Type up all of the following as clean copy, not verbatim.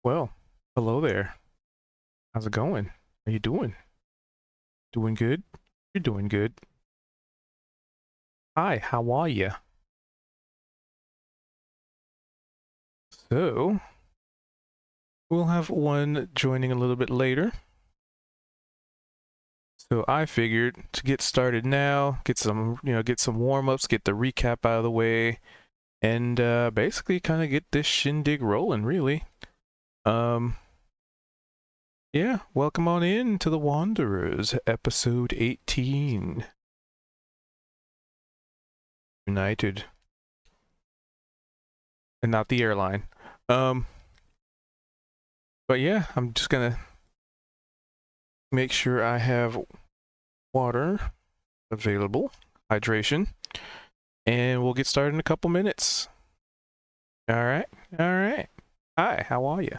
Well, hello there. How's it going? How you doing? Doing good? You're doing good. Hi, how are you? So, we'll have one joining a little bit later. So I figured to get started now, get some warm-ups, get the recap out of the way, and basically kind of get this shindig rolling, really. Um, yeah, welcome on in to the Wanderers, episode 18. United. And not the airline. Um, but yeah, I'm just gonna make sure I have water available, hydration, and we'll get started in a couple minutes. All right, all right. Hi, how are you?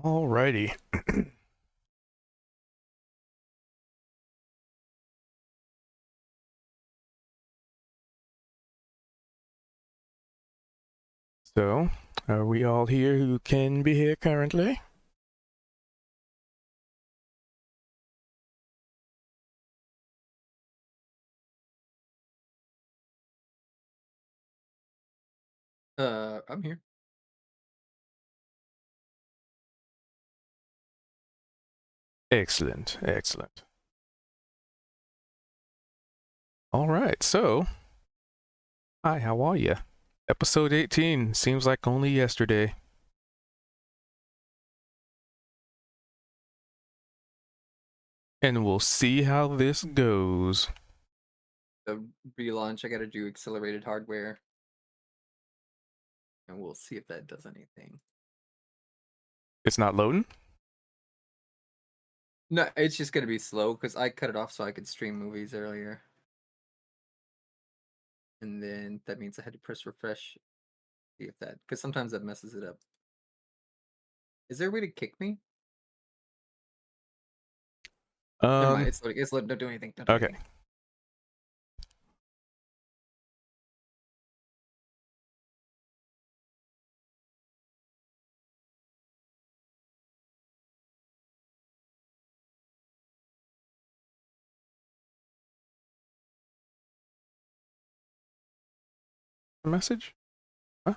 Alrighty. So, are we all here who can be here currently? I'm here. Excellent, excellent. All right, so, hi, how are you? Episode 18 seems like only yesterday. And we'll see how this goes. The relaunch, I gotta do accelerated hardware, and we'll see if that does anything. It's not loading? No, it's just gonna be slow because I cut it off so I could stream movies earlier. And then that means I had to press refresh, see if that, because sometimes that messes it up. Is there a way to kick me? Never mind, Um, it's loading. It's loading. Don't do anything. Don't do okay. anything. Message? Huh?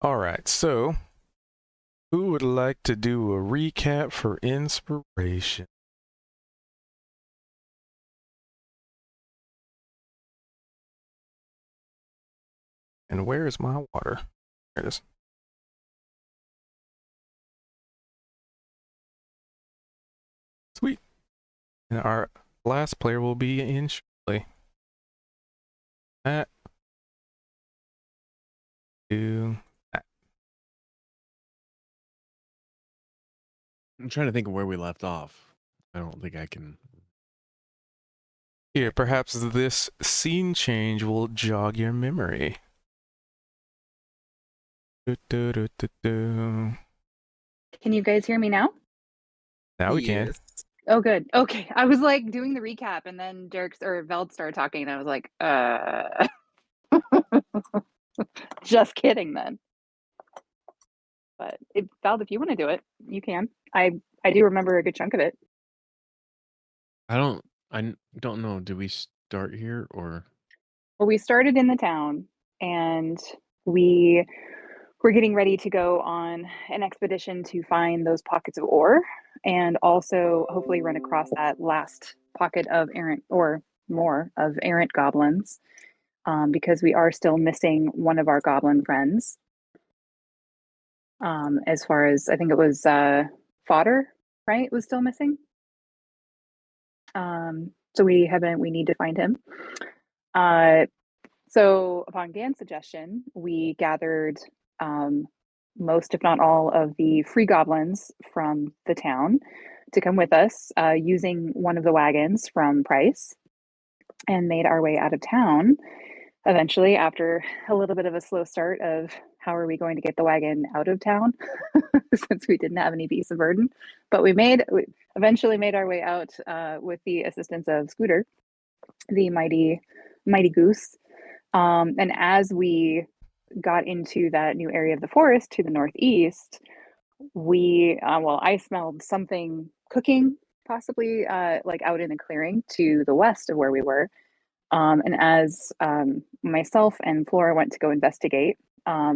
All right, so who would like to do a recap for inspiration? And where is my water? There it is. Sweet. And our last player will be in shortly. That, do that. I'm trying to think of where we left off. I don't think I can. Here, perhaps this scene change will jog your memory. Do, do, do, do, do. Can you guys hear me now? Now we can. Yes. Oh, good. Okay. I was like doing the recap and then Veld started talking and I was like, just kidding then. But Veld, if you want to do it, you can. I do remember a good chunk of it. don't know. Did we start here or? Well, we started in the town, and we were getting ready to go on an expedition to find those pockets of ore, and also hopefully run across that last pocket of errant, or more of errant goblins, because we are still missing one of our goblin friends. As far as I think it was fodder, right? Was still missing. So we need to find him. So upon Gan's suggestion, we gathered most, if not all, of the free goblins from the town to come with us, using one of the wagons from Price, and made our way out of town. Eventually, after a little bit of a slow start of how are we going to get the wagon out of town, since we didn't have any beasts of burden, but we eventually made our way out with the assistance of Scooter, the mighty goose. And as we got into that new area of the forest to the northeast, I smelled something cooking, possibly like out in a clearing to the west of where we were. And as myself and Flora went to go investigate,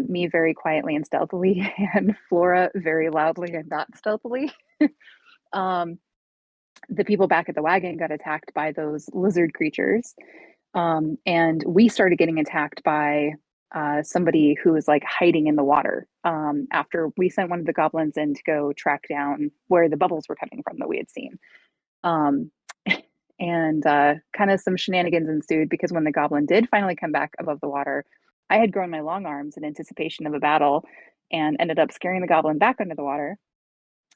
me very quietly and stealthily, and Flora very loudly and not stealthily, the people back at the wagon got attacked by those lizard creatures. And we started getting attacked by somebody who was like hiding in the water, after we sent one of the goblins in to go track down where the bubbles were coming from that we had seen. And kind of some shenanigans ensued, because when the goblin did finally come back above the water, I had grown my long arms in anticipation of a battle, and ended up scaring the goblin back under the water.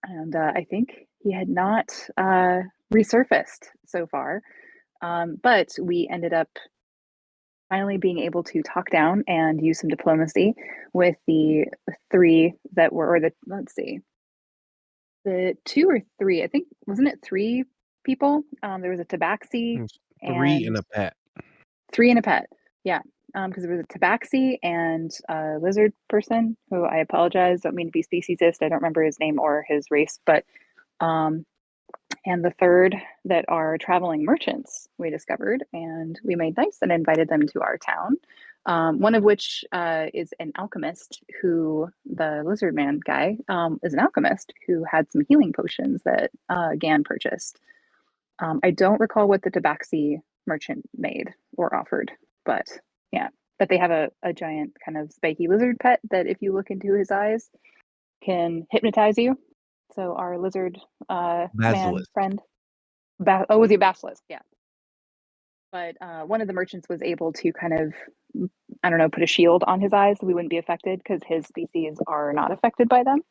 And I think he had not resurfaced so far. But we ended up finally being able to talk down and use some diplomacy with the three that were, or the, let's see, the two or three, I think, wasn't it three people? There was a tabaxi Three and and a pet. three and a pet. Yeah. Because there was a tabaxi and a lizard person who, I apologize, don't mean to be speciesist. I don't remember his name or his race, but and the third that are traveling merchants we discovered, and we made nice and invited them to our town. One of which is an alchemist, who, the lizard man guy, is an alchemist who had some healing potions that Gan purchased. I don't recall what the tabaxi merchant made or offered, but yeah, but they have a giant kind of spiky lizard pet that, if you look into his eyes, can hypnotize you. So our lizard man Basilisk. friend, was he a basilisk? Yeah. But one of the merchants was able to kind of, I don't know, put a shield on his eyes so we wouldn't be affected, because his species are not affected by them.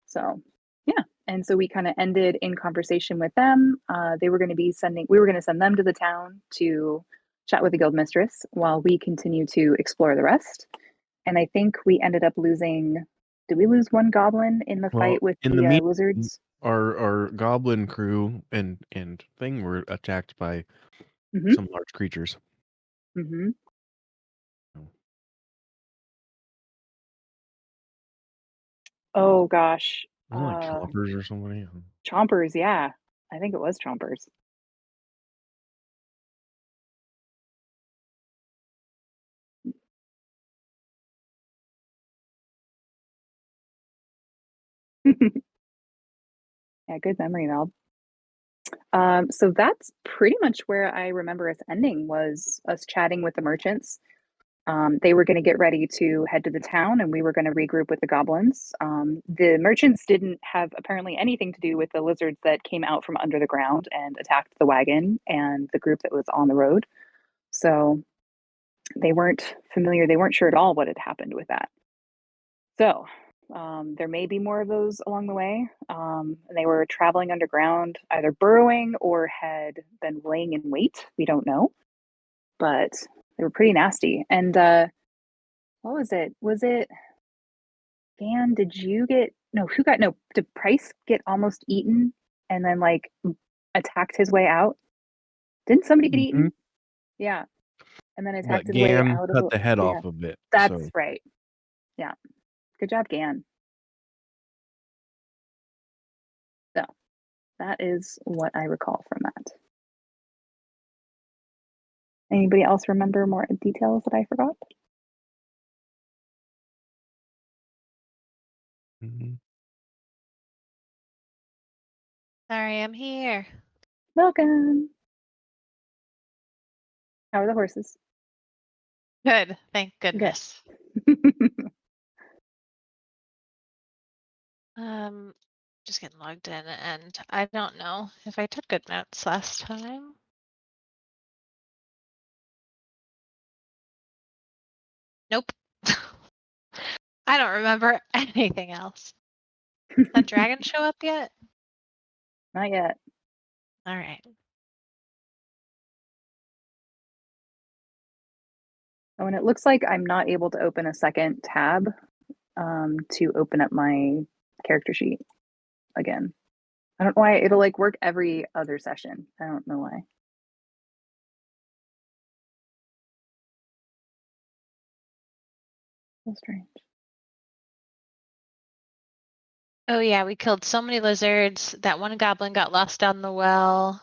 So yeah, and so we kind of ended in conversation with them. We were going to send them to the town to chat with the guild mistress while we continue to explore the rest. And I think we ended up losing. Did we lose one goblin in the fight with in the the meantime, lizards? our goblin crew and thing were attacked by Mm-hmm. some large creatures. Mm-hmm. Oh gosh. Like choppers or somebody. Chompers, yeah. I think it was Chompers. Yeah, good memory, Mel. So that's pretty much where I remember us ending, was us chatting with the merchants. They were going to get ready to head to the town, and we were going to regroup with the goblins. The merchants didn't have apparently anything to do with the lizards that came out from under the ground and attacked the wagon and the group that was on the road. So they weren't familiar. They weren't sure at all what had happened with that. So there may be more of those along the way. They were traveling underground, either burrowing or had been laying in wait. We don't know, but they were pretty nasty. And what was it? Was it Gan? Did you get no? Who got no? Did Price get almost eaten and then like attacked his way out? Didn't somebody get eaten? Yeah, and then attacked But his way Gan out of cut the head yeah. off of it. That's So right. Yeah, good job, Gan. So that is what I recall from that. Anybody else remember more details that I forgot? Mhm. Sorry, I'm here. Welcome. How are the horses? Good, thank goodness. Just getting logged in, and I don't know if I took good notes last time. Nope. I don't remember anything else. Did that dragon show up yet? Not yet. All right. Oh, and it looks like I'm not able to open a second tab to open up my character sheet again. I don't know why. It'll like work every other session. I don't know why. So strange. Oh yeah, we killed so many lizards. That one goblin got lost down the well.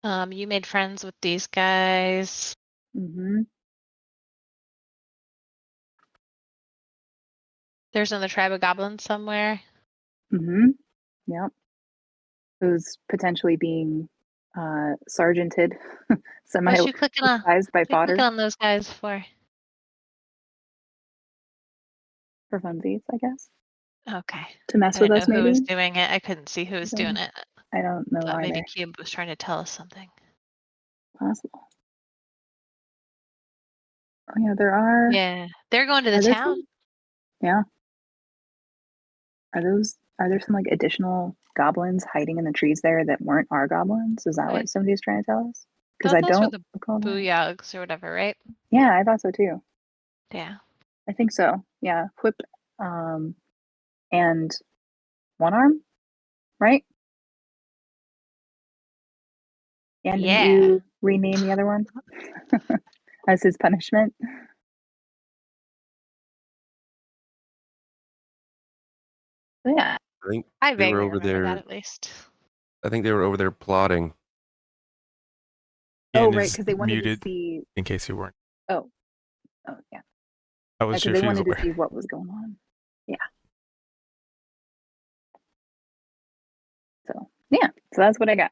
You made friends with these guys. Mm-hmm. There's another tribe of goblins somewhere. Mm-hmm. Yep. Who's potentially being sergeanted, What you clicking on? semi-disguised by What you clicking fodder on those guys for? for funsies, I guess. Okay. To mess I with didn't us, know who was maybe. doing it. I couldn't see who was doing it. I don't know Thought maybe either. Cube was trying to tell us something. Possible. Oh yeah, there are. Yeah, they're going to the Are there town. some? Yeah. Are there some like additional goblins hiding in the trees there that weren't our goblins? Is that Right. what somebody's trying to tell us? Because Thought I those were don't the recall that. booyogs or whatever, right? Yeah, I thought so too. Yeah. I think so. Yeah. Whip and one arm, right? And didn't Yeah. you rename the other one as his punishment? So, yeah. I think I they were vaguely over remember that there. at least. I think they were over there plotting. Oh, Ian right, is because they wanted to muted see. in case you weren't. Oh, yeah. I was sure Because they if he was wanted to aware. see what was going on. Yeah. So that's what I got.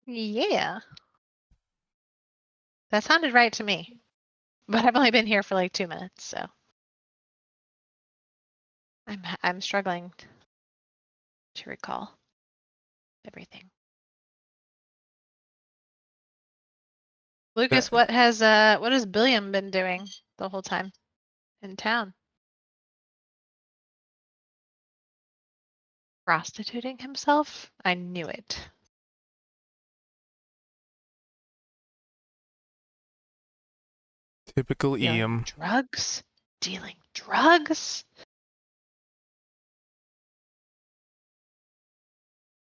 Yeah. That sounded right to me. But I've only been here for like 2 minutes, so I'm struggling to recall everything. Lucas, what has Billiam been doing the whole time in town? Prostituting himself? I knew it. Typical Dealing EM. drugs? Dealing drugs?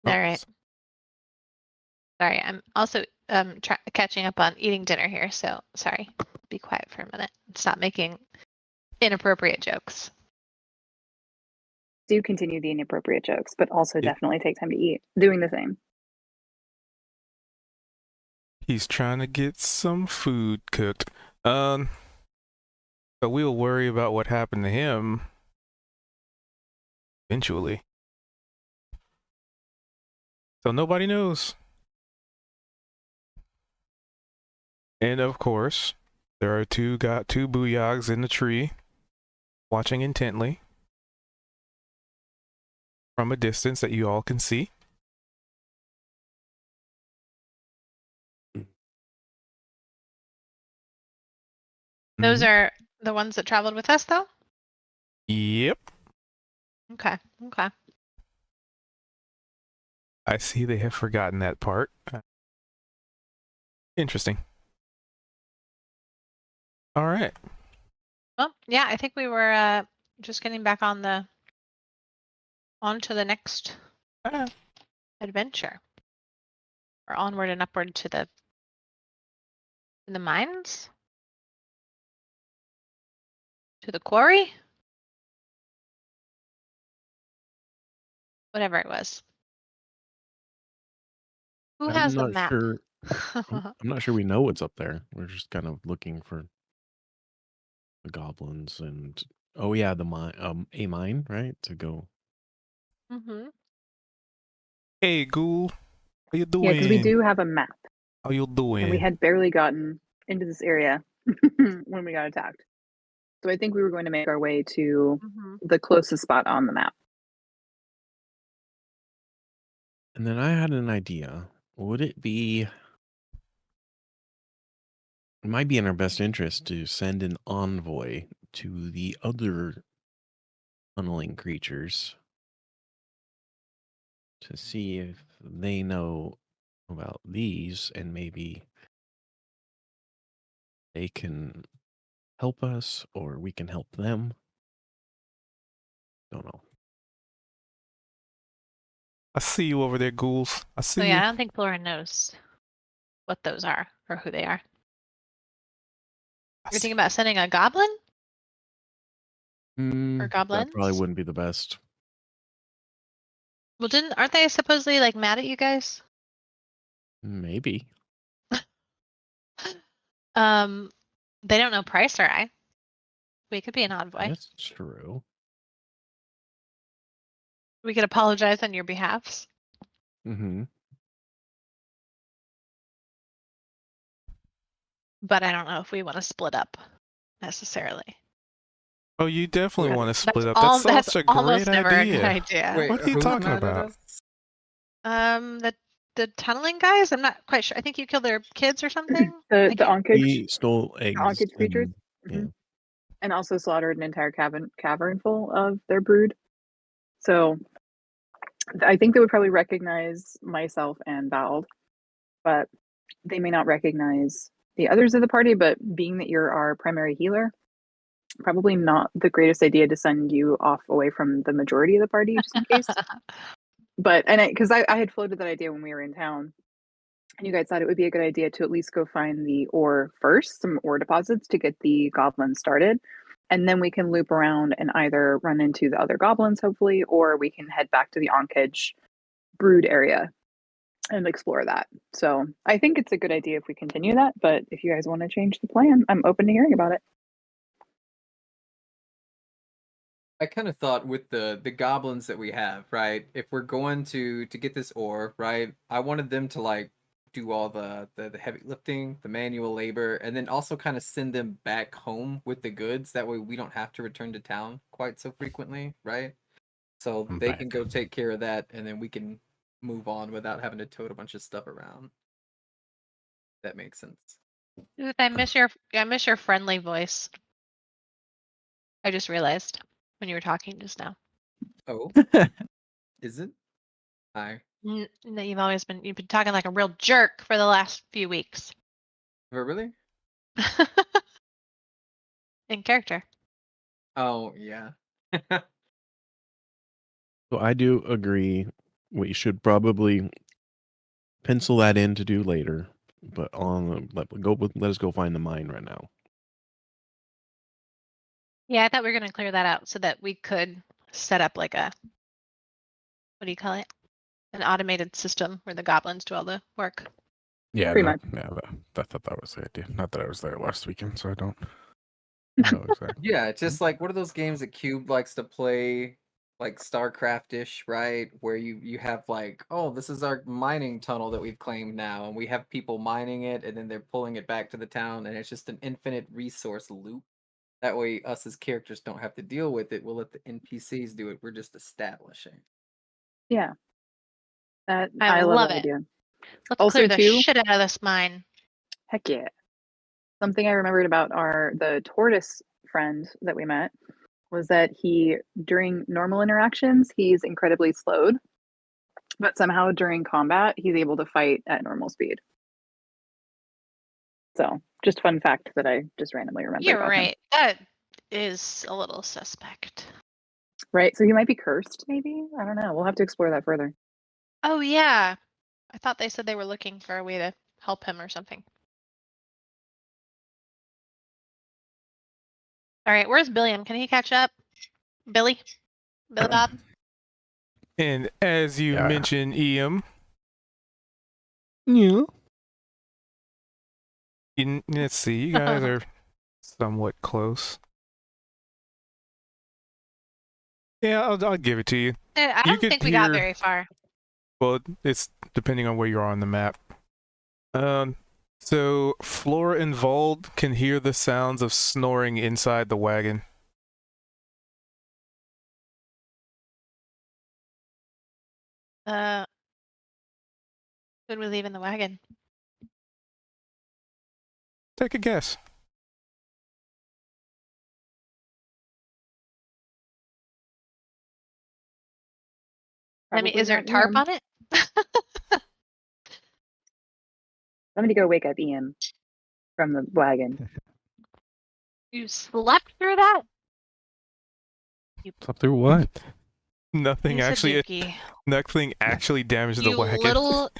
All right. Sorry, I'm also catching up on eating dinner here, so sorry. Be quiet for a minute. Stop making inappropriate jokes. Do continue the inappropriate jokes, but also It- definitely take time to eat. Doing the same. He's trying to get some food cooked. But we'll worry about what happened to him eventually. So nobody knows. And of course, there are two booyogs in the tree, watching intently from a distance that you all can see. Those Mhm. are the ones that traveled with us, though? Yep. Okay. Okay. I see they have forgotten that part. Interesting. All right. Well, yeah, I think we were just getting back on to the next adventure. Or onward and upward to the mines? To the quarry? Whatever it was. Who I'm has the not map? sure. I'm not sure we know what's up there. We're just kind of looking for the goblins and oh yeah, the mine, a mine, right? To go. Mm-hmm. Hey, Ghoul. How you Yeah, because we doing? do have a map, How you and we doing? had barely gotten into this area when we got attacked. So I think we were going to make our way to Mm-hmm. the closest spot on the map. And then I had an idea. Would it be? It might be in our best interest to send an envoy to the other tunneling creatures to see if they know about these and maybe they can help us or we can help them. Don't know. I see you over there, Ghouls. I see So yeah, I you. don't think Flora knows what those are or who they are. I You're see thinking about sending a goblin or That probably goblins? wouldn't be the best. Well, aren't they supposedly like mad at you guys? Maybe. They don't know Price or I. We could be an envoy. That's true. We could apologize on your behalfs. Mm-hmm. But I don't know if we want to split up necessarily. Oh, you definitely Wait, want to That's split up. That's that's such a almost great never a good idea. idea. Wait, What are you who's talking mad at about? us? The tunneling guys. I'm not quite sure. I think you killed their kids or something. The Onkage, We stole the eggs Onkage creatures, and yeah. and also slaughtered an entire cavern full of their brood. So I think they would probably recognize myself and Bald, but they may not recognize the others of the party. But being that you're our primary healer, probably not the greatest idea to send you off away from the majority of the party just in case. But because I had floated that idea when we were in town, and you guys thought it would be a good idea to at least go find the ore first, some ore deposits to get the goblins started. And then we can loop around and either run into the other goblins, hopefully, or we can head back to the Onkage brood area and explore that. So I think it's a good idea if we continue that. But if you guys want to change the plan, I'm open to hearing about it. I kind of thought with the goblins that we have, right? If we're going to get this ore, right? I wanted them to like do all the heavy lifting, the manual labor, and then also kind of send them back home with the goods. That way we don't have to return to town quite so frequently, right? So I'm they can back. go take care of that, and then we can move on without having to tote a bunch of stuff around. That makes sense. Dude, I miss your friendly voice. I just realized when you were talking just now. Oh, is it? Hi. No, you've been talking like a real jerk for the last few weeks. Oh, really? In character. Oh, yeah. So I do agree. We should probably pencil that in to do later. But let us go find the mine right now. Yeah, I thought we were gonna clear that out so that we could set up like a, what do you call it? An automated system where the goblins do all the work. Yeah, Pretty much. Yeah, that was the idea. Not that I was there last weekend, so I don't know exactly. Yeah, it's just like what are those games that Cube likes to play, like StarCraft-ish, right? Where you have like, oh, this is our mining tunnel that we've claimed now, and we have people mining it, and then they're pulling it back to the town, and it's just an infinite resource loop. That way, us as characters don't have to deal with it. We'll let the NPCs do it. We're just establishing. Yeah. I I love love that it. idea. Let's Also, clear the too, shit out of this mine. heck yeah. Something I remembered about the tortoise friend that we met was that during normal interactions, he's incredibly slowed, but somehow during combat, he's able to fight at normal speed. So, just fun fact that I just randomly remembered You're about him. right. That is a little suspect. Right? So he might be cursed, maybe? I don't know. We'll have to explore that further. Oh yeah. I thought they said they were looking for a way to help him or something. All right, where's Billiam? Can he catch up? Billy Bob? And as you Yeah. mentioned, EM, Yeah. Let's see. You guys are somewhat close. Yeah, I'll give it to you. I You don't could think we got hear- very far. Well, it's depending on where you are on the map. So Flora and Vald can hear the sounds of snoring inside the wagon. When we leave in the wagon. Take a guess. I mean, is there a Probably tarp not on it? I'm gonna go wake up Ian from the wagon. You slept through that? Up through what? Nothing Piece of actually. dookie. Nothing actually damaged the You wagon.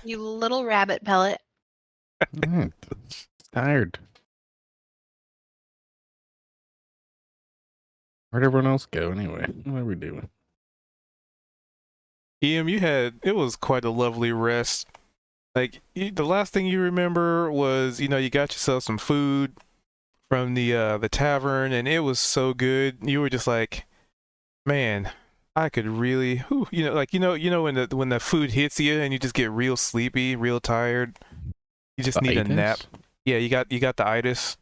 little rabbit pellet. Alright. Tired. Where'd everyone else go anyway? What are we doing? Em, it was quite a lovely rest. Like the last thing you remember was, you got yourself some food from the tavern, and it was so good. You were just like, man, I could really, whew, when the food hits you and you just get real sleepy, real tired. You just need a nap. Yeah, you got the itis.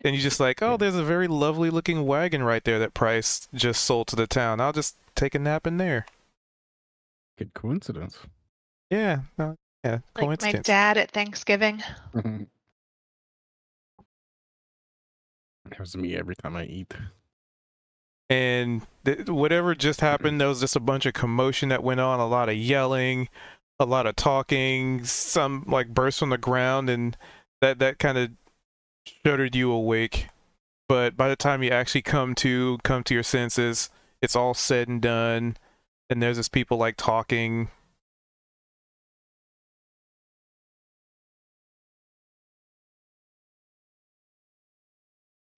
And you just like, oh, there's a very lovely looking wagon right there that Price just sold to the town. I'll just take a nap in there. Good coincidence. Yeah, Like my coincidence. dad at Thanksgiving. That was me every time I eat. And whatever just happened, there was just a bunch of commotion that went on, a lot of yelling, a lot of talking, some like bursts on the ground, and that kind of shuddered you awake. But by the time you actually come to your senses, it's all said and done, and there's just people like talking.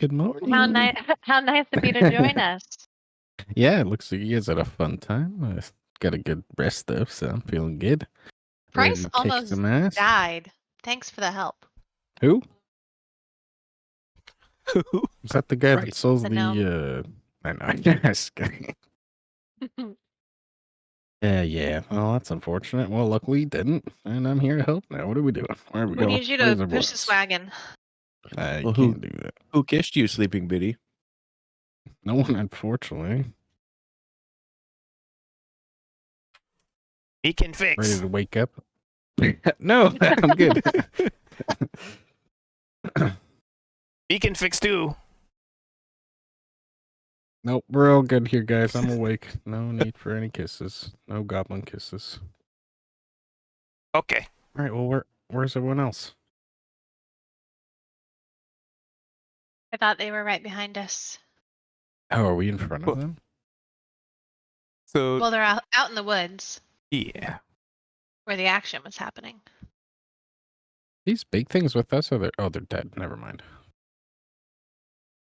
Good morning. How nice of you to join us. Yeah, it looks like you guys had a fun time. I got a good rest though, so I'm feeling good. Ready Price to kick almost some ass. died. Thanks for the help. Who? Is that the guy that Right. sells The the gnome. I know, yes. Yeah. Well, that's unfortunate. Well, luckily you didn't, and I'm here to help now. What are we doing? Where are we We going? need you Where's to everyone push this else? wagon. You Well, can't do that. Who kissed you, Sleeping Beauty? No one, unfortunately. He can Ready fix. to wake up? No, I'm good. He can fix too. Nope, we're all good here, guys. I'm awake. No need for any kisses. No goblin kisses. Okay. All right. Well, where's everyone else? I thought they were right behind us. Oh, are we in front of Well- them? So Well, they're out in the woods yeah. where the action was happening. These big things with us? They're dead. Never mind.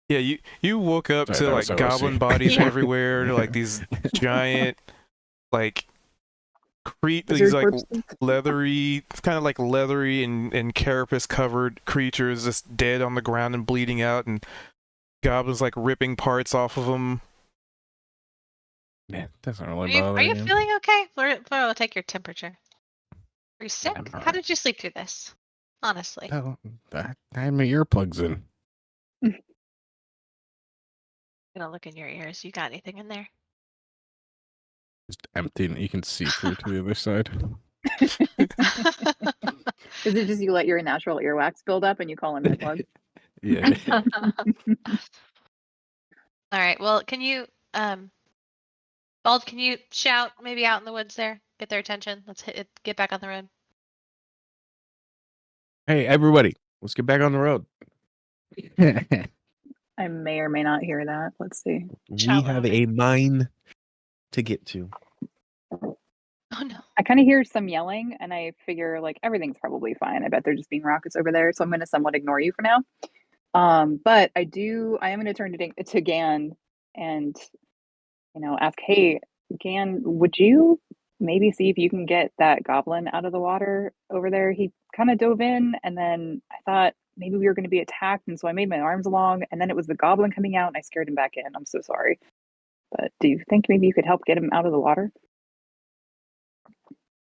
Yeah, you woke up Sorry, to that like was goblin OSC. bodies Yeah. everywhere, like these giant, like these Lizard like corpses. leathery, kind of like leathery and carapace covered creatures just dead on the ground and bleeding out, and goblins like ripping parts off of them. Yeah, doesn't really Are bother you you. feeling okay? Flora will take your temperature. Are you sick? I'm all How right. did you sleep through this? Honestly. Oh, I had my earplugs in. I'm gonna look in your ears. You got anything in there? Just empty, and you can see through to the other side. Is it just you let your natural earwax build up and you call them earplugs? Yeah. All right. Well, can you, Bald? Can you shout maybe out in the woods there? Get their attention. Let's get back on the road. Hey, everybody, let's get back on the road. I may or may not hear that. Let's see. We have a mine to get to. Oh no. I kind of hear some yelling and I figure like everything's probably fine. I bet they're just being rockets over there. So I'm going to somewhat ignore you for now. But I am going to turn to Gan and, ask, hey, Gan, would you maybe see if you can get that goblin out of the water over there. He kind of dove in, and then I thought maybe we were going to be attacked, and so I made my arms long, and then it was the goblin coming out, and I scared him back in. I'm so sorry. But do you think maybe you could help get him out of the water?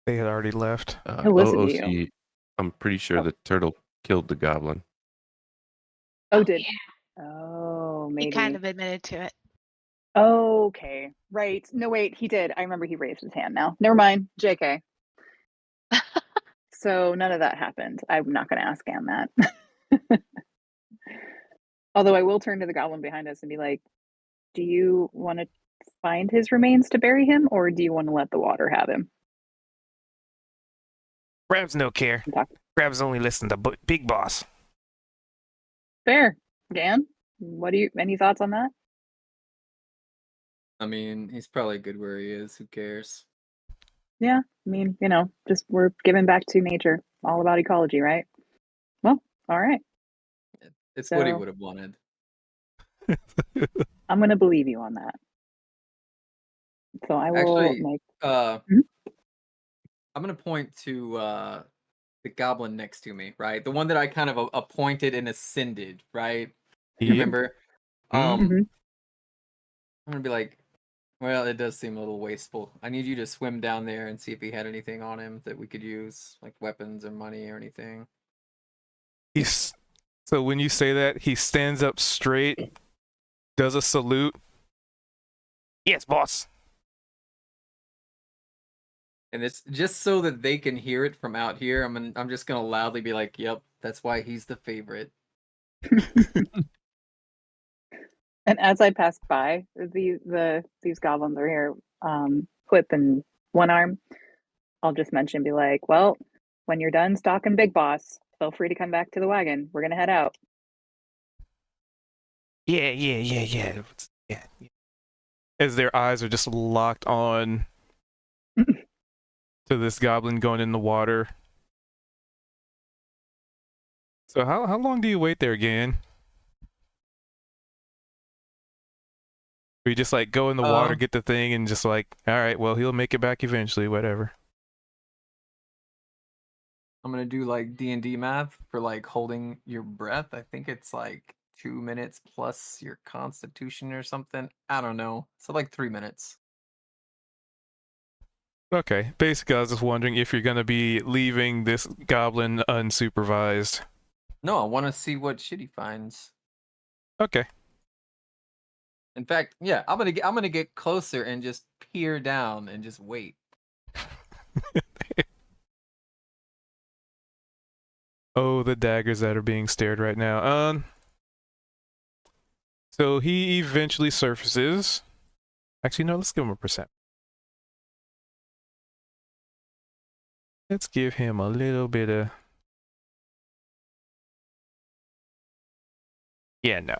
They had already left. He'll listen to you. OOC, I'm pretty sure the turtle killed the goblin. Oh, did? Yeah. Oh, He maybe. kind of admitted to it. Okay, right. No, wait, he did. I remember he raised his hand now. Never mind. JK. So none of that happened. I'm not going to ask Anne that. Although I will turn to the goblin behind us and be like, do you want to find his remains to bury him, or do you want to let the water have him? Grabs no care. Talk. Grabs only listen to Big Boss. Fair. Dan, any thoughts on that? I mean, he's probably good where he is. Who cares? Yeah, I mean, just we're giving back to nature. All about ecology, right? Well, all right. It's what he So- would have wanted. I'm going to believe you on that. So I will Actually, make. I'm gonna point to the goblin next to me, right? The one that I kind of appointed and ascended, right? You Yep. remember? Mhm. Mhm. I'm gonna be like, well, it does seem a little wasteful. I need you to swim down there and see if he had anything on him that we could use, like weapons or money or anything. So when you say that, he stands up straight, does a salute. Yes, boss. And it's just so that they can hear it from out here. I'm just gonna loudly be like, "Yep, that's why he's the favorite." And as I pass by, these goblins are here, Whip and One Arm. I'll just mention, be like, well, when you're done stalking Big Boss, feel free to come back to the wagon. We're gonna head out. Yeah. As their eyes are just locked on to this goblin going in the water. So how long do you wait there, Gan? Or you just like go in the water, get the thing, and just like, all right, well, he'll make it back eventually, whatever. I'm gonna do like D&D math for like holding your breath. I think it's like 2 minutes plus your constitution or something. I don't know. So like 3 minutes. Okay, basically, I was just wondering if you're gonna be leaving this goblin unsupervised. No, I want to see what shit he finds. Okay. In fact, yeah, I'm gonna get closer and just peer down and just wait. Oh, the daggers that are being stared right now. So he eventually surfaces. Actually, no, let's give him a percent. Let's give him a little bit of... Yeah, no.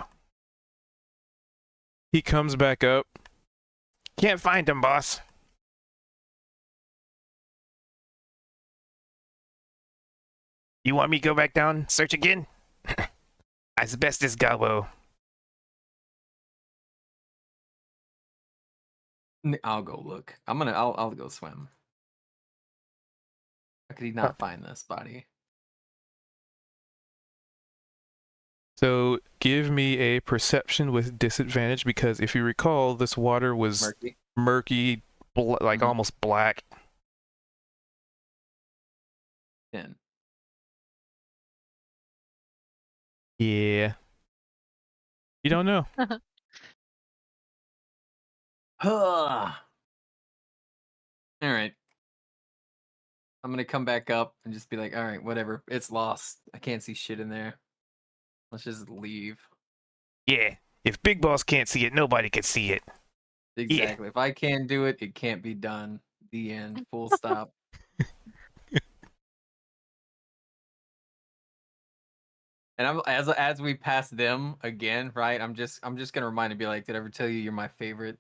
He comes back up. Can't find him, boss. You want me to go back down, search again? Asbestos gobbo. I'll go look. I'll go swim. How could he not find this body? So give me a perception with disadvantage, because if you recall, this water was murky, like almost black. 10. Yeah. You don't know. All right. I'm gonna come back up and just be like, all right, whatever. It's lost. I can't see shit in there. Let's just leave. Yeah. If Big Boss can't see it, nobody can see it. Exactly. If I can't do it, it can't be done. The end. Full stop. And as we pass them again, right? I'm just gonna remind and be like, did I ever tell you you're my favorite?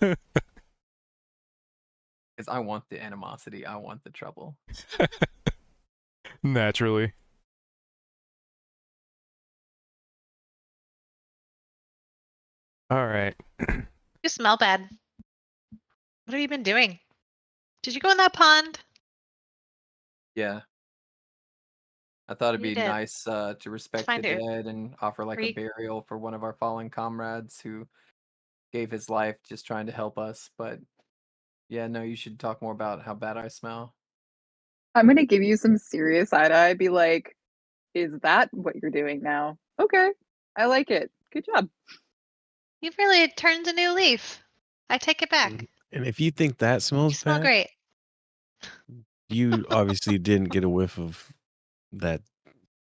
Because I want the animosity. I want the trouble. Naturally. All right. You smell bad. What have you been doing? Did you go in that pond? Yeah. I thought it'd You be did. nice to respect the Find her. dead and offer like Are a you, burial for one of our fallen comrades who gave his life just trying to help us. But yeah, no, you should talk more about how bad I smell. I'm gonna give you some serious side eye. Be like, is that what you're doing now? Okay, I like it. Good job. you've really turned a new leaf. I take it back. And if you think that You smells smell bad, great. you obviously didn't get a whiff of that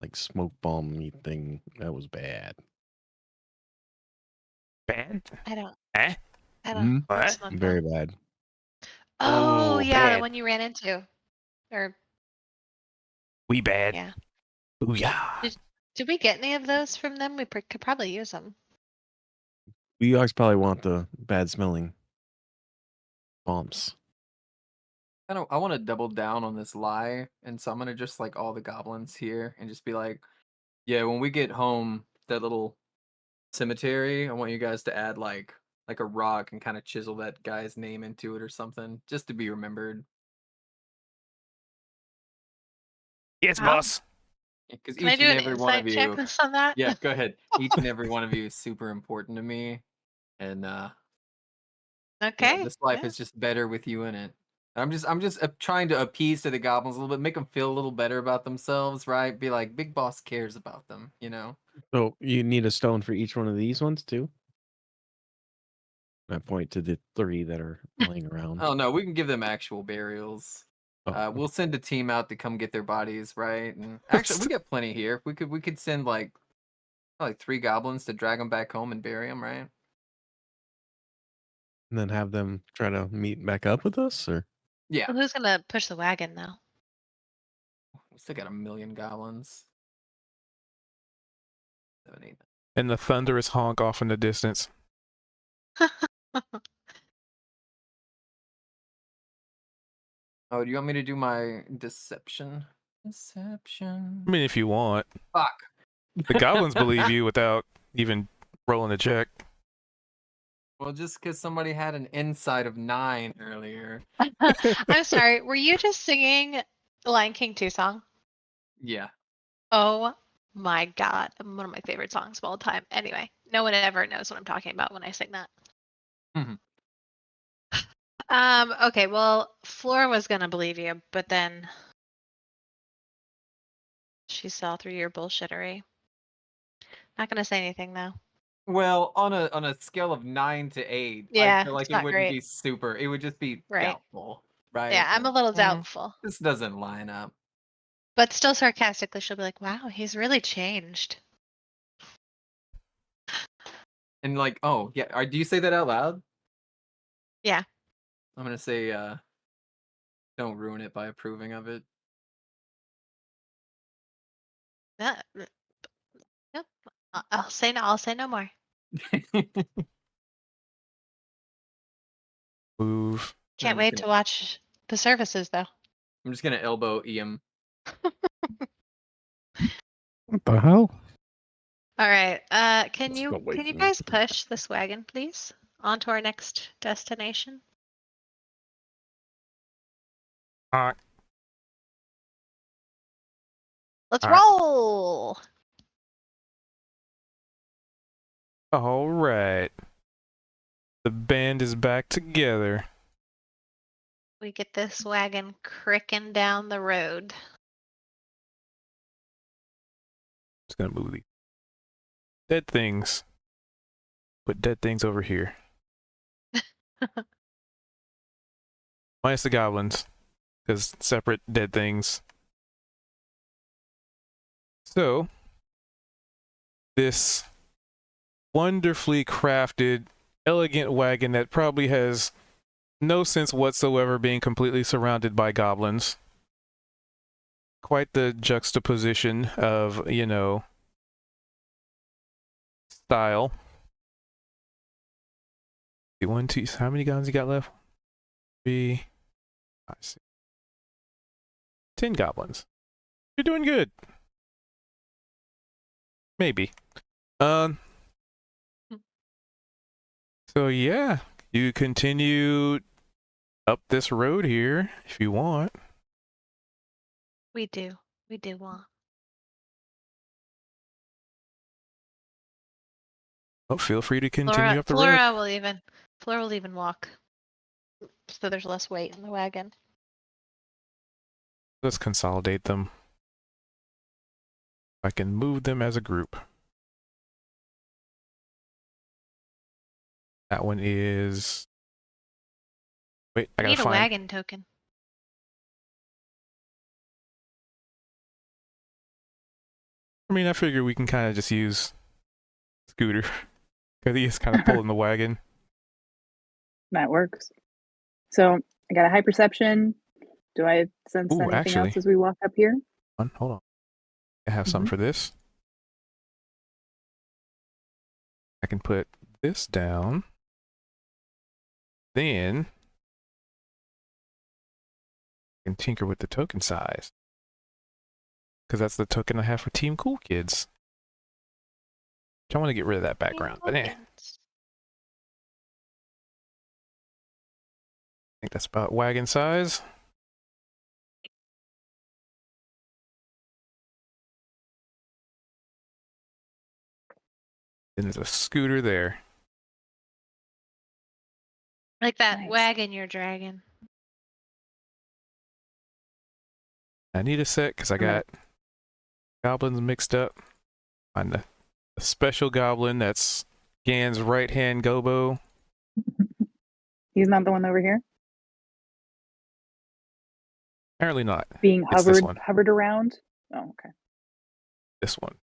like smoke bomb thing. That was bad. Bad? I don't. Eh? I don't. Mhm. What What? smoke Very bomb? bad. Oh Ooh, yeah, the bad. one you ran into. Or We bad. yeah. Ooh, yeah. Did we get any of those from them? We could probably use them. We always probably want the bad smelling bombs. I want to double down on this lie, and so I'm gonna just like all the goblins here and just be like, yeah, when we get home, that little cemetery, I want you guys to add like a rock and kind of chisel that guy's name into it or something, just to be remembered. Yes, How? boss. Because Can I each do and an every one of insight check you, on that? yeah, go ahead. Each and every one of you is super important to me, and Okay. this life Yeah. is just better with you in it. I'm just trying to appease to the goblins a little bit, make them feel a little better about themselves, right? Be like, Big Boss cares about them, you know? So you need a stone for each one of these ones too. I point to the 3 that are laying around. Oh no, we can give them actual burials. Oh, We'll send a team out to come get their bodies, right? And actually, we got plenty here. We could send like 3 goblins to drag them back home and bury them, right? and then have them try to meet back up with us, or Yeah, Well, who's gonna push the wagon now? we still got a million goblins. 7, 8, 9. And the thunderous honk off in the distance. Oh, do you want me to do my deception? Deception. I mean, if you want. Fuck. The goblins believe you without even rolling a check. Well, just because somebody had an insight of 9 earlier. I'm sorry. Were you just singing the Lion King 2 song? Yeah. Oh my god, one of my favorite songs of all time. Anyway, no one ever knows what I'm talking about when I sing that. Mhm. Okay, well, Flora was gonna believe you, but then she saw through your bullshittery. Not gonna say anything though. Well, on a scale of 9 to 8, I Yeah, feel like it's it not wouldn't great. be super. It would just be Right. doubtful, right? Yeah, I'm a Like, little doubtful. this doesn't line up. But still sarcastically, she'll be like, wow, he's really changed. And like, oh yeah, do you say that out loud? Yeah. I'm gonna say, don't ruin it by approving of it. Yeah. Yep. I'll say no. I'll say no more. Move. Can't wait to watch the services though. I'm just gonna elbow Ian. what the hell? All right. Can Let's you go away can you from me. guys push this wagon, please, onto our next destination? Honk. Let's All right. roll. All right. The band is back together. We get this wagon cricking down the road. Just gonna move these dead things. Put dead things over here. Minus the goblins, because separate dead things. So, this wonderfully crafted, elegant wagon that probably has no sense whatsoever being completely surrounded by goblins. Quite the juxtaposition of, style. 1, 2, how many guns you got left? 3, 5, 6, 10 goblins. You're doing good. Maybe. So yeah, you continue up this road here if you want. We do. We do want. Oh, feel free to continue up the road. Flora will even walk. So there's less weight in the wagon. Let's consolidate them. I can move them as a group. That one is... Wait, I gotta Need a find... wagon token. I mean, I figure we can kind of just use Scooter. Because he is kind of pulling the wagon. That works. So I got a high perception. Do I sense Ooh, anything actually. else as we walk up here? Hold on. I have something for this. I can put this down. Then I can tinker with the token size. Because that's the token I have for Team Cool Kids. I want to get rid of that background, but I think that's about wagon size. Then there's a scooter there. Like that Nice. wagon you're dragging. I need a set because I got goblins mixed up. Find the special goblin that's Gan's right-hand gobo. He's not the one over here Apparently not. being It's this one. hovered around. Oh, okay. This one.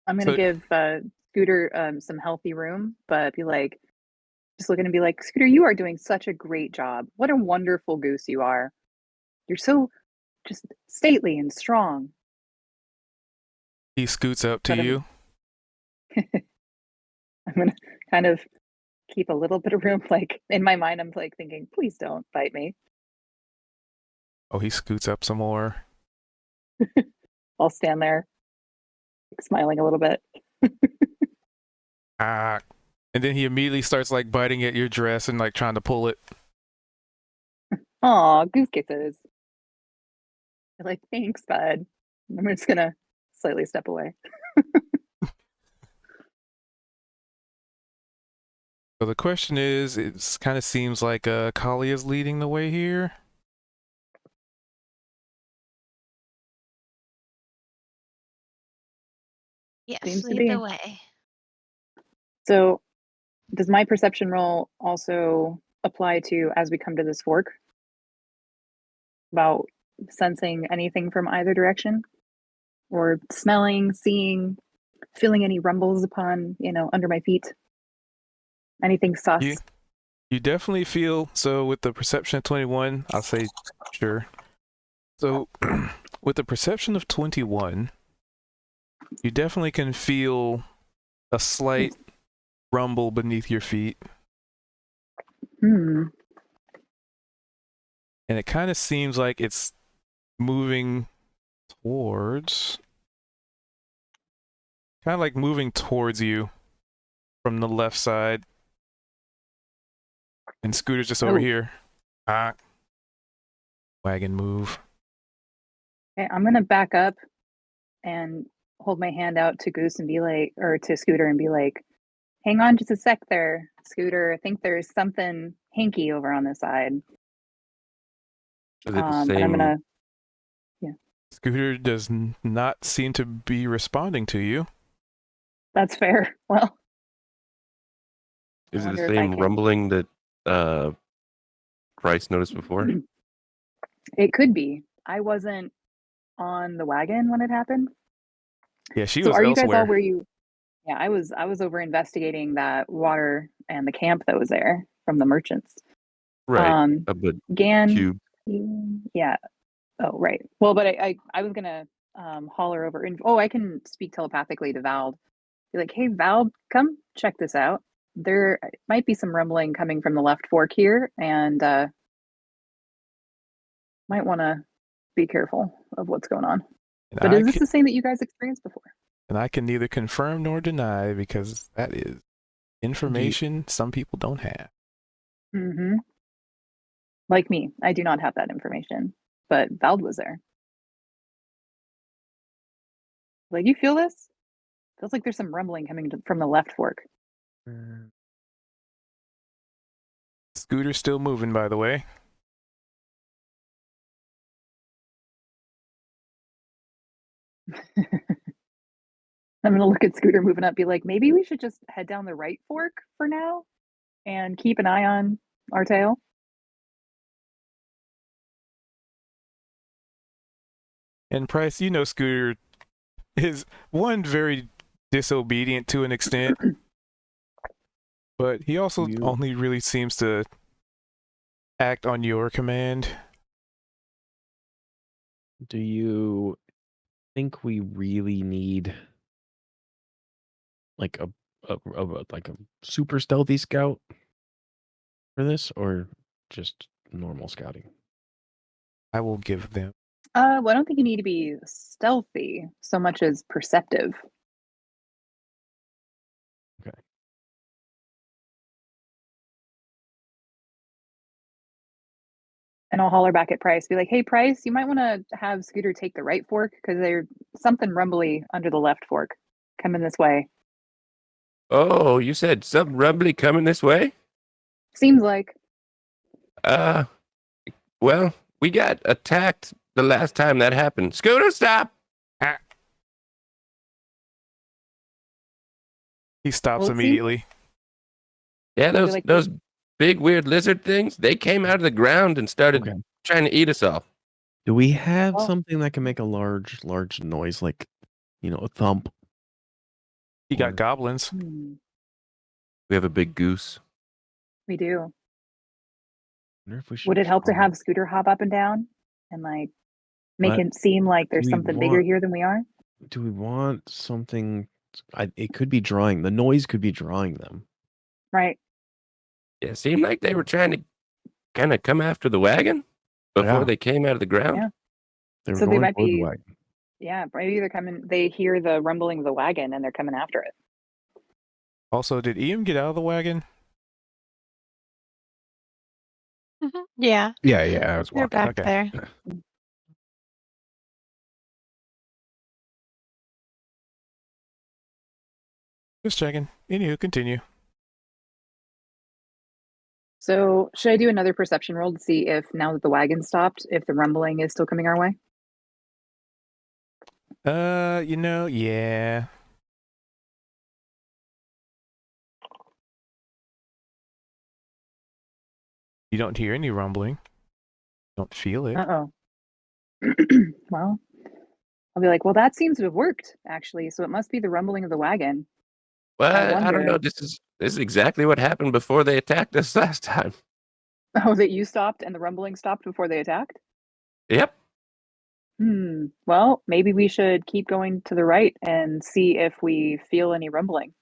I'm gonna give Scooter some healthy room, but be like, just looking and be like, Scooter, you are doing such a great job. What a wonderful goose you are. You're so just stately and strong. He scoots up to But you. I'm gonna kind of keep a little bit of room. Like in my mind, I'm like thinking, please don't bite me. Oh, he scoots up some more. I'll stand there, smiling a little bit. Ah. And then he immediately starts like biting at your dress and like trying to pull it. Aw, goose kisses. I'm like, thanks, bud. I'm just gonna slightly step away. So the question is, it kind of seems like Kali is leading the way here. Yes, Seems to lead be. the way. So, does my perception roll also apply to as we come to this fork? About sensing anything from either direction? Or smelling, seeing, feeling any rumbles upon, under my feet? Anything sus? You definitely feel, so with the perception of 21, I'll say sure. So with the perception of 21, you definitely can feel a slight rumble beneath your feet. Hmm. And it kind of seems like it's moving towards, kind of like moving towards you from the left side. And Scooter's just over here. Ah. Wagon move. Okay, I'm gonna back up and hold my hand out to Goose and be like, or to Scooter and be like, hang on just a sec there, Scooter. I think there's something hinky over on this side. Is it the And same? I'm gonna, Scooter does not seem to be responding to you. that's fair. Well, Is I it the wonder if I same can- rumbling that Bryce noticed before? It could be. I wasn't on the wagon when it happened. Yeah, she So was are you guys all elsewhere. where you? Yeah, I was over investigating that water and the camp that was there from the merchants. Right. But Gan, cube. yeah. Oh, right. Well, but I was gonna holler over and I can speak telepathically to Val. Be like, hey Val, come check this out. There might be some rumbling coming from the left fork here, and might want to be careful of what's going on. And But is this the same that you guys experienced before? And I can neither confirm nor deny because that is Information some people don't have. Mm-hmm. Like me, I do not have that information, but Vald was there. Like, you feel this? Feels like there's some rumbling coming from the left fork. Scooter's still moving, by the way. I'm gonna look at Scooter moving up, be like, maybe we should just head down the right fork for now and keep an eye on our tail. And Price, you know Scooter is one very disobedient to an extent, but he also only really seems to act on your command. Do you think we really need like a super stealthy scout for this, or just normal scouting? I will give them. Well, I don't think you need to be stealthy so much as perceptive. Okay. And I'll holler back at Price, be like, hey, Price, you might want to have Scooter take the right fork because there's something rumbly under the left fork coming this way. Oh, you said something rumbly coming this way? Seems like. Well, we got attacked the last time that happened. Scooter, stop! He stops Well, immediately. Yeah, Maybe like those big weird lizard things, they came out of the ground and started trying to eat us all. Do we have Oh. something that can make a large noise, like, a thump? He got goblins. We have a big goose. We do. Wonder if we should Would it help to try- have Scooter hop up and down and like make But it seem like there's we something bigger want- here than we are? Do we want something? It could be drawing. The noise could be drawing them. Right. Yeah, it seemed like they were trying to kind of come after the wagon before Yeah. they came out of the ground. Yeah. They were So they going might toward the be- wagon. Yeah, maybe they hear the rumbling of the wagon and they're coming after it. Also, did Ian get out of the wagon? Yeah, Yeah, I was they're walking. back Okay. there. Just checking. Anywho, continue. So should I do another perception roll to see if now that the wagon stopped, if the rumbling is still coming our way? Yeah. You don't hear any rumbling. Don't feel it. Uh-oh. Well, I'll be like, well, that seems to have worked, actually. So it must be the rumbling of the wagon. Well, I I don't know. wonder- This is exactly what happened before they attacked us last time. Oh, that you stopped and the rumbling stopped before they attacked? Yep. Well, maybe we should keep going to the right and see if we feel any rumbling.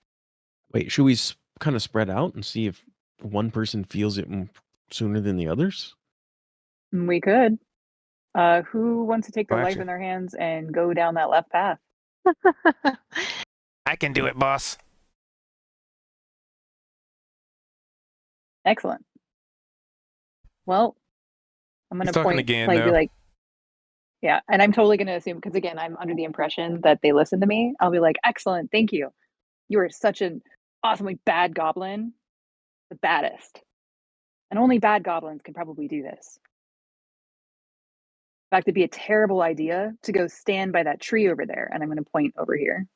Wait, should we kind of spread out and see if one person feels it sooner than the others? We could. Who wants to take their Well, life actually- in their hands and go down that left path? I can do it, boss. Excellent. Well, I'm going He's to talking point, again, be though. like, yeah, and I'm totally going to assume, because again, I'm under the impression that they listen to me. I'll be like, excellent, thank you. You are such an awesomely bad goblin, the baddest. And only bad goblins can probably do this. In fact, it'd be a terrible idea to go stand by that tree over there, and I'm going to point over here.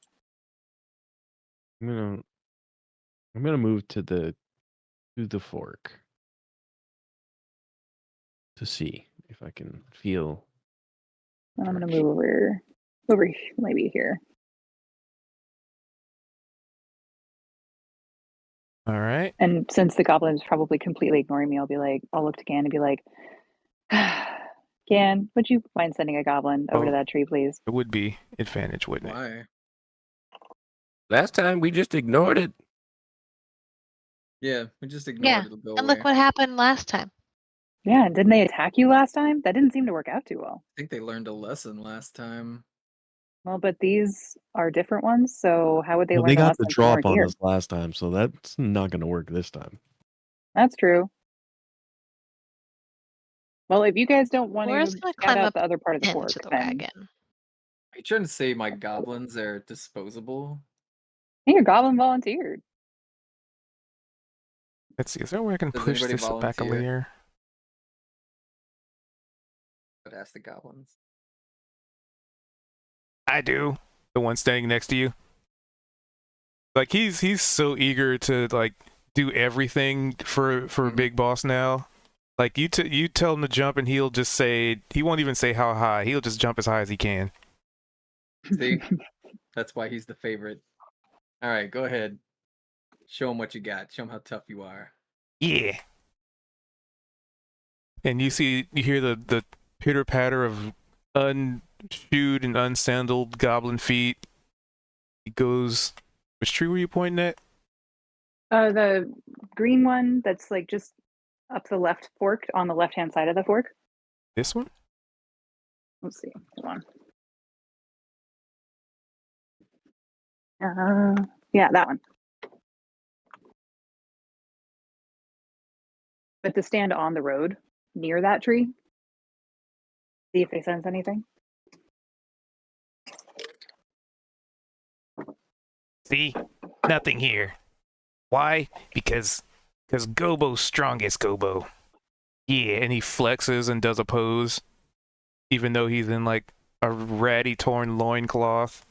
I'm gonna move to the fork to see if I can feel. And I'm going to move over maybe here. All right. And since the goblin is probably completely ignoring me, I'll look to Gan and be like, Gan, would you mind sending a goblin over to that tree, please? It would be advantage, wouldn't it? Why? Last time we just ignored it. Yeah, we just ignored it. It'll go And away. look what happened last time. Yeah, and didn't they attack you last time? That didn't seem to work out too well. I think they learned a lesson last time. Well, but these are different ones, so how would they Well, learn they the got the lesson if they weren't drop on here? us last time, so that's not going to work this time. That's true. Well, if you guys don't want Laura's to gonna scout climb out up the other part of the fork, into the then wagon. Are you trying to say my goblins are disposable? hey, your goblin volunteered. Let's see. Is there a way I can Does push anybody this back a volunteer? layer? I'd ask the goblins. I do. The one standing next to you. Like he's so eager to like do everything for Big Boss now. Like you tell him to jump and he'll just say he won't even say how high. He'll just jump as high as he can. See? That's why he's the favorite. All right, go ahead. Show him what you got. Show him how tough you are. Yeah. And you hear the pitter patter of unshoed and unsandaled goblin feet. He goes. Which tree were you pointing at? The green one that's like just up the left fork on the left-hand side of the fork. This one? Let's see. Hold on. Yeah, that one. But to stand on the road near that tree, see if they sense anything. See? Nothing here. Why? Because Gobo's strongest, Gobo. Yeah, and he flexes and does a pose, even though he's in like a ratty torn loincloth.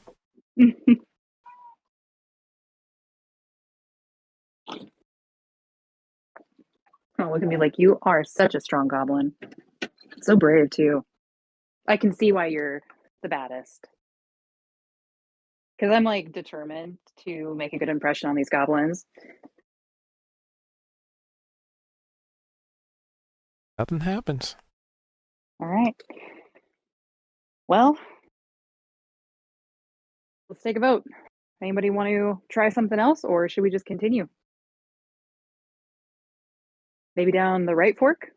Oh, look at me like you are such a strong goblin. So brave too. I can see why you're the baddest. Because I'm like determined to make a good impression on these goblins. Nothing happens. All right. Well, let's take a vote. Anybody want to try something else, or should we just continue? Maybe down the right fork?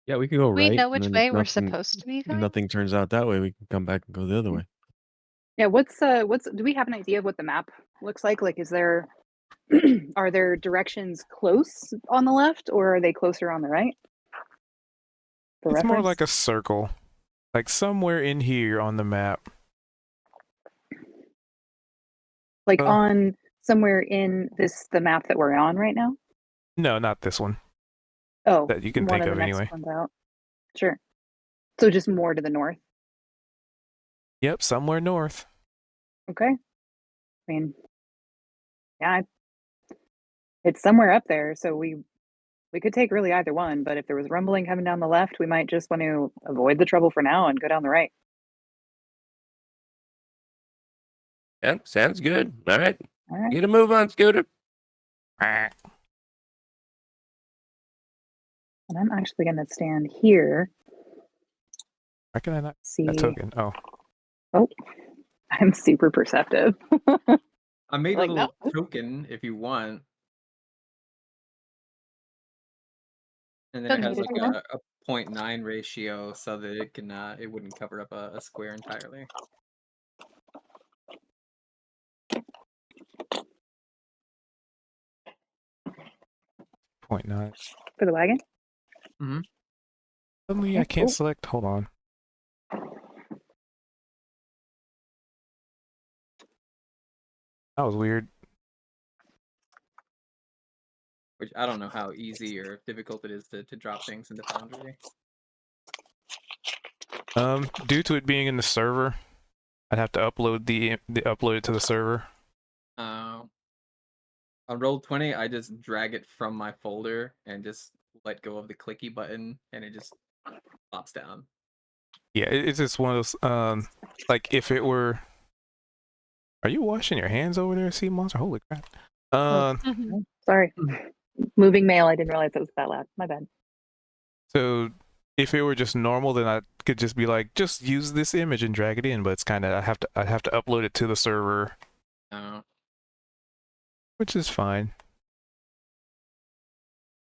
Yeah, we can go We right, know and which then way we're supposed to be going. nothing turns out that way, we can come back and go the other way. Yeah, what's do we have an idea of what the map looks like? Like is there are there directions close on the left or are they closer on the right? For It's more reference? like a circle. Like somewhere in here on the map. Like on somewhere in the map that we're on right now? No, not this one. Oh, That you can one think of the of next anyway. ones out. Sure. So just more to the north. Yep, somewhere north. Okay. I mean, yeah, it's somewhere up there, so we could take really either one, but if there was rumbling coming down the left, we might just want to avoid the trouble for now and go down the right. Yeah, sounds good. All right. All right. Get a move on, Scooter. And I'm actually going to stand here. Why can I not See. that token? Oh. Oh, I'm super perceptive. I made Like, a little no. token if you want. And then Don't it has need like it. a 0.9 ratio so that it can it wouldn't cover up a square entirely. Point 0.9. For the wagon? Mm-hmm. Suddenly Okay, I can't cool. select. Hold on. That was weird. Which I don't know how easy or difficult it is to drop things into Foundry. Due to it being in the server, I'd have to upload upload it to the server. On Roll20, I just drag it from my folder and just let go of the clicky button, and it just pops down. Yeah, it's just one of those. Like if it were. Are you washing your hands over there, sea monster? Holy crap! Oh, sorry. Moving mail. I didn't realize it was that loud. My bad. So if it were just normal, then I could just be like, just use this image and drag it in. But it's kind of I have to upload it to the server, Oh. which is fine.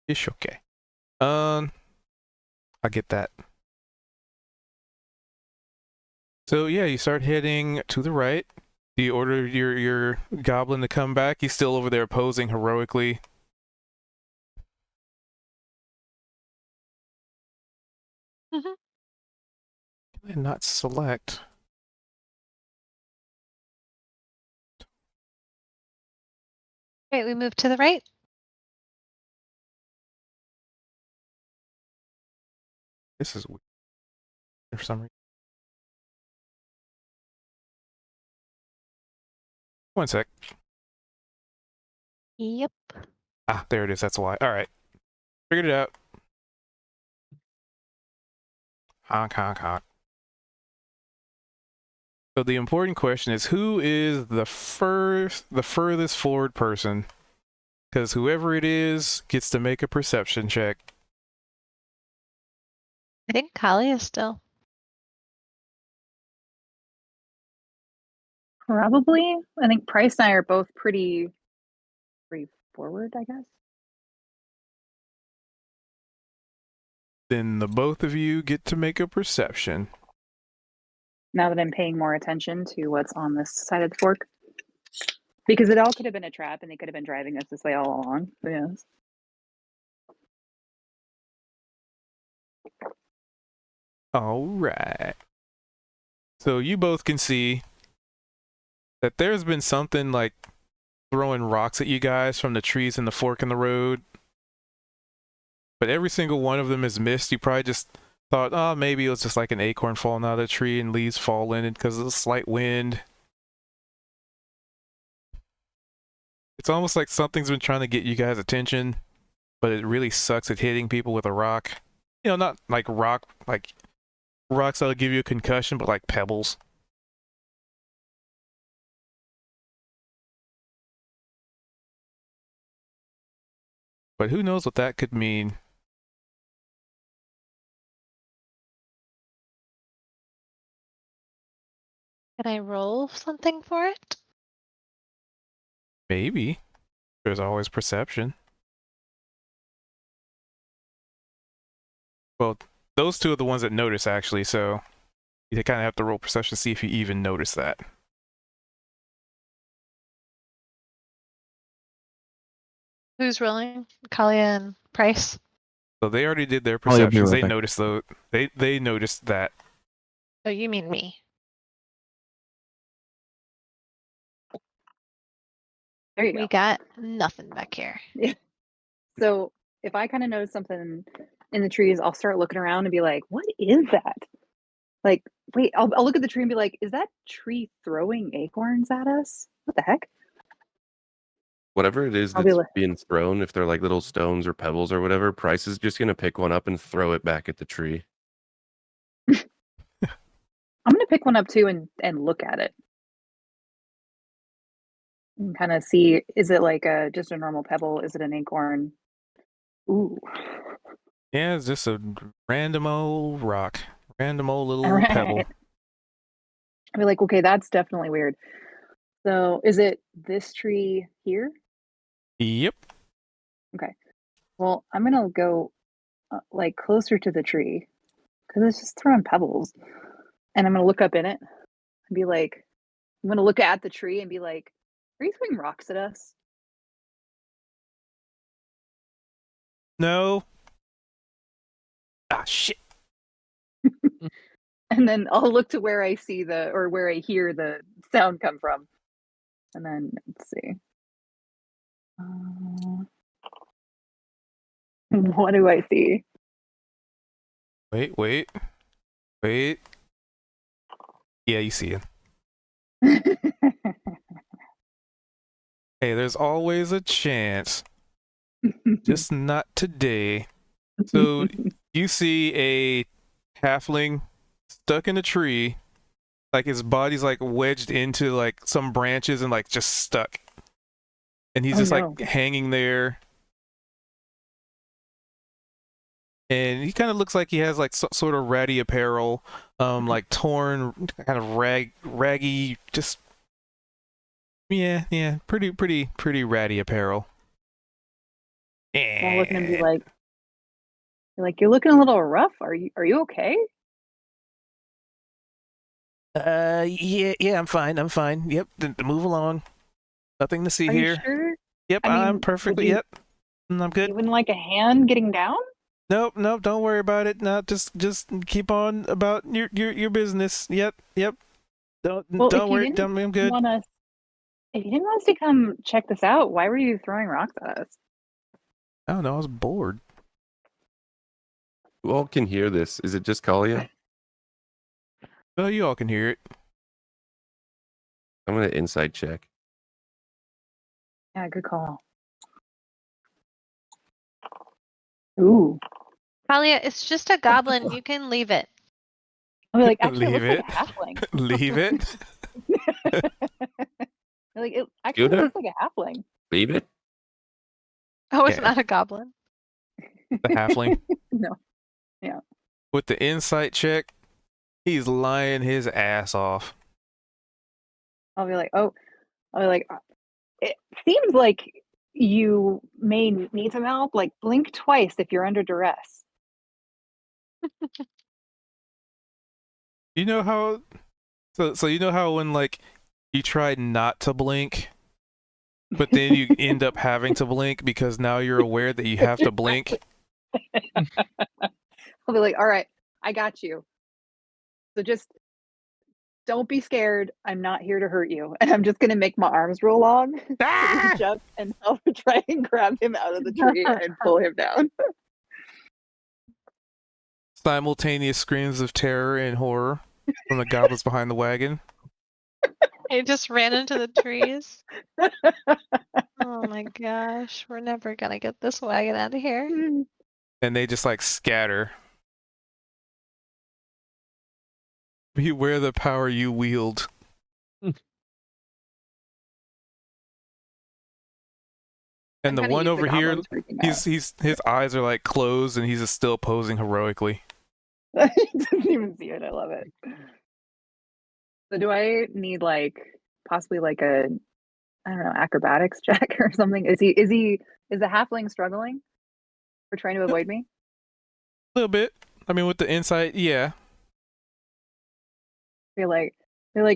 It's okay. I get that. So yeah, you start heading to the right. Do you order your goblin to come back? He's still over there posing heroically. Mhm. Can I not select? Great, we move to the right. This is weird for some reason. One sec. Yep. Ah, there it is. That's why. All right. Figured it out. Honk, honk, honk. So the important question is, who is the furthest forward person? Because whoever it is gets to make a perception check. I think Kali is still. Probably. I think Price and I are both pretty forward, I guess. Then the both of you get to make a perception. Now that I'm paying more attention to what's on this side of the fork. Because it all could have been a trap and they could have been driving us this way all along. Who knows? All right. So you both can see that there's been something like throwing rocks at you guys from the trees in the fork in the road. But every single one of them is missed. You probably just thought, oh, maybe it was just like an acorn falling out of the tree and leaves falling because of the slight wind. It's almost like something's been trying to get you guys' attention, but it really sucks at hitting people with a rock. You know, not like rocks that'll give you a concussion, but like pebbles. But who knows what that could mean? Can I roll something for it? Maybe. There's always perception. Well, those two are the ones that notice, actually, so you kind of have to roll perception to see if you even notice that. Who's rolling? Kali and Price. So they already did their Oh, you'll be perceptions. right They back. noticed those. They noticed that. Oh, you mean me? There you We go. got nothing back here. So if I kind of notice something in the trees, I'll start looking around and be like, what is that? Like, wait, I'll look at the tree and be like, is that tree throwing acorns at us? What the heck? Whatever it is I'll be that's like, being thrown, if they're like little stones or pebbles or whatever, Price is just gonna pick one up and throw it back at the tree. I'm gonna pick one up too and look at it and kind of see, is it like just a normal pebble? Is it an acorn? Ooh. Yeah, it's just a random old rock. Random old little All pebble. right. I'll be like, okay, that's definitely weird. So is it this tree here? Yep. Okay. Well, I'm gonna go like closer to the tree because it's just throwing pebbles, and I'm gonna look up in it and be like, I'm gonna look at the tree and be like, "Are you throwing rocks at us?" No. Ah, shit. And then I'll look to where I see where I hear the sound come from, and then let's see. What do I see? Wait. Yeah, you see it. Hey, there's always a chance. Just not today. So you see a halfling stuck in a tree, like his body's like wedged into like some branches and like just stuck. And he's Oh, just no. like hanging there. And he kind of looks like he has like sort of ratty apparel, like torn, kind of raggy, just yeah, pretty ratty apparel. I'll look at him and be like, you're looking a little rough. Are you okay? Yeah, I'm fine. Yep, move along. Nothing to see Are you here. sure? Yep, I I'm mean, perfectly. Yep, I'm good. you wouldn't like a hand getting down? Nope, don't worry about it. No, just keep on about your business. Yep. Well, Don't worry. I'm good. if you didn't want us to come check this out, why were you throwing rocks at us? I don't know. I was bored. Who all can hear this? Is it just Kalia? Oh, you all can hear it. I'm gonna inside check. Yeah, good call. Ooh. Talia, it's just a goblin. You can leave it. I'll be like, actually, it Leave looks like it. a halfling. Leave it. Like, it actually Scooter? looks like a halfling. Leave it. Oh, it's Yeah. not a goblin. The halfling No. with the insight check. He's lying his ass off. I'll be like, it seems like you may need some help. Like, blink twice if you're under duress. You know how? So you know how when like you try not to blink, but then you end up having to blink because now you're aware that you have to blink. I'll be like, all right, I got you. So just don't be scared. I'm not here to hurt you. And I'm just going to make my arms real long, Ah! reach up, and I'll try and grab him out of the tree and pull him down. Simultaneous screams of terror and horror from the goblins behind the wagon. He just ran into the trees. Oh my gosh, we're never gonna get this wagon out of here. And they just like scatter. Beware the power you wield. And the kinda one used the over here, goblins freaking out. his eyes are like closed and he's still posing heroically. He doesn't even see it. I love it. So do I need like possibly like a I don't know acrobatics check or something? Is the halfling struggling or trying to avoid me? A little bit. I mean, with the insight, yeah. They're like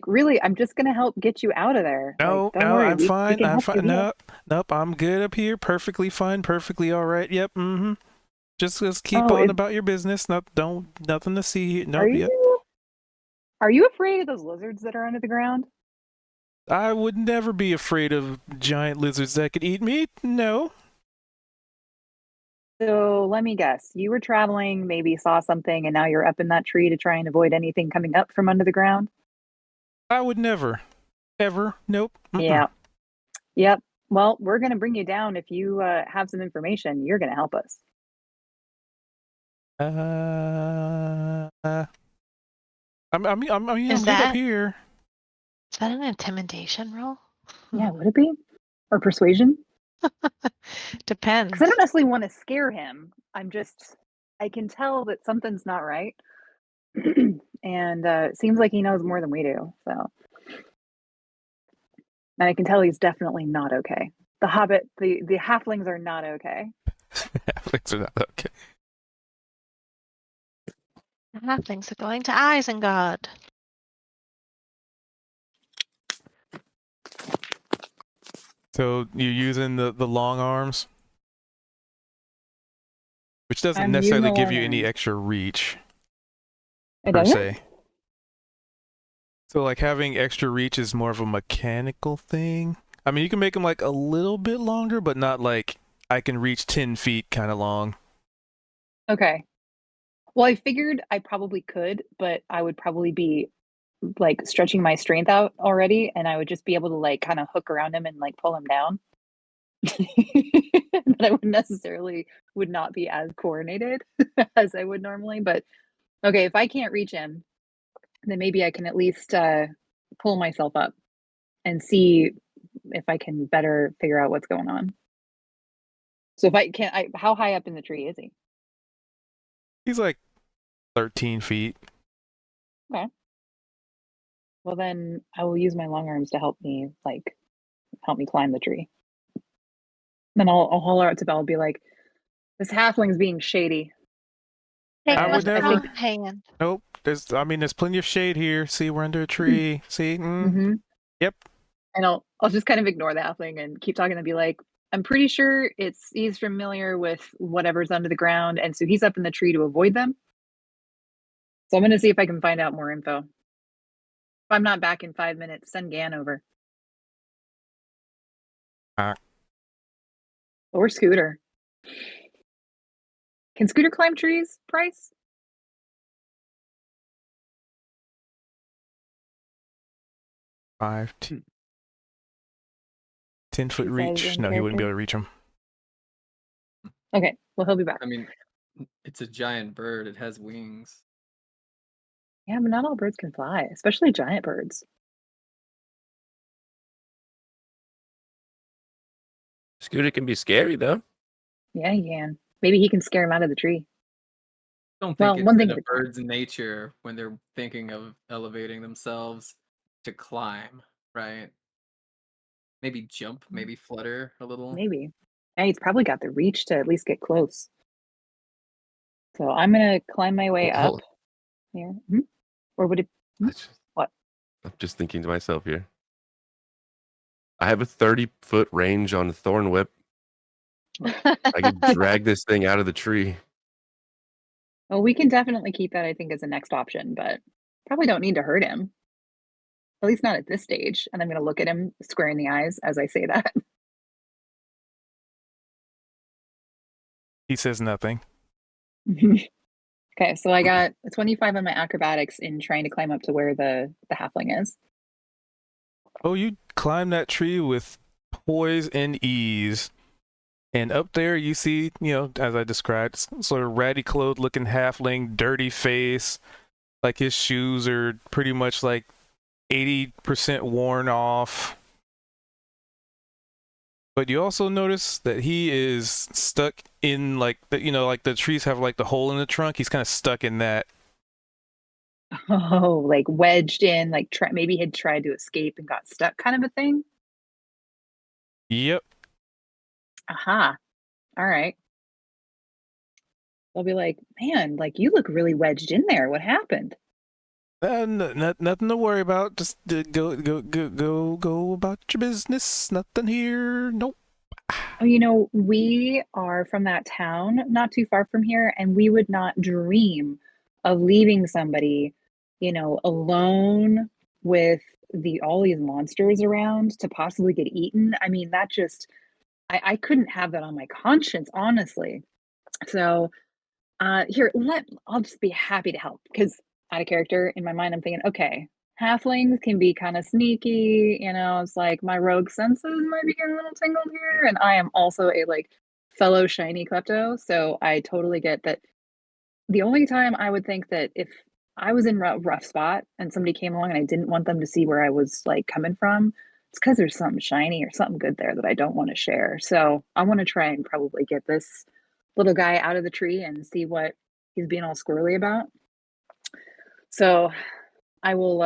really. I'm just gonna help get you out of there. No, Like, don't worry. I'm We fine. can I'm help you fine. heal. Nope, I'm good up here. Perfectly fine. Perfectly all right. Yep. Mm-hmm. Just keep Oh, on about your business. Nothing to see here. Nope. Yep. Are you afraid of those lizards that are under the ground? I would never be afraid of giant lizards that could eat me. No. So let me guess. You were traveling, maybe saw something, and now you're up in that tree to try and avoid anything coming up from under the ground? I would never. Ever. Nope. Mm-mm. Yeah. Yep. Well, we're going to bring you down if you have some information. You're going to help us. I'm good up here. Is that an intimidation roll? Yeah, would it be? Or persuasion? Depends. Because I don't necessarily want to scare him. I can tell that something's not right. And it seems like he knows more than we do. So, and I can tell he's definitely not okay. The hobbit, the halflings are not okay. Halflings are not okay. The halflings are going to Isengard. So you're using the long arms, which doesn't I'm necessarily using the give you long any arms. extra reach It per doesn't? se. So like having extra reach is more of a mechanical thing. I mean, you can make them like a little bit longer, but not like I can reach 10 feet kind of long. Okay. Well, I figured I probably could, but I would probably be like stretching my strength out already, and I would just be able to like kind of hook around him and like pull him down. But I would not be as coordinated as I would normally. But okay, if I can't reach him, then maybe I can at least pull myself up and see if I can better figure out what's going on. So if I can, how high up in the tree is he? He's like 13 feet. Okay. Well, then I will use my long arms to help me climb the tree. Then I'll holler out to Belle and be like, "This halfling's being shady." Take I my would never. strong hand. Nope. There's plenty of shade here. See, we're under a tree. See? Mm-hmm. Yep. And I'll just kind of ignore the halfling and keep talking and be like, I'm pretty sure he's familiar with whatever's under the ground, and so he's up in the tree to avoid them. So I'm gonna see if I can find out more info. If I'm not back in 5 minutes, send Gan over. Or Scooter. Can Scooter climb trees, Price? Five, 10-foot He says reach. in No, he wouldn't be character. able to reach him. Okay, well, he'll be back. I mean, it's a giant bird. It has wings. Yeah, but not all birds can fly, especially giant birds. Scooter can be scary though. Yeah, he can. Maybe he can scare him out of the tree. Don't Well, think one it's thing in at a a time. bird's nature when they're thinking of elevating themselves to climb, right? Maybe jump, maybe flutter a little. Maybe. Hey, he's probably got the reach to at least get close. So I'm gonna climb my way up Hold- here. Or would it? What? I'm just thinking to myself here. I have a 30-foot range on Thorn Whip. I could drag this thing out of the tree. Well, we can definitely keep that, I think, as a next option, but probably don't need to hurt him. At least not at this stage. And I'm gonna look at him square in the eyes as I say that. He says nothing. Okay, so I got a 25 on my acrobatics in trying to climb up to where the halfling is. Oh, you climb that tree with poise and ease. And up there you see, as I described, sort of ratty clothed looking halfling, dirty face. Like his shoes are pretty much like 80% worn off. But you also notice that he is stuck in like the trees have like the hole in the trunk. He's kind of stuck in that. Oh, like wedged in, like maybe had tried to escape and got stuck kind of a thing? Yep. Aha. All right. I'll be like, man, like you look really wedged in there. What happened? Nothing to worry about. Just go about your business. Nothing here. Nope. Oh, we are from that town not too far from here, and we would not dream of leaving somebody, alone with all these monsters around to possibly get eaten. I mean, that just I couldn't have that on my conscience, honestly. So here, I'll just be happy to help because out of character in my mind, I'm thinking, okay, halflings can be kind of sneaky. It's like my rogue senses might be getting a little tingled here, and I am also a fellow shiny klepto, so I totally get that. The only time I would think that if I was in a rough spot and somebody came along and I didn't want them to see where I was coming from, it's because there's something shiny or something good there that I don't want to share. So I want to try and probably get this little guy out of the tree and see what he's being all squirrely about. So I will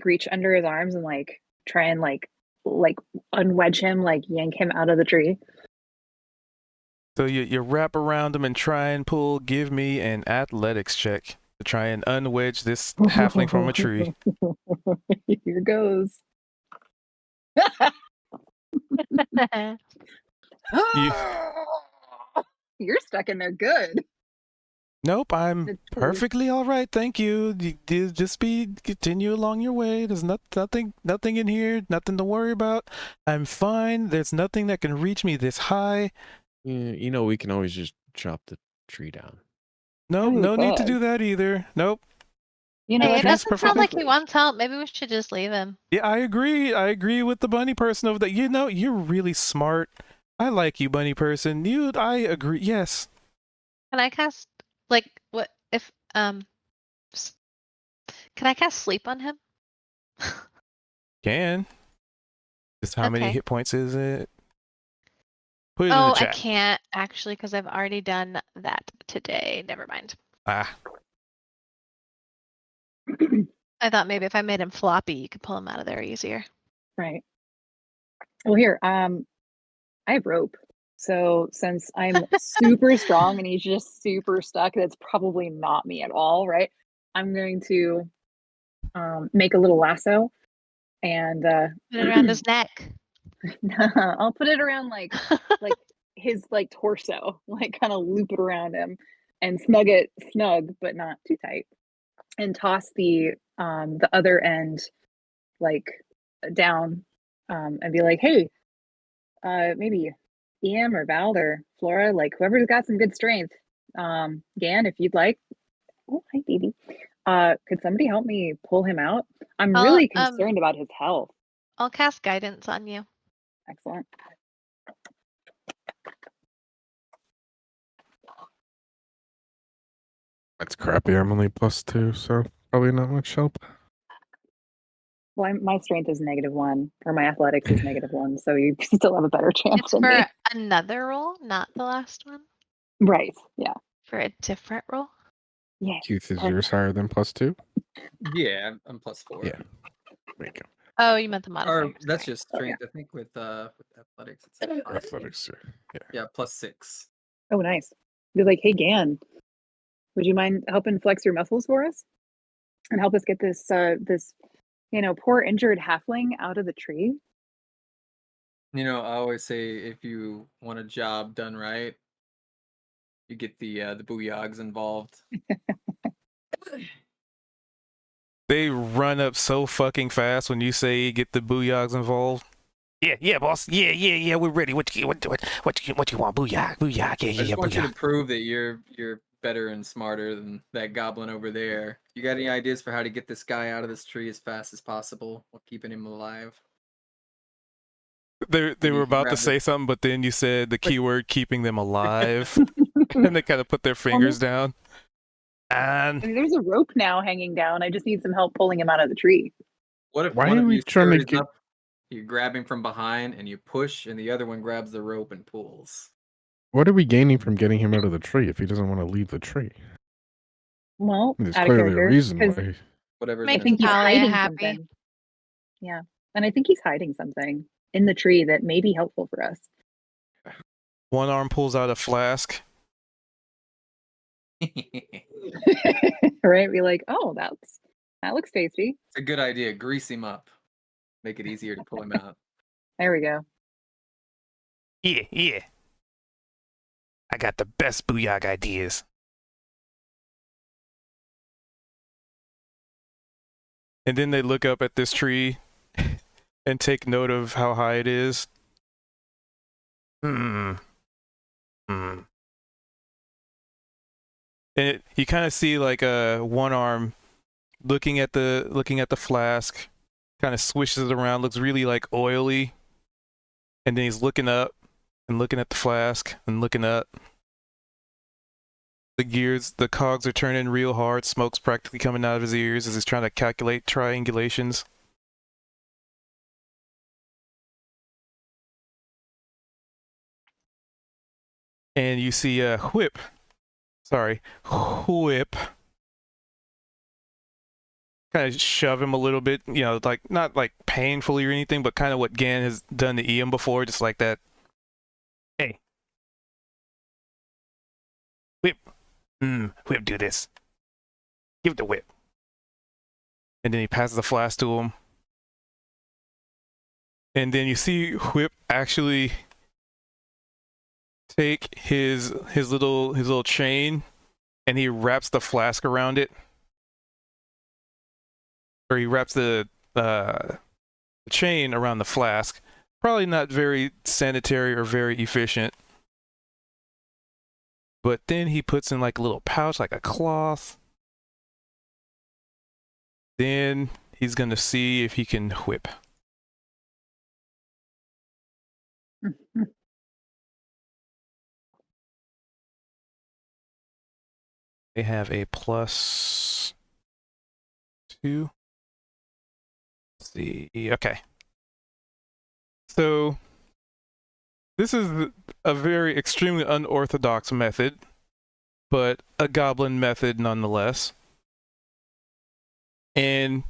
reach under his arms and try and unwedge him, yank him out of the tree. So you wrap around him and try and pull. Give me an athletics check to try and unwedge this halfling from a tree. Here goes. You're stuck in there good. Nope, I'm perfectly all right, thank you. Just continue along your way. There's nothing in here, nothing to worry about. I'm fine. There's nothing that can reach me this high. Yeah, we can always just chop the tree down. Nope, no need to do that either. Nope. Hey, it doesn't sound like he wants help. Maybe we should just leave him. Yeah, I agree. I agree with the bunny person over there. You're really smart. I like you, bunny person. I agree. Yes. Can I cast what if can I cast sleep on him? Can. Just how many Okay. hit points is it? Put it in the chat. I can't actually because I've already done that today. Never mind. Ah. I thought maybe if I made him floppy, you could pull him out of there easier. Right. Well, here, I have rope, So since I'm super strong and he's just super stuck, that's probably not me at all, right? I'm going to make a little lasso and Put it around his neck. I'll put it around like his like torso, like kind of loop it around him and snug but not too tight, and toss the other end like down and be like, hey, maybe Ian or Val or Flora, like whoever's got some good strength, Gan, if you'd like. Oh, hi, baby. Could somebody help me pull him out? I'm I'll, really concerned about his health. I'll cast guidance on you. Excellent. That's crappy. I'm only +2, so probably not much help. Well, my strength is -1, or my athletics is -1, so you still have a better chance It's than for me. another roll, not the last one. Right, yeah. For a different roll. Yeah. Keith, is perfect. yours higher than +2? Yeah, I'm +4. Yeah. There you go. Oh, you meant the modifier. Or that's sorry. just strength. I think with athletics, it's like 5. Athletics, yeah. Yeah, +6. Oh, nice. Be like, hey, Gan, would you mind helping flex your muscles for us and help us get this this poor injured halfling out of the tree? You know, I always say if you want a job done right, you get the booyags involved. They run up so fucking fast when you say get the booyags involved. Yeah, boss. Yeah. We're ready. What you want? Booyah. Yeah, I just want you to booyah. prove that you're better and smarter than that goblin over there. You got any ideas for how to get this guy out of this tree as fast as possible while keeping him alive? They Maybe were you can about to grab say something, but then you said the keyword keeping them alive, and they kind of put their fingers down. I And mean, there's a rope now hanging down. I just need some help pulling him out of the tree. What if Why one are of we you trying to scurries get- up, you grab him from behind, and you push, and the other one grabs the rope and pulls? What are we gaining from getting him out of the tree if he doesn't want to leave the tree? Well, There's out of clearly a character, reason 'cause why. Whatever's I Makes think he's Talia hiding happy. something. Yeah, and I think he's hiding something in the tree that may be helpful for us. one arm pulls out a flask. Right? Be like, oh, that looks tasty. It's a good idea. Grease him up. Make it easier to pull him out. There we go. Yeah. I got the best booyag ideas. And then they look up at this tree and take note of how high it is. And you kind of see like one arm looking at the flask, kind of swishes it around, looks really like oily, and then he's looking up and looking at the flask and looking up. The cogs are turning real hard. Smoke's practically coming out of his ears as he's trying to calculate triangulations. And you see Whip kind of shove him a little bit, like not like painfully or anything, but kind of what Gan has done to Ian before, just like that. Hey, Whip, Whip, do this. Give it the Whip. And then he passes the flask to him. And then you see Whip actually take his little chain, and he wraps the flask around it. Or he wraps the chain around the flask. Probably not very sanitary or very efficient. But then he puts in like a little pouch, like a cloth. Then he's gonna see if he can whip. They have a +2. Let's see. Okay. So this is a very extremely unorthodox method, but a goblin method nonetheless. And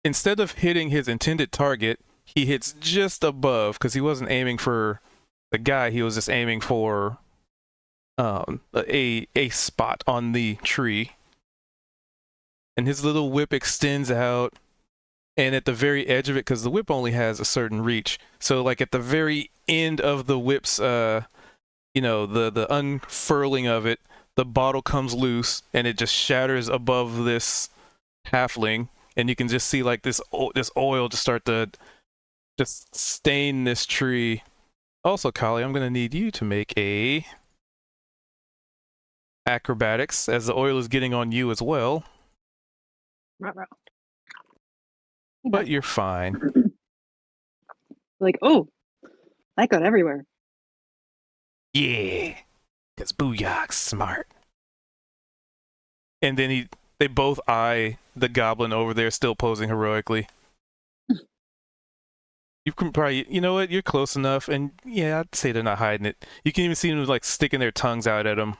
instead of hitting his intended target, he hits just above, because he wasn't aiming for the guy, he was just aiming for a spot on the tree, and his little whip extends out, and at the very edge of it, because the whip only has a certain reach, so like at the very end of the whip's the unfurling of it, the bottle comes loose and it just shatters above this halfling, and you can just see like this oil just start to just stain this tree. Also, Kali, I'm gonna need you to make a acrobatics, as the oil is getting on you as well. Ruh-roh. But you're fine. Like, oh, that got everywhere. Yeah, because Booyah's smart. And then they both eye the goblin over there, still posing heroically. You can probably, you know what, you're close enough, and yeah, I'd say they're not hiding it. You can even see them like sticking their tongues out at him.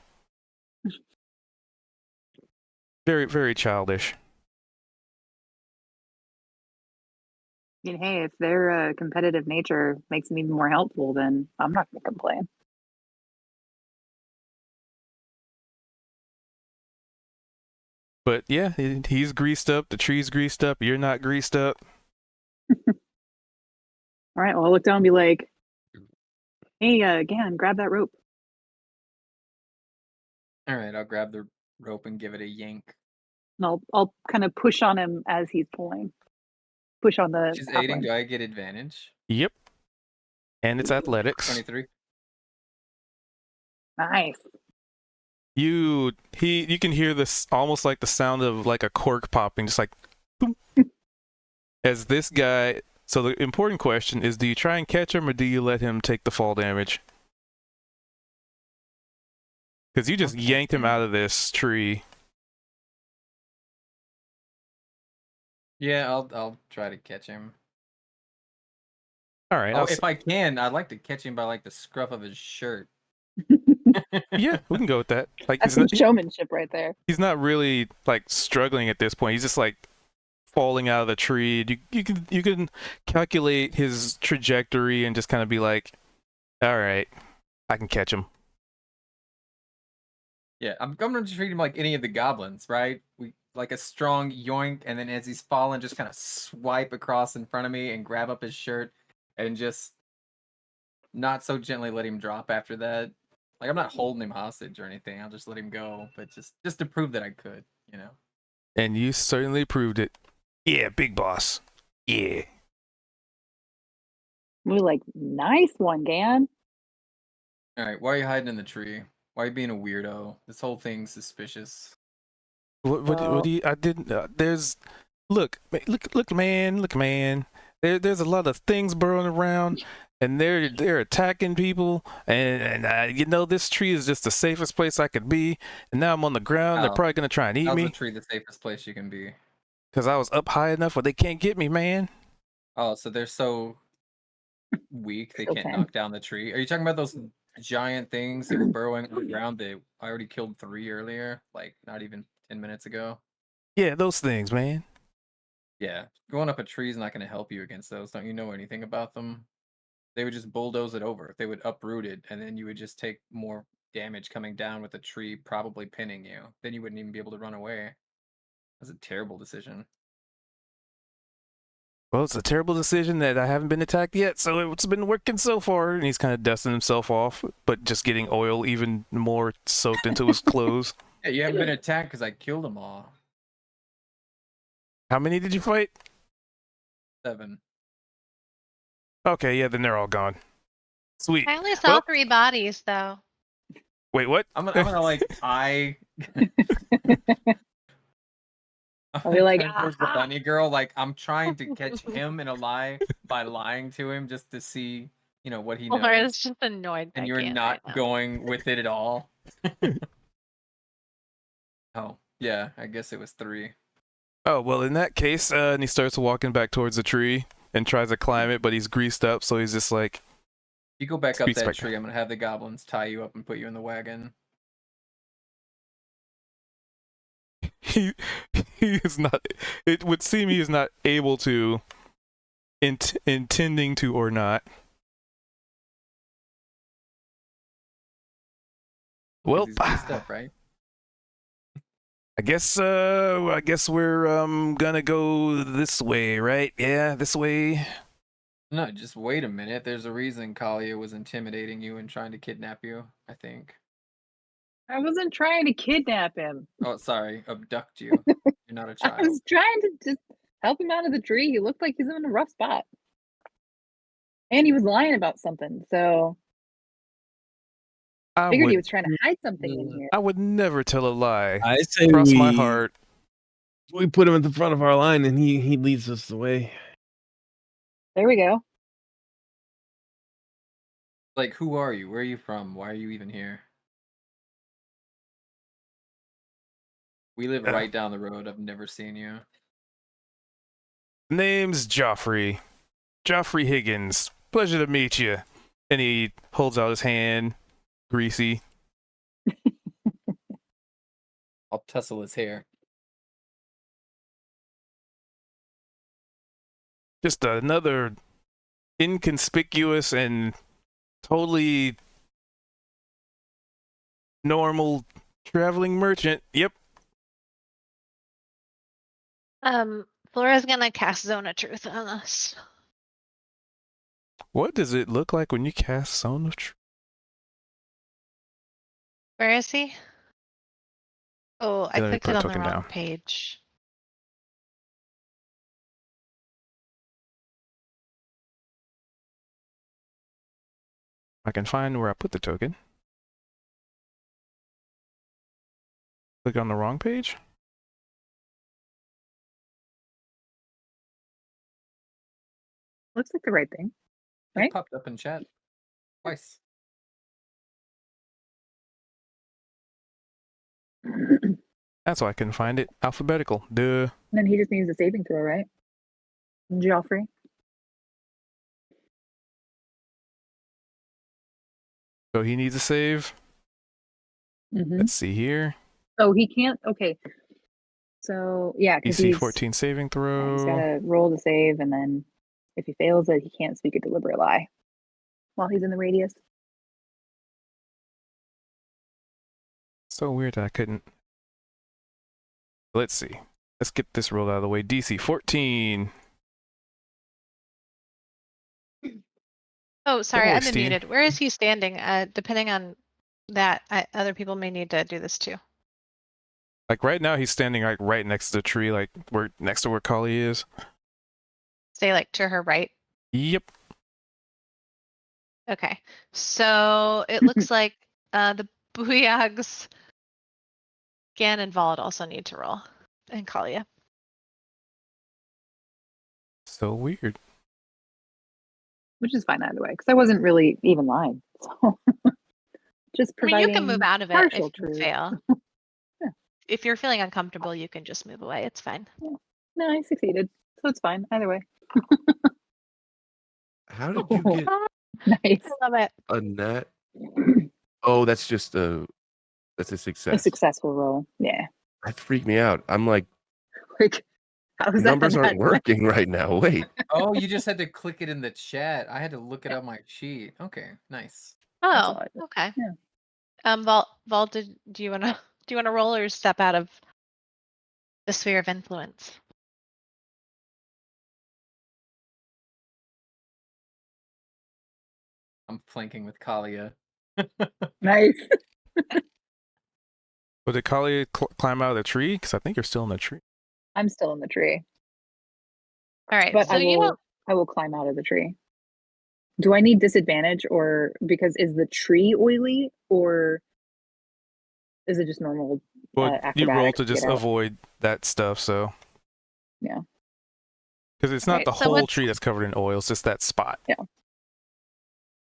Very, very childish. I mean, hey, if their competitive nature makes them even more helpful, then I'm not going to complain. But yeah, he's greased up, the tree's greased up, you're not greased up. All right, well, I'll look down and be like, hey, Gan, grab that rope. All right, I'll grab the rope and give it a yank. And I'll kind of push on him as he's pulling. Push on the She's aiding. halfling. Do I get advantage? Yep. And it's athletics. 23. Nice. You can hear this almost like the sound of like a cork popping, just like boom. As this guy. So the important question is, do you try and catch him or do you let him take the fall damage? Because you just yanked him out of this tree. Yeah, I'll try to catch him. All right. Oh, if I can, I'd like to catch him by like the scruff of his shirt. Yeah, we can go with that. Like, That's some showmanship right there. He's not really like struggling at this point. He's just like falling out of the tree. You can calculate his trajectory and just kind of be like, all right, I can catch him. Yeah, I'm going to treat him like any of the goblins, right? We like a strong yoink, and then as he's falling, just kind of swipe across in front of me and grab up his shirt, and just not so gently let him drop after that. Like, I'm not holding him hostage or anything. I'll just let him go, but just to prove that I could, you know. And you certainly proved it. Yeah, big boss. Yeah. We're like, nice one, Gan. All right, why are you hiding in the tree? Why are you being a weirdo? This whole thing's suspicious. What do you? I didn't. There's. Look, man. There's a lot of things burrowing around, and they're attacking people, and you know, this tree is just the safest place I could be, and now I'm on the ground. They're probably gonna try and eat How's me. the tree the safest place you can be? Because I was up high enough where they can't get me, man. Oh, so they're so weak they So can't tame. knock down the tree. Are you talking about those giant things that were burrowing on the ground? I already killed 3 earlier, like not even 10 minutes ago. Yeah, those things, man. Yeah, going up a tree is not going to help you against those. Don't you know anything about them? They would just bulldoze it over. They would uproot it, and then you would just take more damage coming down with the tree, probably pinning you. Then you wouldn't even be able to run away. That's a terrible decision. Well, it's a terrible decision that I haven't been attacked yet, so it's been working so far. And he's kind of dusting himself off, but just getting oil even more soaked into his clothes. Yeah, you haven't been attacked because I killed them all. How many did you fight? 7. Okay, yeah, then they're all gone. Sweet. I only saw 3 bodies, though. Wait, what? I'm gonna like I'll be like, towards the bunny girl, like I'm trying to catch him in a lie by lying to him just to see, you know, what he knows. Or it's just annoyed. And you're not going with it at all. Oh, yeah, I guess it was 3. Oh, well, in that case, and he starts walking back towards the tree and tries to climb it, but he's greased up, so he's just like... You go back up Speaks that back. tree, I'm gonna have the goblins tie you up and put you in the wagon. He is not... It would seem he is not able to, intending to or not. Well, He's greased up, right? I guess we're gonna go this way, right? Yeah, this way. No, just wait a minute. There's a reason Kalia was intimidating you and trying to kidnap you, I think. I wasn't trying to kidnap him. Oh, sorry, abduct you. You're not a I child. was trying to just help him out of the tree. He looked like he's in a rough spot. And he was lying about something, so I figured he would was trying to hide something in here. I would never tell a lie. I say Cross my we heart. we put him at the front of our line, and he leads us the way. There we go. Like, who are you? Where are you from? Why are you even here? We live right down the road. I've never seen you. Name's Joffrey. Joffrey Higgins. Pleasure to meet you. And he holds out his hand, greasy. I'll tussle his hair. Just another inconspicuous and totally normal traveling merchant. Yep. Flora's gonna cast Zone of Truth on us. What does it look like when you cast Zone of Truth? Where is he? Oh, I Yeah, let me clicked put it a on the token wrong down. page. I can find where I put the token. Click on the wrong page? Looks like the right thing. It Right? popped up in chat twice. That's why I couldn't find it. Alphabetical. Duh. Then he just needs a saving throw, right? Joffrey. So he needs a save. Mm-hmm. Let's see here. Oh, he can't. Okay. So yeah, because DC he's 14 saving he's throw. got to roll to save, and then if he fails it, he can't speak a deliberate lie while he's in the radius. So weird that I couldn't. Let's see. Let's get this rolled out of the way. DC 14. Oh, sorry, worry, I've been Steve. muted. Where is he standing? Depending on that, other people may need to do this too. Like right now, he's standing like right next to the tree, like next to where Kali is. Stay like to her right. Yep. Okay, so it looks like the Booyags, Gan and Vald also need to roll, and Kalia. So weird. Which is fine either way, because I wasn't really even lying. So just I mean, providing you can move out of it partial if you truth. fail. Yeah. If you're feeling uncomfortable, you can just move away. It's fine. Yeah. No, I succeeded, so it's fine either way. How did you get Nice. I love it. a nat? Oh, that's just a A success. successful roll. Yeah. That freaked me out. I'm like, Like, how's that? numbers aren't not- working right now. Wait. Oh, you just had to click it in the chat. I had to look it up my sheet. Okay, nice. That's Oh, all I did. okay. Yeah. Val, do you wanna roll or step out of the sphere of influence? I'm flanking with Kalia. Nice. But did Kali climb out of the tree? Because I think you're still in the tree. I'm still in the tree, All right, but so I will climb out of the tree. Do I need disadvantage, or because is the tree oily, or is it just normal Well, you roll acrobatics to just get out? avoid that stuff, so. Yeah. Because it's not Right, the so whole what's- tree that's covered in oil, it's just that spot. Yeah.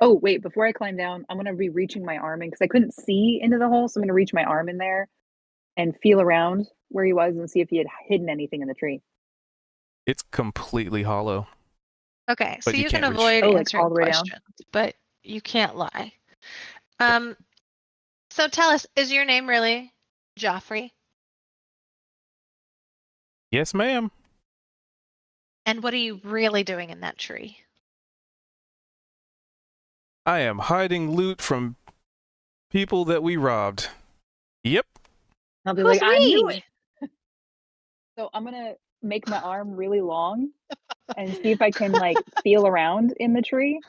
Oh, wait, before I climb down, I'm going to be reaching my arm in because I couldn't see into the hole. So I'm going to reach my arm in there and feel around where he was and see if he had hidden anything in the tree. It's completely hollow. Okay, so But you you can can't reach. avoid Oh, like answering all the way down? questions, but you can't lie. So tell us, is your name really Joffrey? Yes, ma'am. And what are you really doing in that tree? I am hiding loot from people that we robbed. Yep. I'll be Who's like, I knew we? it. So I'm gonna make my arm really long and see if I can like feel around in the tree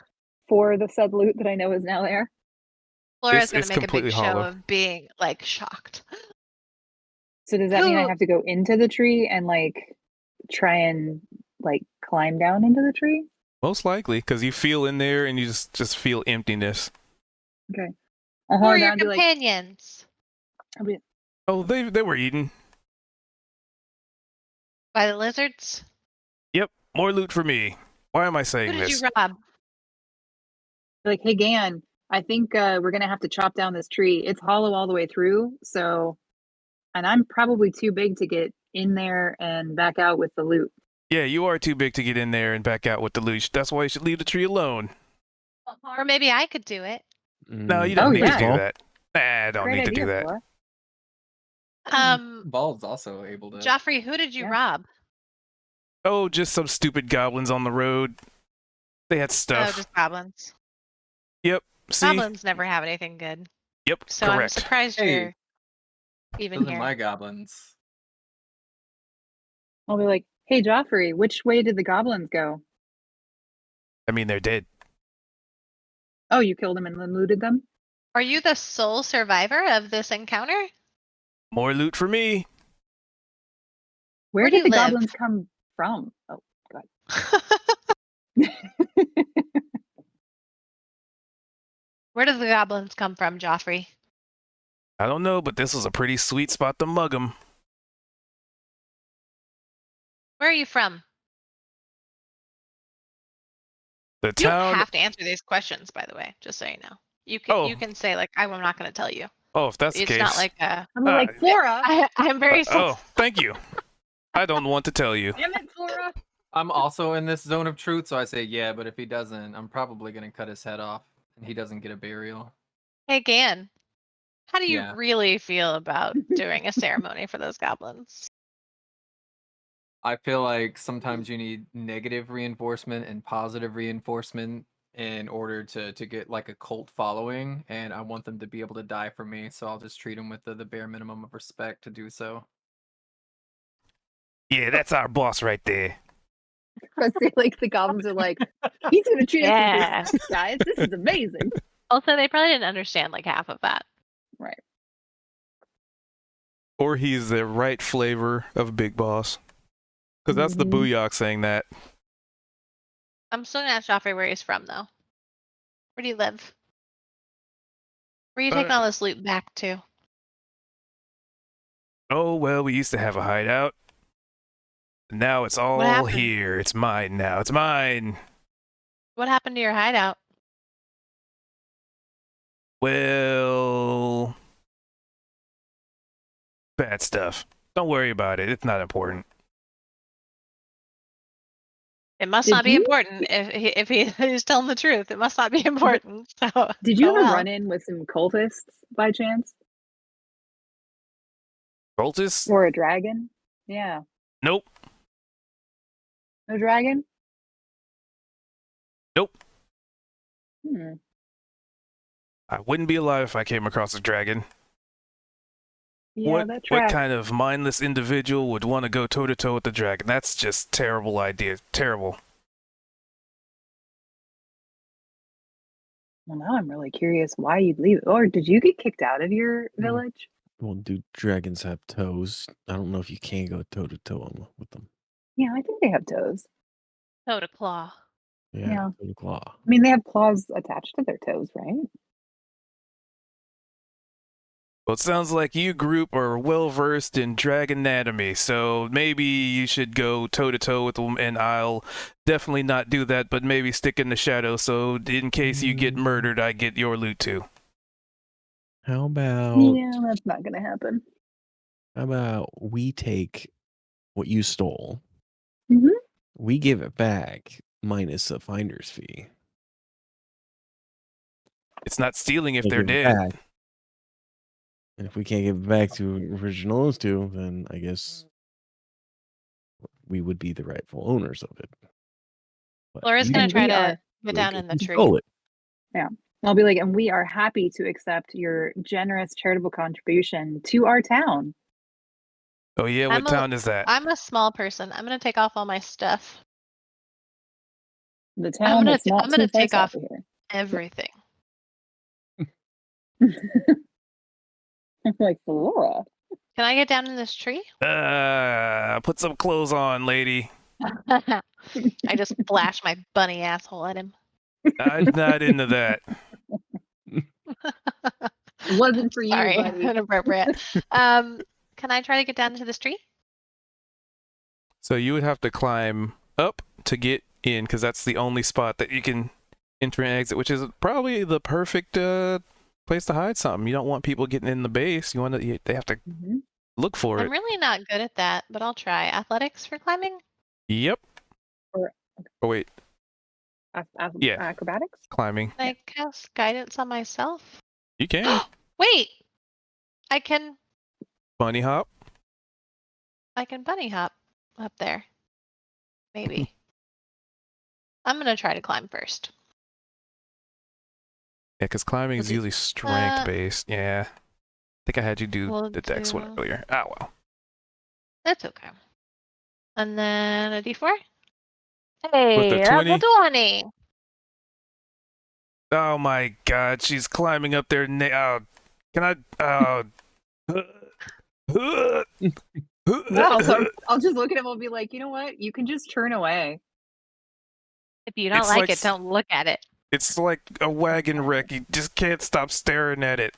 for the said loot that I know is now there. Flora's gonna It's make a completely big show hollow. of being like shocked. So does that mean I Who- have to go into the tree and like try and like climb down into the tree? Most likely, because you feel in there and you just feel emptiness. Okay. Who I'll are hold your down and be like, companions? I'll be, Oh, they were eaten. By the lizards? Yep. More loot for me. Why am I Who saying did this? you rob? like, hey Gan, I think we're gonna have to chop down this tree. It's hollow all the way through, so and I'm probably too big to get in there and back out with the loot. Yeah, you are too big to get in there and back out with the loot. That's why you should leave the tree alone. Or maybe I could do it. No, you Mm, don't Oh, need yeah. to do that. Nah, I don't Great need to idea, do that. Flora. Bald's also able to. Joffrey, who did you Yeah. rob? Oh, just some stupid goblins on the road. They had Oh, stuff. just goblins. Yep. See? Goblins never have anything good. Yep. So I'm correct. surprised Hey, you're even Those are here. my goblins. I'll be like, hey Joffrey, which way did the goblins go? I mean, they're dead. Oh, you killed them and then looted them? Are you the sole survivor of this encounter? More loot for me. Where Where do did the you live? goblins come from? Oh, God. Where do the goblins come from, Joffrey? I don't know, but this was a pretty sweet spot to mug them. Where are you from? The You don't town. have to answer these questions, by the way, just so you know. You can say like I'm not going to tell you. Oh, if that's the It's case. not like a. I'm like, Flora! I'm very. Oh, thank you. I don't want to tell you. Damn it, Flora! I'm also in this zone of truth, so I say yeah. But if he doesn't, I'm probably gonna cut his head off, and he doesn't get a burial. Hey, Gan, how do you Yeah. really feel about doing a ceremony for those goblins? I feel like sometimes you need negative reinforcement and positive reinforcement in order to get like a cult following, and I want them to be able to die for me, so I'll just treat them with the bare minimum of respect to do so. Yeah, that's our boss right there. I say, like, the goblins are like, he's gonna treat us Yeah. with respect, guys. This is amazing. Also, they probably didn't understand like half of that. Right. Or he's the right flavor of Big Boss. Because that's the Mhm. Booyok saying that. I'm still gonna ask Joffrey where he's from, though. Where do you live? Where are you taking all this loot back to? Oh, well, we used to have a hideout. Now it's all happened? here. It's mine now. It's mine. What happened to your hideout? Well, bad stuff. Don't worry about it. It's not important. It must Did not be you- important if he's telling the truth. It must not be important. So Did you oh ever well. run in with some cultists by chance? Cultists? Or a dragon? Yeah. Nope. No dragon? Nope. Hmm. I wouldn't be alive if I came across a dragon. Yeah, that What tracks. kind of mindless individual would want to go toe to toe with the dragon? That's just terrible idea. Terrible. Well, now I'm really curious why you'd leave. Or did you get kicked out of your village? well, do dragons have toes? I don't know if you can go toe to toe with them. Yeah, I think they have toes. Toe to claw. Yeah, toe to claw. I mean, they have claws attached to their toes, right? Well, it sounds like you group are well versed in dragon anatomy, so maybe you should go toe to toe with them, and I'll definitely not do that, but maybe stick in the shadow so in case you get murdered, I get your loot too. How about Yeah, that's not gonna happen. we take what you stole, Mhm. we give it back minus a finder's fee. It's not stealing if Can't they're give it dead. back. And if we can't give it back to original owners to, then I guess we would be the rightful owners of it. But Laura's you gonna And try we to are. get down in the you tree. stole it. And I'll be like, and we are happy to accept your generous charitable contribution to our town. Oh yeah, what town is that? I'm a small person. I'm gonna take off all my stuff. The town that's not I'm gonna too far take south off of here. everything. I'm like, Flora. Can I get down in this tree? Put some clothes on, lady. I just flash my bunny asshole at him. I'm not into that. It wasn't for you, Sorry, buddy. inappropriate. Can I try to get down into this tree? So you would have to climb up to get in, because that's the only spot that you can enter and exit, which is probably the perfect place to hide something. You don't want people getting in the base. You want to, they have to Mhm. look for I'm it. really not good at that, but I'll try. Athletics for climbing? Yep. Or- Oh wait, Yeah. Acrobatics? climbing. Can I cast guidance on myself? You can. Wait! I can Bunny hop. bunny hop up there. Maybe. I'm gonna try to climb first. Yeah, because climbing is We'll do- usually strength based. Yeah. I think I had you do We'll the dex one do- earlier. Ah well. That's okay. And then a d4? Hey, With the that's 20? a 20! Oh my god, she's climbing up there. Can I? I'll just look at him and be like, you know what? You can just turn away. If you don't It's like like it, don't look at it. It's like a wagon wreck. You just can't stop staring at it.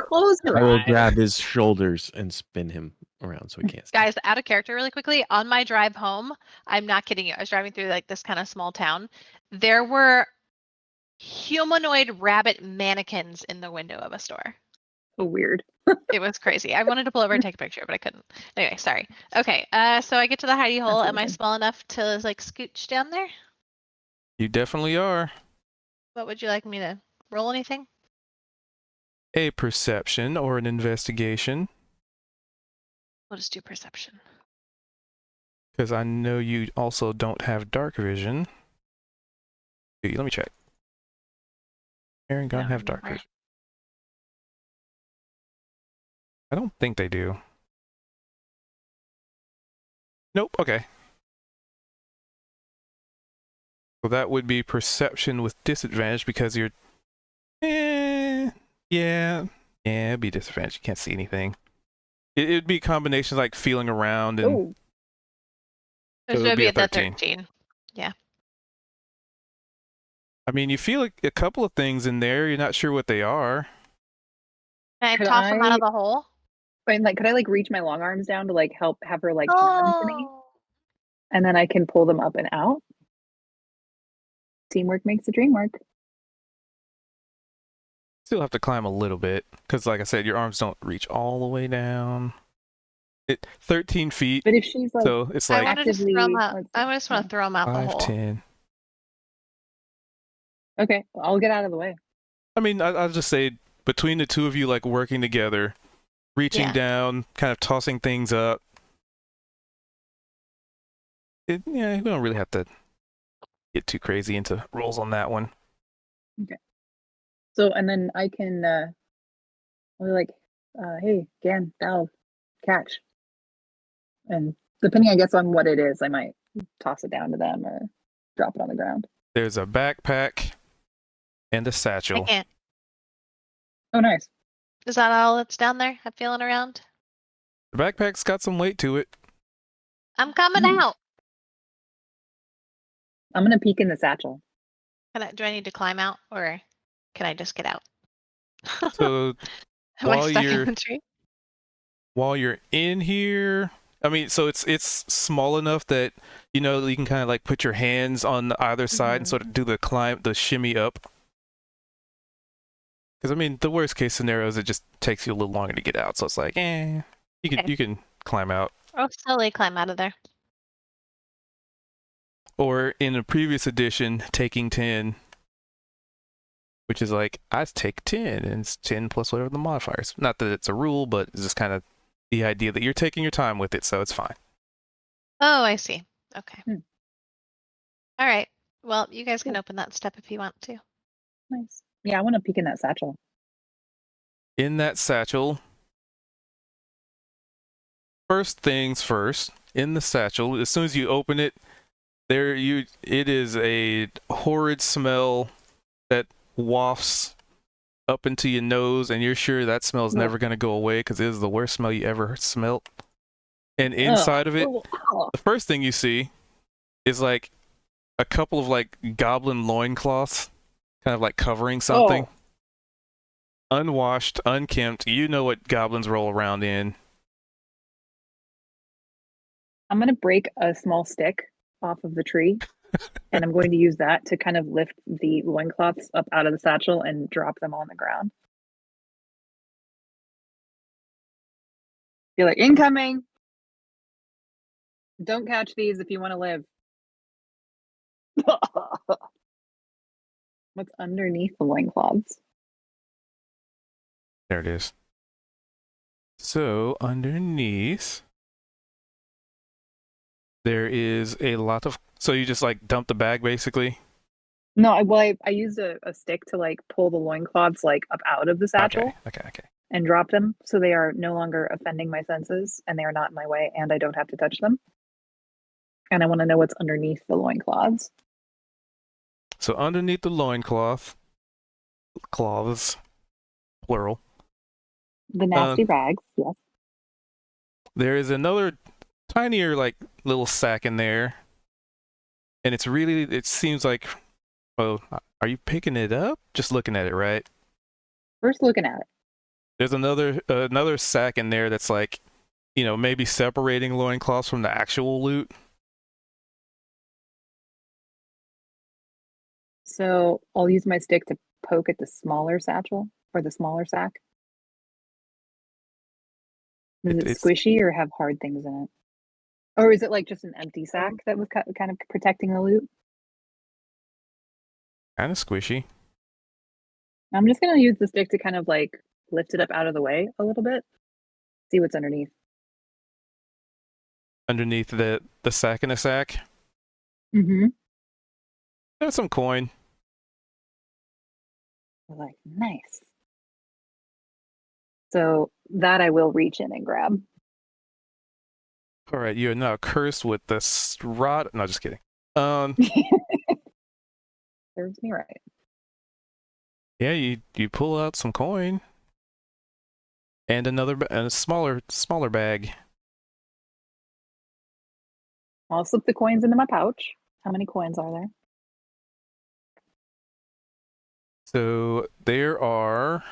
Close your I will eyes. grab his shoulders and spin him around so he can't. Stay. Guys, out of character really quickly, on my drive home, I'm not kidding you. I was driving through like this kind of small town. There were humanoid rabbit mannequins in the window of a store. So weird. It was crazy. I wanted to pull over and take a picture, but I couldn't. Anyway, sorry. Okay, so I get to the hidey hole. That's Am I amazing. small enough to like scooch down there? You definitely are. What would you like me to roll? Anything? A perception or an investigation. We'll just do perception. Because I know you also don't have dark vision. Let me check. Aaron Gun Don't have dark remember. vision? I don't think they do. Nope, okay. So that would be perception with disadvantage because you're... yeah, it'd be disadvantage. You can't see anything. It'd be a combination like feeling around and... Oh, So This it would would be be a at the 13. 13. I mean, you feel like a couple of things in there. You're not sure what they are. Can I Could toss them out I- of the hole? and like, could I like reach my long arms down to like help have her like turn them to me, Oh. and then I can pull them up and out? Teamwork makes the dream work. Still have to climb a little bit because, like I said, your arms don't reach all the way down. 13 feet. But if she's like, So it's I like want to just throw them out. let's I see, just want to throw them out the 5, hole. 10. okay, well, I'll get out of the way. I mean, I'll just say between the two of you, like working together, reaching Yeah. down, kind of tossing things up. You don't really have to get too crazy into rolls on that one. So, and then I can, I'll be like, hey, Gan, Val, catch. And depending, I guess, on what it is, I might toss it down to them or drop it on the ground. There's a backpack and a I satchel. can't. Oh, nice. Is that all that's down there? I'm feeling around. The backpack's got some weight to it. I'm coming Mm. out. I'm going to peek in the satchel. Do I need to climb out or can I just get out? So Am I while stuck in you're- the tree? while you're in here, I mean, so it's small enough that you can kind of like put your hands on either side and sort of do the shimmy up. Because I mean, the worst case scenario is it just takes you a little longer to get out. So it's like, you can climb out. I'll slowly climb out of there. Or in a previous edition, taking 10, which is like, I take 10, and it's 10 plus whatever the modifiers. Not that it's a rule, but it's just kind of the idea that you're taking your time with it, so it's fine. Oh, I see. Okay. Hmm. All right. Well, you guys can Cool. open that step if you want to. Nice. Yeah, I want to peek in that satchel. In that satchel, first things first, in the satchel, as soon as you open it, it is a horrid smell that wafts up into your nose, and you're sure that smell is Ugh. never going to go away because it is the worst smell you ever smelt. And inside of it, the first thing you see is like a couple of like goblin loincloths, kind of like covering something. Unwashed, unkempt. You know what goblins roll around in. I'm going to break a small stick off of the tree, and I'm going to use that to kind of lift the loincloths up out of the satchel and drop them on the ground. Be like, incoming! Don't catch these if you want to live. What's underneath the loincloths? There it is. So underneath, there is a lot of. So you just like dump the bag basically. No, I used a stick to like pull the loincloths like up out of the satchel Okay. and drop them so they are no longer offending my senses and they are not in my way and I don't have to touch them. And I want to know what's underneath the loincloths. So underneath the loincloth, cloths, plural. The nasty rags, yes. There is another tinier like little sack in there. And it seems like, oh, are you picking it up? Just looking at it, right? First looking at it. There's another sack in there that's like, maybe separating loincloths from the actual loot. So I'll use my stick to poke at the smaller satchel or the smaller sack. Is it squishy or have hard things in it? Or is it like just an empty sack that was kind of protecting the loot? Kind of squishy. I'm just going to use the stick to kind of like lift it up out of the way a little bit. See what's underneath. Underneath the sack in the sack? Mm-hmm. There's some coin. Like, nice. So that I will reach in and grab. All right, you are now cursed with this rod. No, just kidding. Serves me right. Yeah, you pull out some coin and a smaller bag. I'll slip the coins into my pouch. How many coins are there? So there are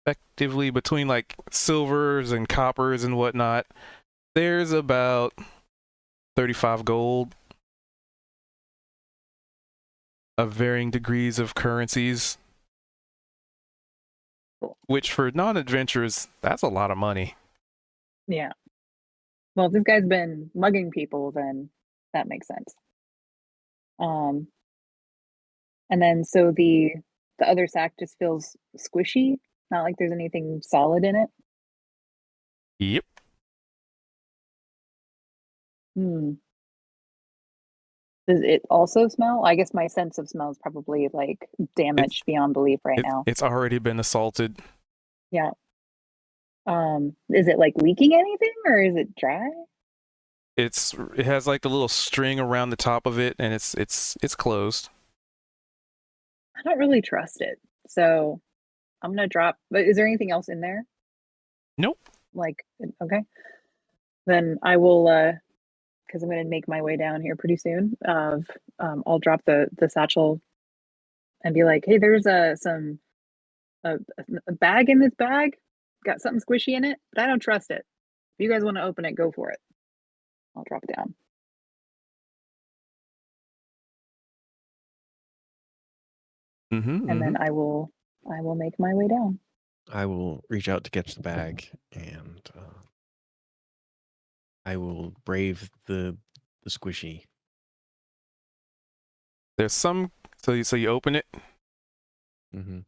effectively between like silvers and coppers and whatnot, there's about 35 gold of varying degrees of currencies. Cool. Which for non-adventurers, that's a lot of money. Yeah. Well, if this guy's been mugging people, then that makes sense. And then so the other sack just feels squishy, not like there's anything solid in it. Yep. Does it also smell? I guess my sense of smell is probably like damaged beyond belief now. It's already been assaulted. Yeah. Is it like leaking anything or is it dry? It has like the little string around the top of it, and it's closed. I don't really trust it, so I'm gonna drop. But is there anything else in there? Nope. Like, okay, then I will. Because I'm gonna make my way down here pretty soon. I'll drop the satchel and be like, hey, there's a bag in this bag. Got something squishy in it, but I don't trust it. If you guys want to open it, go for it. I'll drop it down. And then I will make my way down. I will reach out to catch the bag, and I will brave the squishy. There's some. So you open it. Mm-hmm.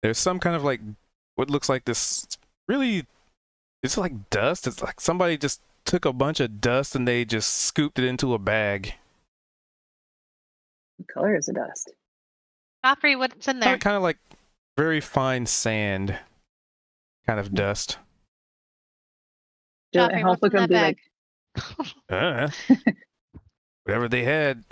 There's some kind of like what looks like this. Really, it's like dust. It's like somebody just took a bunch of dust and they just scooped it into a bag. What color is the dust? Joffrey, what's in there? Kind of like very fine sand, kind of dust. Joffrey, Help what's in him that be bag? Uh, whatever they had.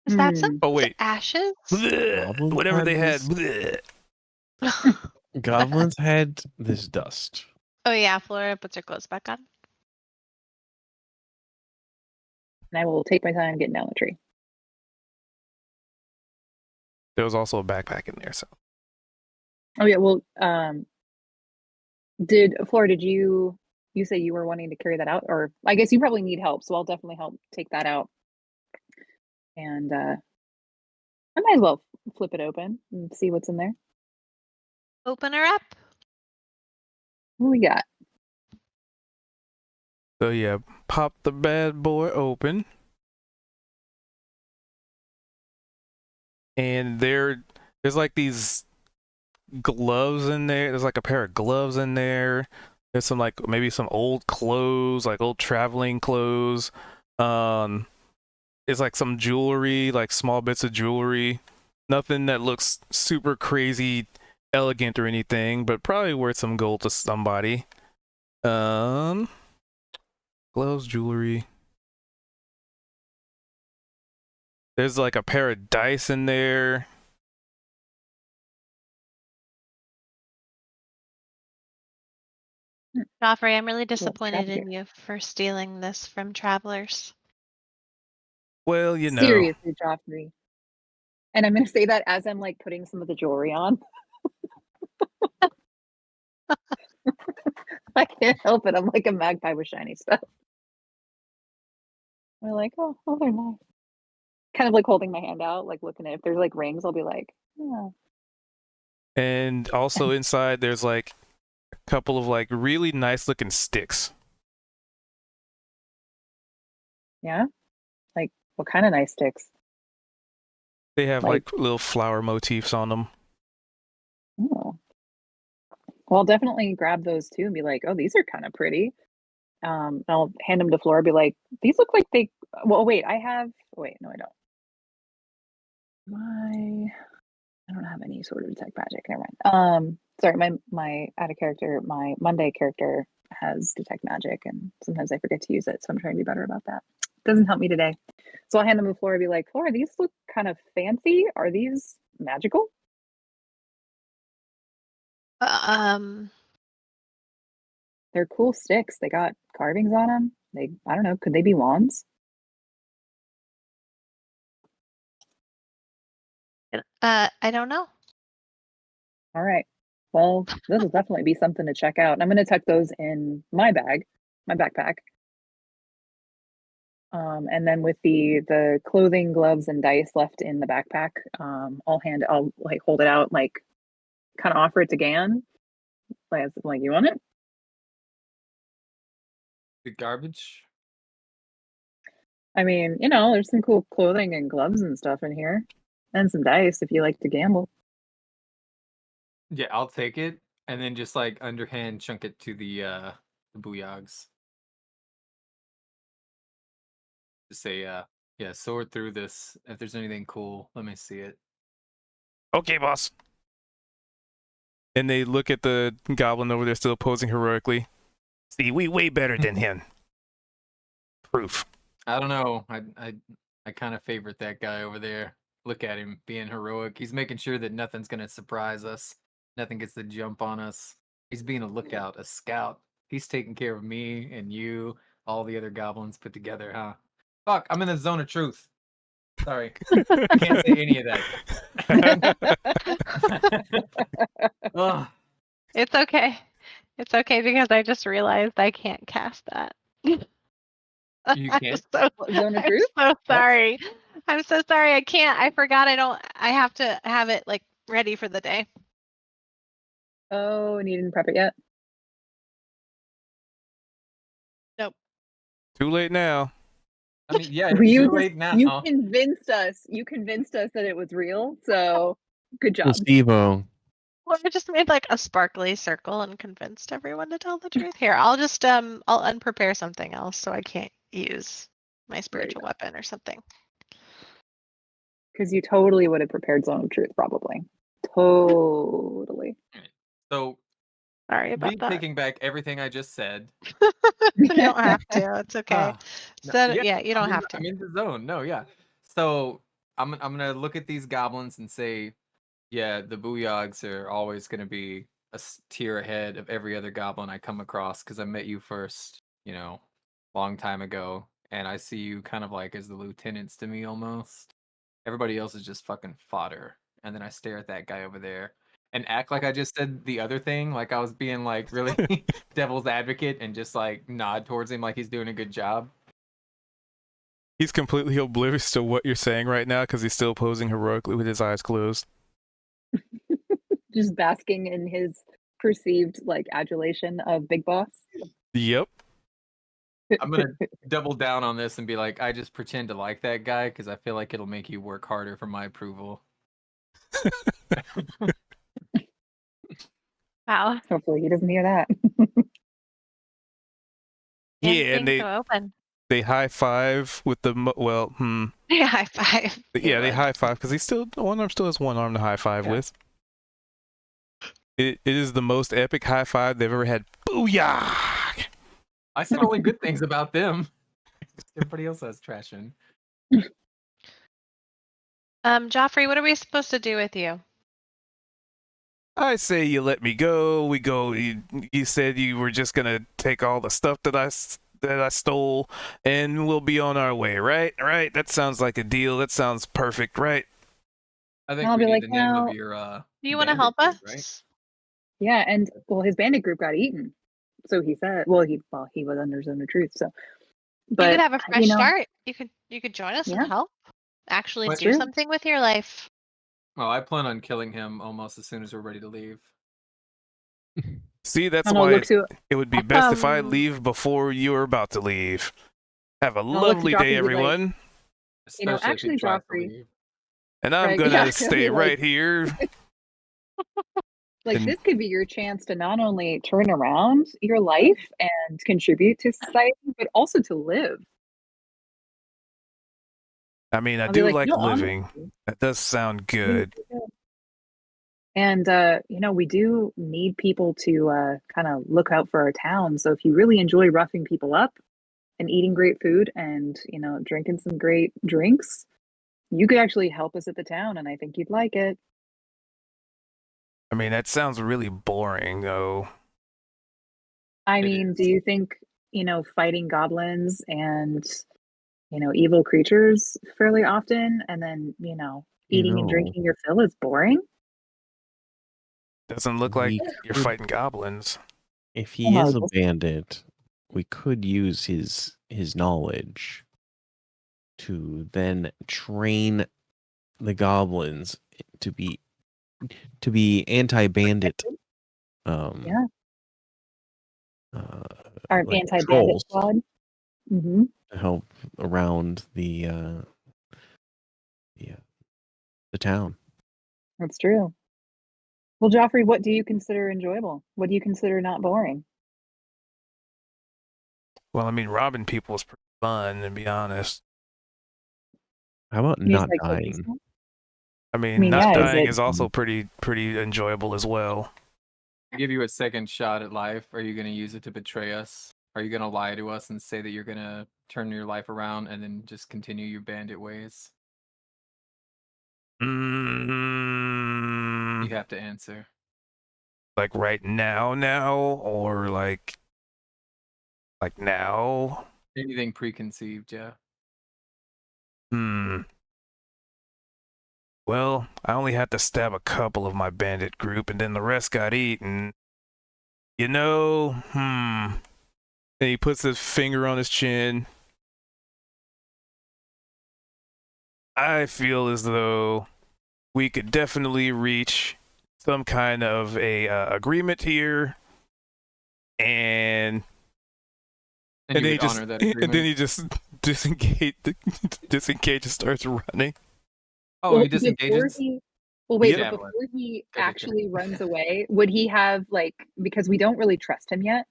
Is that some Oh wait, ashes? Goblins whatever had they had. this- Goblins had this dust. Oh yeah, Flora puts her clothes back on. And I will take my time getting down the tree. There was also a backpack in there, so Oh yeah, well, Flora, did you say you were wanting to carry that out? Or I guess you probably need help, so I'll definitely help take that out. And I might as well flip it open and see what's in there. Open her up. What we got? so yeah, pop the bad boy open, and there's like these gloves in there. There's like a pair of gloves in there. There's some like maybe some old clothes, like old traveling clothes. It's like some jewelry, like small bits of jewelry. Nothing that looks super crazy elegant or anything, but probably worth some gold to somebody. Gloves, jewelry. There's like a pair of dice in there. Joffrey, I'm really disappointed trap in you for stealing this from travelers. Well, you know. Seriously, Joffrey. And I'm gonna say that as I'm like putting some of the jewelry on. I can't help it. I'm like a magpie with shiny stuff. We're like, oh, they're nice. Kind of like holding my hand out, like looking at if there's like rings, I'll be like, oh. And also inside there's like a couple of like really nice looking sticks. Yeah? Like what kind of nice sticks? They have Like- like little flower motifs on them. Oh. Well, I'll definitely grab those too and be like, oh, these are kind of pretty. I'll hand them to Flora, be like, these look like they well wait, no, I don't. I don't have any sort of detect magic. Never mind. Sorry, my out of character, my Monday character has detect magic, and sometimes I forget to use it. So I'm trying to be better about that. Doesn't help me today. So I'll hand them to Flora, be like, Flora, these look kind of fancy. Are these magical? They're cool sticks. They got carvings on them. I don't know. Could they be wands? I don't know. All right. Well, this will definitely be something to check out. And I'm going to tuck those in my bag, my backpack. And then with the clothing, gloves, and dice left in the backpack, I'll like hold it out, like kind of offer it to Gan. Like, you want it? The garbage. I mean, there's some cool clothing and gloves and stuff in here, and some dice if you like to gamble. Yeah, I'll take it and then just like underhand chunk it to the booyogs. Just say, yeah, sort through this. If there's anything cool, let me see it. Okay, boss. And they look at the goblin over there still posing heroically. See, we way better than him. Proof. I don't know. I kind of favorite that guy over there. Look at him being heroic. He's making sure that nothing's gonna surprise us. Nothing gets the jump on us. He's being a lookout, a scout. He's taking care of me and you, all the other goblins put together, huh? Fuck, I'm in the zone of truth. Sorry. I can't say any of that. Ugh. It's okay. It's okay because I just realized I can't cast that. You can't? Zone of I'm truth? so sorry. I'm so sorry. I can't. I forgot. I have to have it like ready for the day. Oh, and you didn't prep it yet? Nope. Too late now. I mean, yeah, it's You too late now. You convinced us. You convinced us that it was real. So good job. Placebo. Well, I just made like a sparkly circle and convinced everyone to tell the truth. Here, I'll just I'll unprepare something else so I can't use my spiritual weapon or something. Because you totally would have prepared Zone of Truth, probably. Totally. So, Sorry about me that. taking back everything I just said. You don't have to. It's okay. No, So yeah, you don't have to. I'm in the zone. No, yeah. So I'm gonna look at these goblins and say, yeah, the Booyogs are always gonna be tier ahead of every other goblin I come across because I met you first, long time ago, and I see you kind of like as the lieutenants to me almost. Everybody else is just fucking fodder. And then I stare at that guy over there and act like I just said the other thing, like I was being like really devil's advocate and just like nod towards him like he's doing a good job. He's completely oblivious to what you're saying right now because he's still posing heroically with his eyes closed. Just basking in his perceived like adulation of Big Boss. Yep. I'm gonna double down on this and be like, I just pretend to like that guy because I feel like it'll make you work harder for my approval. Wow. Hopefully he doesn't hear that. Yeah, and Being so open. they high five with the Yeah, high five. Yeah, they high five because one arm still has one arm to high five with. It is the most epic high five they've ever had. Booyah! I said only good things about them. Everybody else has trashing. Joffrey, what are we supposed to do with you? I say you let me go. We go. You said you were just gonna take all the stuff that I stole, and we'll be on our way. Right? Right. That sounds like a deal. That sounds perfect. Right? I think I'll we be need like, the name "Now- of your Do you want to bandit help group, us? right? Yeah, and well, his bandit group got eaten. So he said, well, he was under Zone of Truth. So, but you could have a fresh start. You could join us Yeah. and help. Actually But- do True. something with your life. Well, I plan on killing him almost as soon as we're ready to leave. See, that's and I'll why look to it would be best if I Um, leave before you are about to leave. Have a look to lovely Joffrey day, and be like, everyone. Especially if actually, he tries to Joffrey- leave. And I'm Right, gonna yeah, stay be like- right here. like And- this could be your chance to not only turn around your life and contribute to society, but also to live. I mean, I I'll be do like, like "No, living. honestly, That does sound good. And we do need people to kind of look out for our town. So if you really enjoy roughing people up and eating great food and drinking some great drinks, you could actually help us at the town, and I think you'd like it. I mean, that sounds really boring, though. I It mean, is. do you think fighting goblins and evil creatures fairly often, and then eating and know, drinking your fill is boring? Doesn't look like we you're could- fighting goblins. If he Oh, is no, a just- bandit, we could use his knowledge to then train the goblins to be anti-bandit. Yeah. Uh, Our like anti-bandit patrols squad. Mm-hmm. to help around the town. That's true. Well, Joffrey, what do you consider enjoyable? What do you consider not boring? Well, I mean, robbing people is pretty fun, to be honest. How about Can you not say, like, dying? I mean, mean, not yeah, is dying it- is also pretty enjoyable as well. I give you a second shot at life. Are you going to use it to betray us? Are you going to lie to us and say that you're going to turn your life around and then just continue your bandit ways? Mm, You have to answer. like right now, or like now. Anything preconceived, yeah. Well, I only had to stab a couple of my bandit group, and then the rest got eaten. And he puts his finger on his chin. I feel as though we could definitely reach some kind of a agreement here, and And you then would honor that and agreement. then he just disengage and starts running. Oh, he disengages? Wait, Yeah. but before he Okay. actually runs away, would he have because we don't really trust him yet,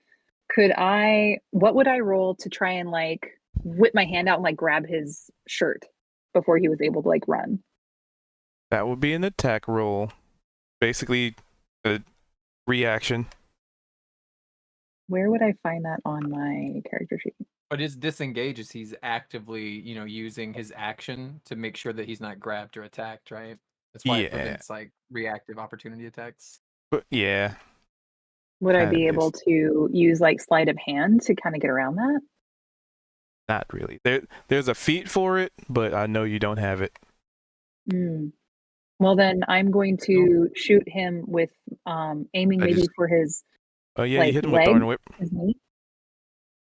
what would I roll to try and whip my hand out and grab his shirt before he was able to run? That would be an attack roll. Basically, a reaction. Where would I find that on my character sheet? But his disengage is he's actively, using his action to make sure that he's not grabbed or attacked, right? That's why it Yeah. prevents like reactive opportunity attacks. But yeah, Would I Kind of be is. able to use like sleight of hand to kind of get around that? not really. There's a feat for it, but I know you don't have it. Hmm. Well, then I'm going to shoot him with aiming I maybe just- for his Oh yeah, you like hit him with leg, Thorn Whip. his knee.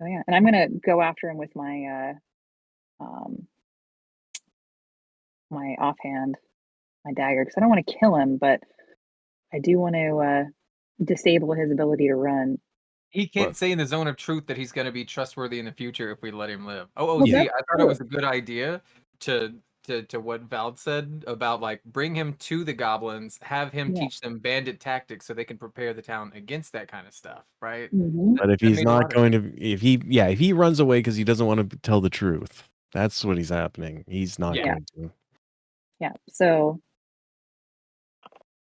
Oh yeah, and I'm gonna go after him with my my offhand, my dagger, because I don't want to kill him, but I do want to disable his ability to run. He can't What? say in the zone of truth that he's going to be trustworthy in the future if we let him live. Oh, Well, see, that's I thought true. it was a good idea to what Val said about like bring him to the goblins, have him Yeah. teach them bandit tactics so they can prepare the town against that kind of stuff, right? Mhm. But if That he's made a lot not of going to, if he runs away because he doesn't want to tell the truth, that's what he's happening. He's not Yeah. going to. Yeah. So,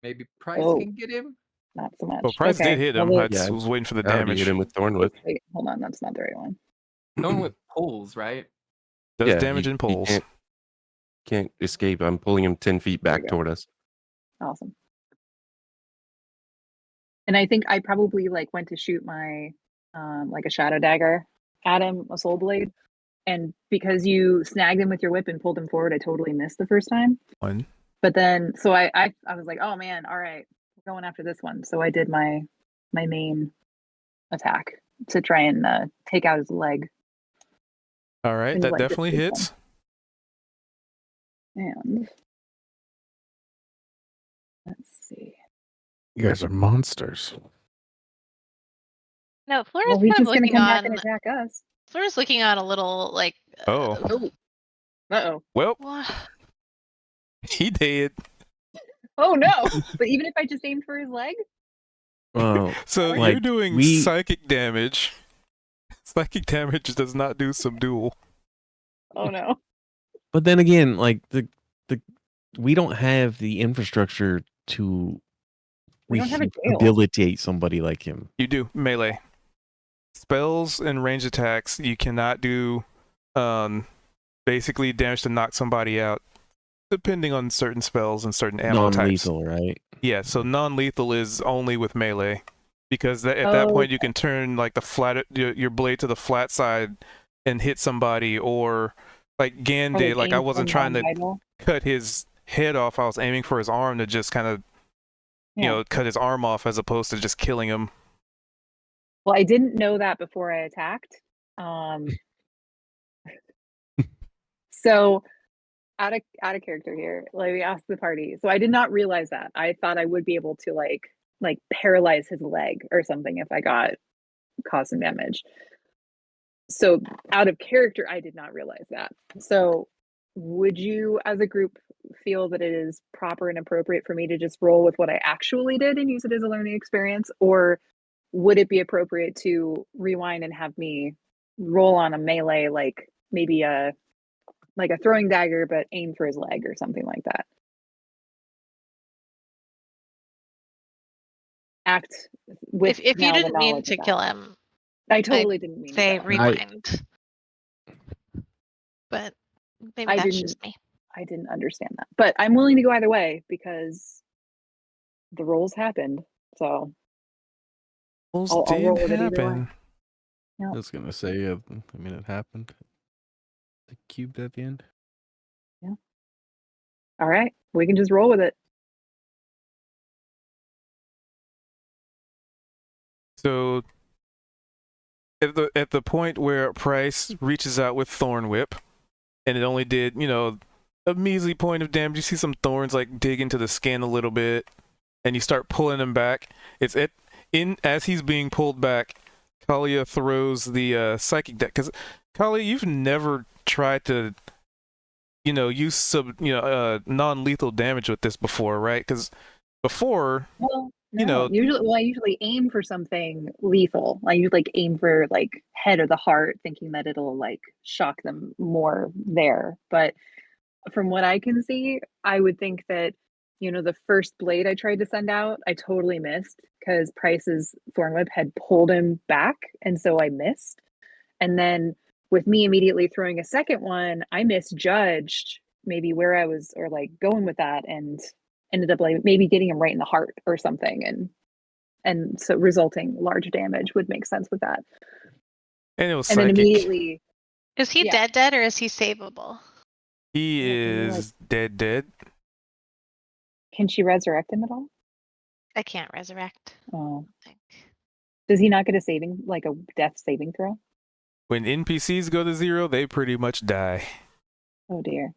Maybe Price oh, can get him. not so much. Well, Price okay. did hit well, him. I let's- Yeah. was waiting for the I already hit damage. him with Thorn Whip. Wait, hold on. That's not the right one. Going with pulls, right? Does Yeah, damage he- and he pulls. Can't escape. I'm pulling him 10 feet There back we go. toward us. Awesome. And I think I probably like went to shoot my like a shadow dagger at him, a soul blade. And because you snagged him with your whip and pulled him forward, I totally missed the first time. One. But then so I was like, oh man, all right, we're going after this one. So I did my main attack to try and take out his leg. All right, His that leg definitely distance. hits. And let's see. You guys are monsters. No, Flora's Well, he's kind of just gonna looking come back on. and attack us. Flora's looking on a little like. Oh. Uh-oh. Well, Wha- he did. Oh no. But even if I just aimed for his leg? Well, So Like, you're doing we- psychic damage. Psychic damage does not do subdual. Oh no. but then again, like the we don't have the infrastructure to We don't have a jail. rehabilitate somebody like him. You do melee. Spells and range attacks, you cannot do basically damage to knock somebody out, depending on certain spells and certain ammo types. Non-lethal, right? Yeah, so non-lethal is only with melee, because at that point you can turn like the flat your blade to the flat side and hit somebody, or like Gan Or, did. Like I aim for wasn't trying to non-vital. cut his head off. I was aiming for his arm to just kind of Yeah. cut his arm off as opposed to just killing him. Well, I didn't know that before I attacked. So out of character here, let me ask the party. So I did not realize that. I thought I would be able to like paralyze his leg or something if I caused some damage. So out of character, I did not realize that. So would you as a group feel that it is proper and appropriate for me to just roll with what I actually did and use it as a learning experience? Or would it be appropriate to rewind and have me roll on a melee, like maybe a throwing dagger, but aim for his leg or something like that? Act with if you now the didn't mean knowledge to of that. kill him, I totally didn't mean say to. rewind. But maybe I that's didn't- just me. I didn't understand that, but I'm willing to go either way because the rolls happened. So Rolls I'll did roll with it either way. happen. I was gonna say, I mean, it happened. The cubed at the end. All right, we can just roll with it. So at the point where Price reaches out with Thorn Whip, and it only did, a measly point of damage. You see some thorns like dig into the skin a little bit, and you start pulling him back. As he's being pulled back, Kalia throws the psychic deck, because Kalia, you've never tried to use non-lethal damage with this before, right? Because before, Well, You no, know- I usually aim for something lethal. I usually aim for head or the heart, thinking that it'll shock them more there. But from what I can see, I would think that, the first blade I tried to send out, I totally missed because Price's Thornwhip had pulled him back, and so I missed. And then with me immediately throwing a second one, I misjudged maybe where I was or like going with that, and ended up like maybe getting him right in the heart or something, and so resulting large damage would make sense with that. And it was And then psychic. immediately, Is he Yeah. dead or is he savable? He Yeah, can you, like- is dead. can she resurrect him at all? I can't resurrect. Oh, I think. does he not get a death saving throw? When NPCs go to 0, they pretty much die. Oh dear.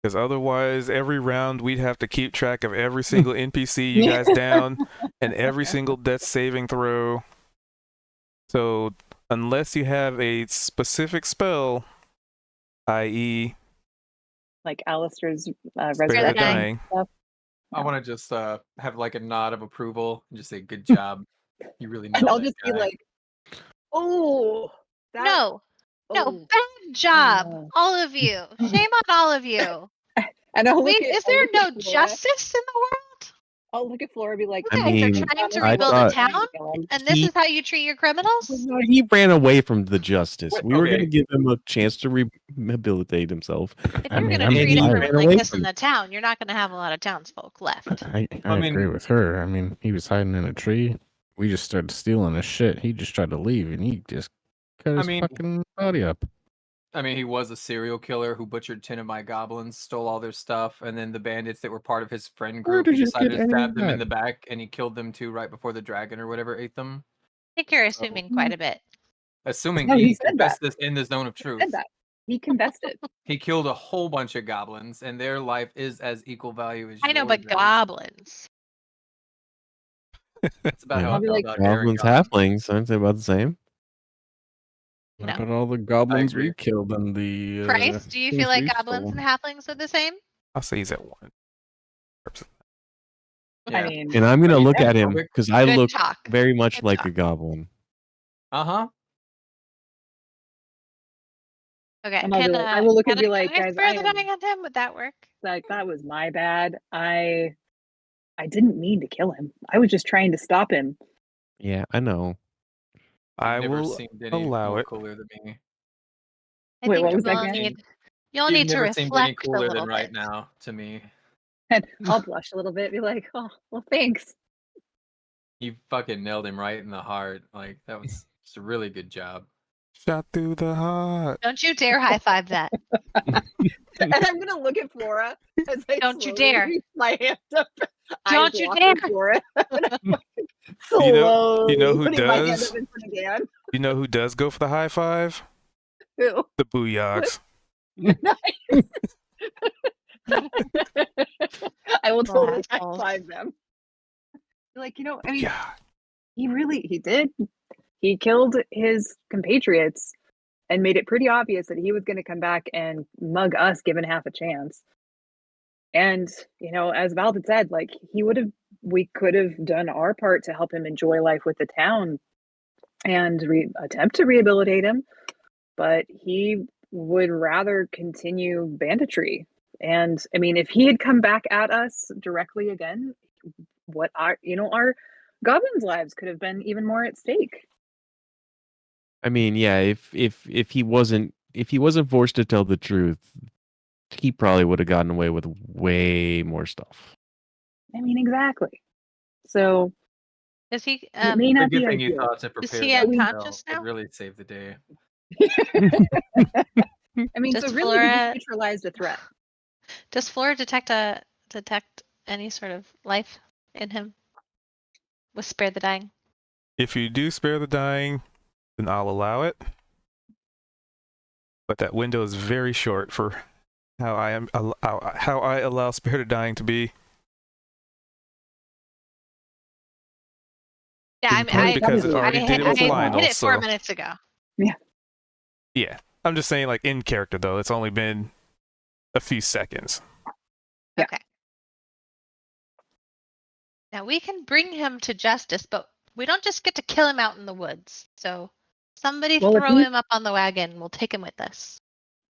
Because otherwise, every round we'd have to keep track of every single NPC you guys down and every single death saving throw. So unless you have a specific spell, i.e., Like Alistair's spare the resurrection dying, stuff. I want to just have like a nod of approval and just say, "Good job, you really nailed And I'll that just be guy." like, oh, that, No, oh, bad job, no. all of you. Shame on all of you. And I'll Wait, look at, is I'll there look no at Flora. justice in the world? I'll look at Flora and be like, I You guys mean, are trying to I rebuild a thought- town, and this He- is how you treat your criminals? No, he ran away from the justice. What? We were going to Okay. give him a chance to rehabilitate himself. If I you're mean, going to I'm- treat he everyone ran like away this in from- the town, you're not going to have a lot of townsfolk left. I I mean- agree with her. I mean, he was hiding in a tree. We just started stealing his shit. He just tried to leave, and he just cut his mean- fucking body up. I mean, he was a serial killer who butchered 10 of my goblins, stole all their stuff, and then the bandits that were part of his friend Where group, did he you decided get to any of stab them in that? the back, and he killed them too right before the dragon or whatever ate them. I think you're assuming quite a bit. Assuming No, he he said confessed this in the zone of He truth. said that. He confessed it. He killed a whole bunch of goblins, and their life is as equal value as I know, yours but is. goblins. That's about Yeah. how I I'll be feel like, about Goblins, Aragon. halflings, aren't they about the same? What No. about all the goblins agree. we killed in the Price, do you things feel like we goblins stole? and halflings are the same? I'll say he's at 1. Yeah. I mean, And I'm going to Are you look at him transphobic? because I Good look talk. very much Good like talk. a goblin. Uh-huh. Okay, And I will look and be like, guys, spare I the am dying on him. Would that work? like, that was my bad. I didn't mean to kill him. I was just trying to stop him. Yeah, I know. I You've never will seemed any allow more it. cooler than me. I Wait, think what was that you'll again? you'll You've need to never seemed any reflect a cooler little than right bit. now to me. And I'll blush a little bit, be like, oh, well, thanks. You fucking nailed him right in the heart. Like, that was just a really good job. Shot through the heart. Don't you dare high five that. And I'm gonna look at Flora as I Don't you slowly dare. reach my hand up. Don't eyes you locked dare. with Flora. And I'm like, You know slowly who putting my hand does? up in front of Dan. You know who does go for the high five? Who? The Booyogs. Nice. I will totally high Assholes. five them. Like, I mean, Yeah. he did. He killed his compatriots and made it pretty obvious that he was going to come back and mug us given half a chance. And, as Val had said, like, we could have done our part to help him enjoy life with the town and attempt to rehabilitate him, but he would rather continue banditry. And I mean, if he had come back at us directly again, our goblins' lives could have been even more at stake. I mean, yeah, if he wasn't forced to tell the truth, he probably would have gotten away with way more stuff. I mean, exactly. So Is he it may It's a not good be thing you ideal. thought to Is prepare he that unconscious spell. It now? really saved the day. I mean, Does so really, we Flora- just neutralized the threat. Does Flora detect any sort of life in him? With spare the dying? If you do spare the dying, then I'll allow it. But that window is very short for how I allow spare the dying to be. Yeah, In part because it already did it with I Lionel, hit it 4 so- minutes ago. Yeah. I'm just saying, like, in character, though. It's only been a few seconds. Yeah. Okay. Now we can bring him to justice, but we don't just get to kill him out in the woods. So somebody Well, if throw he- him up on the wagon. We'll take him with us.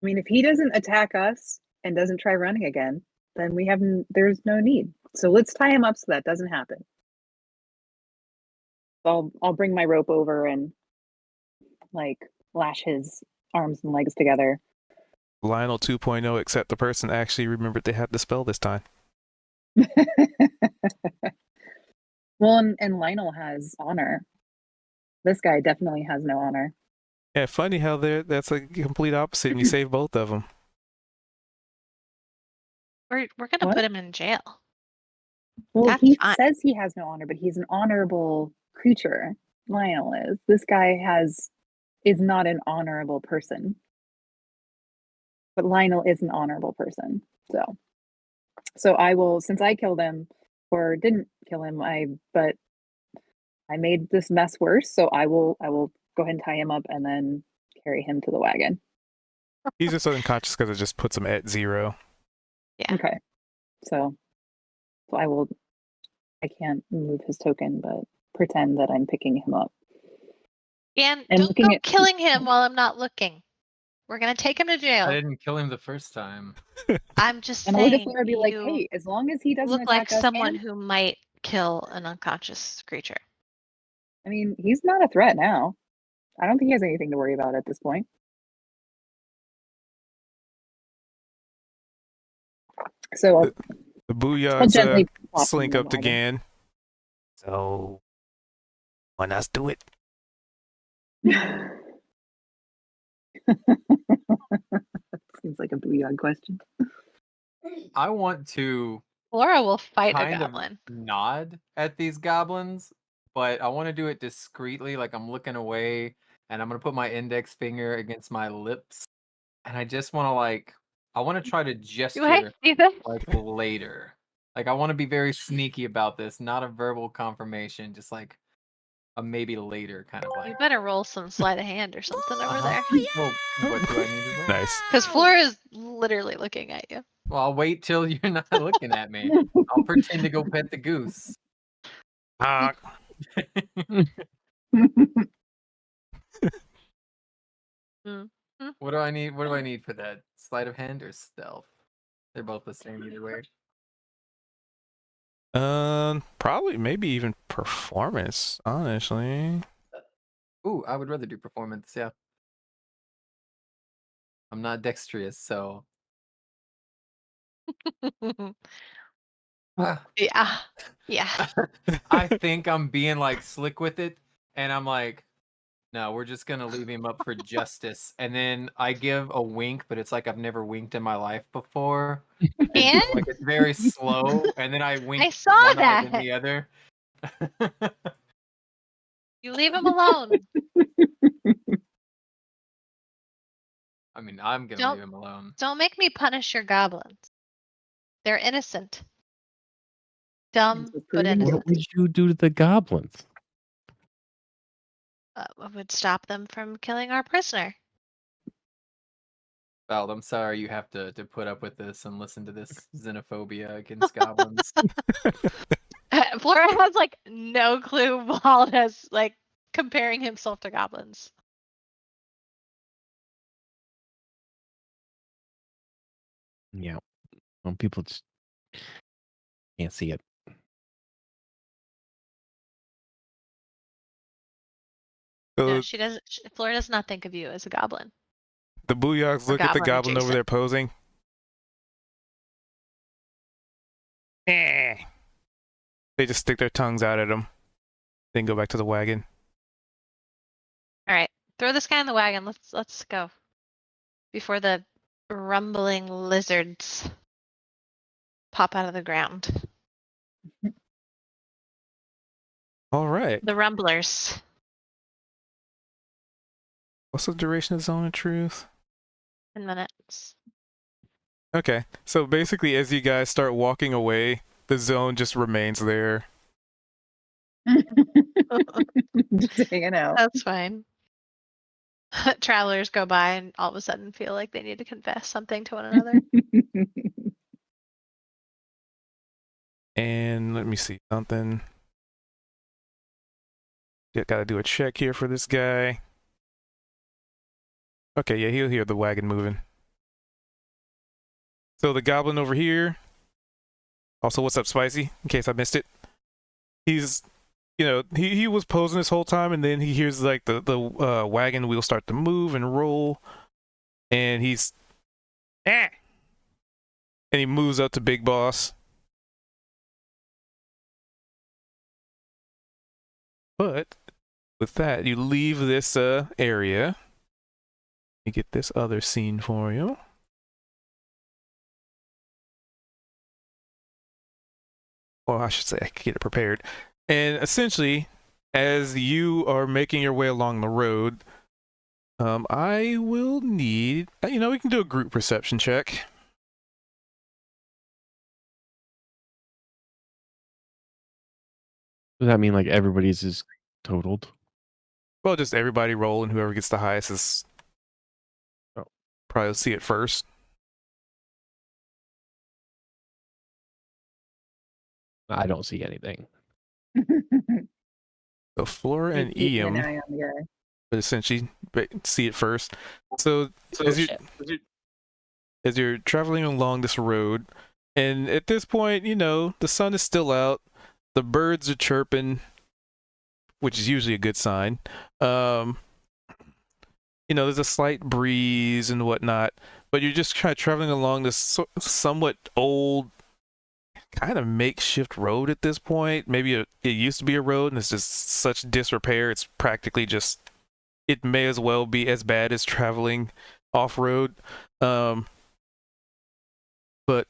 I mean, if he doesn't attack us and doesn't try running again, then there's no need. So let's tie him up so that doesn't happen. I'll bring my rope over and like lash his arms and legs together. Lionel 2.0, except the person actually remembered they had the spell this time. Well, and Lionel has honor. This guy definitely has no honor. Yeah, funny how that's a complete opposite, and you save both of them. We're gonna What? put him in jail. Well, That's he fine. says he has no honor, but he's an honorable creature. Lionel is. This guy is not an honorable person. But Lionel is an honorable person. So I will, since I killed him or didn't kill him, but I made this mess worse, so I will go ahead and tie him up and then carry him to the wagon. He's just unconscious because it just puts him at 0. Yeah. Okay. So I can't move his token, but pretend that I'm picking him up. And And don't looking go at- killing him while I'm not looking. We're gonna take him to I jail. didn't kill him the first time. I'm just And I'll look at saying, Flora and be like, you hey, as long as he doesn't look like attack us, someone and who might kill an unconscious creature. I mean, he's not a threat now. I don't think he has anything to worry about at this point. So The I'll Booyahs gently plop him slink in the up to wagon. Gan. So, when us do it? Seems like a booyah question. I want to Flora will fight a kind of goblin. nod at these goblins, but I want to do it discreetly, like I'm looking away, and I'm gonna put my index finger against my lips, and I just want to I want to try to Do I gesture do that? like later. Like I want to be very sneaky about this, not a verbal confirmation, just like a maybe later kind of You like. better roll some sleight of hand or something over Uh-huh. there. Well, what do I need to roll? Nice. Because Flora is literally looking at you. Well, I'll wait till you're not looking at me. I'll pretend to go pet the goose. Honk. What do I need? What do I need for that? Sleight of hand or stealth? They're both the same either way. Probably, maybe even performance, honestly. Ooh, I would rather do performance, yeah. I'm not dexterous, so Yeah. Yeah. I think I'm being like slick with it, and I'm like, no, we're just gonna leave him up for justice. And then I give a wink, but it's like I've never winked in my life before. And So, like it's very slow, and then I wink I saw one eye then that. the other. You leave him alone. I mean, I'm gonna Don't- leave him alone. Don't make me punish your goblins. They're innocent. Dumb, but Proving innocent. What would you do to the goblins? Would stop them from killing our prisoner. Val, I'm sorry you have to put up with this and listen to this xenophobia against goblins. Flora has like no clue Bald has like comparing himself to goblins. Yeah. People just can't see it. So No, she doesn't. Flora does not think of you as a goblin. the Booyahs Or look at the goblin goblin over adjacent. there posing. Eh. They just stick their tongues out at him. Then go back to the wagon. All right, throw this guy in the wagon. Let's go before the rumbling lizards pop out of the ground. All right. The rumblers. What's the duration of Zone of Truth? 10 minutes. Okay. So basically, as you guys start walking away, the zone just remains there. Just hanging out. That's fine. Travelers go by and all of a sudden feel like they need to confess something to one another. And let me see something. Yeah, gotta do a check here for this guy. Okay, yeah, he'll hear the wagon moving. So the goblin over here. Also, what's up, Spicy? In case I missed it, he's, he was posing this whole time, and then he hears like the wagon wheel start to move and roll, and he's, and he moves up to Big Boss. But with that, you leave this area. Let me get this other scene for you. Well, I should say I can get it prepared. And essentially, as you are making your way along the road, I will need, we can do a group perception check. Does that mean like everybody's is totaled? Well, just everybody roll, and whoever gets the highest is probably see it first. I don't see anything. So Flora and Keeping an Eam eye on the guy. would essentially see it first. So as you're traveling along this road, and at this point, the sun is still out, the birds are chirping, which is usually a good sign. There's a slight breeze and whatnot, but you're just kind of traveling along this somewhat old, kind of makeshift road at this point. Maybe it used to be a road, and it's just such disrepair. It's practically just, it may as well be as bad as traveling off-road. But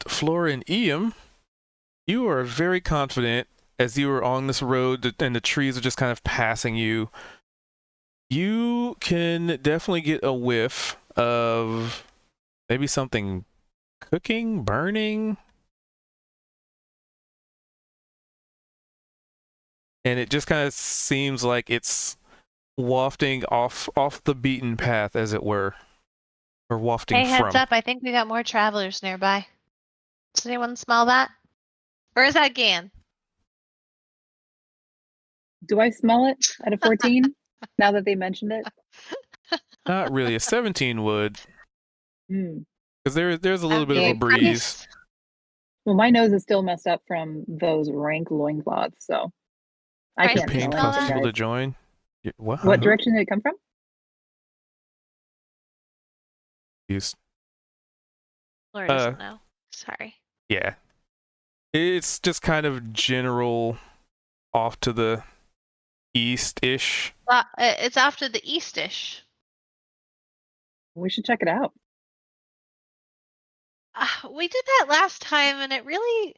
Flora and Eam, you are very confident as you are on this road and the trees are just kind of passing you. You can definitely get a whiff of maybe something cooking, burning. And it just kind of seems like it's wafting off the beaten path, as it were. Or wafting Hey, from. heads up, I think we got more travelers nearby. Does anyone smell that? Or is that Gan? Do I smell it at a 14 now that they mentioned it? Not really. A 17 would. Mm. Because there's a little bit of a Okay. breeze. Well, my nose is still messed up from those rank loincloths, so I Bryce, can't do you Paying smell smell anything, people to guys. join. What direction did it come from? Laura doesn't know. Sorry. Yeah. It's just kind of general off to the east-ish. It's off to the east-ish. We should check it out. We did that last time, and it really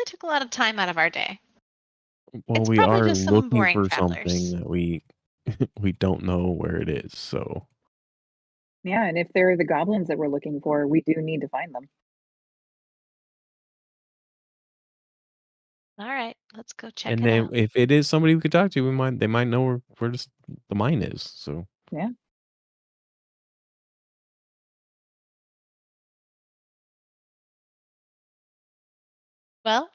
took a lot of time out of our day. Well, It's we probably are just some looking boring for travelers. something that we we don't know where it is. So Yeah, and if they're the goblins that we're looking for, we do need to find them. All right, let's go check and it then out. if it is somebody we could talk to, they might know where the mine is. So Yeah. Well,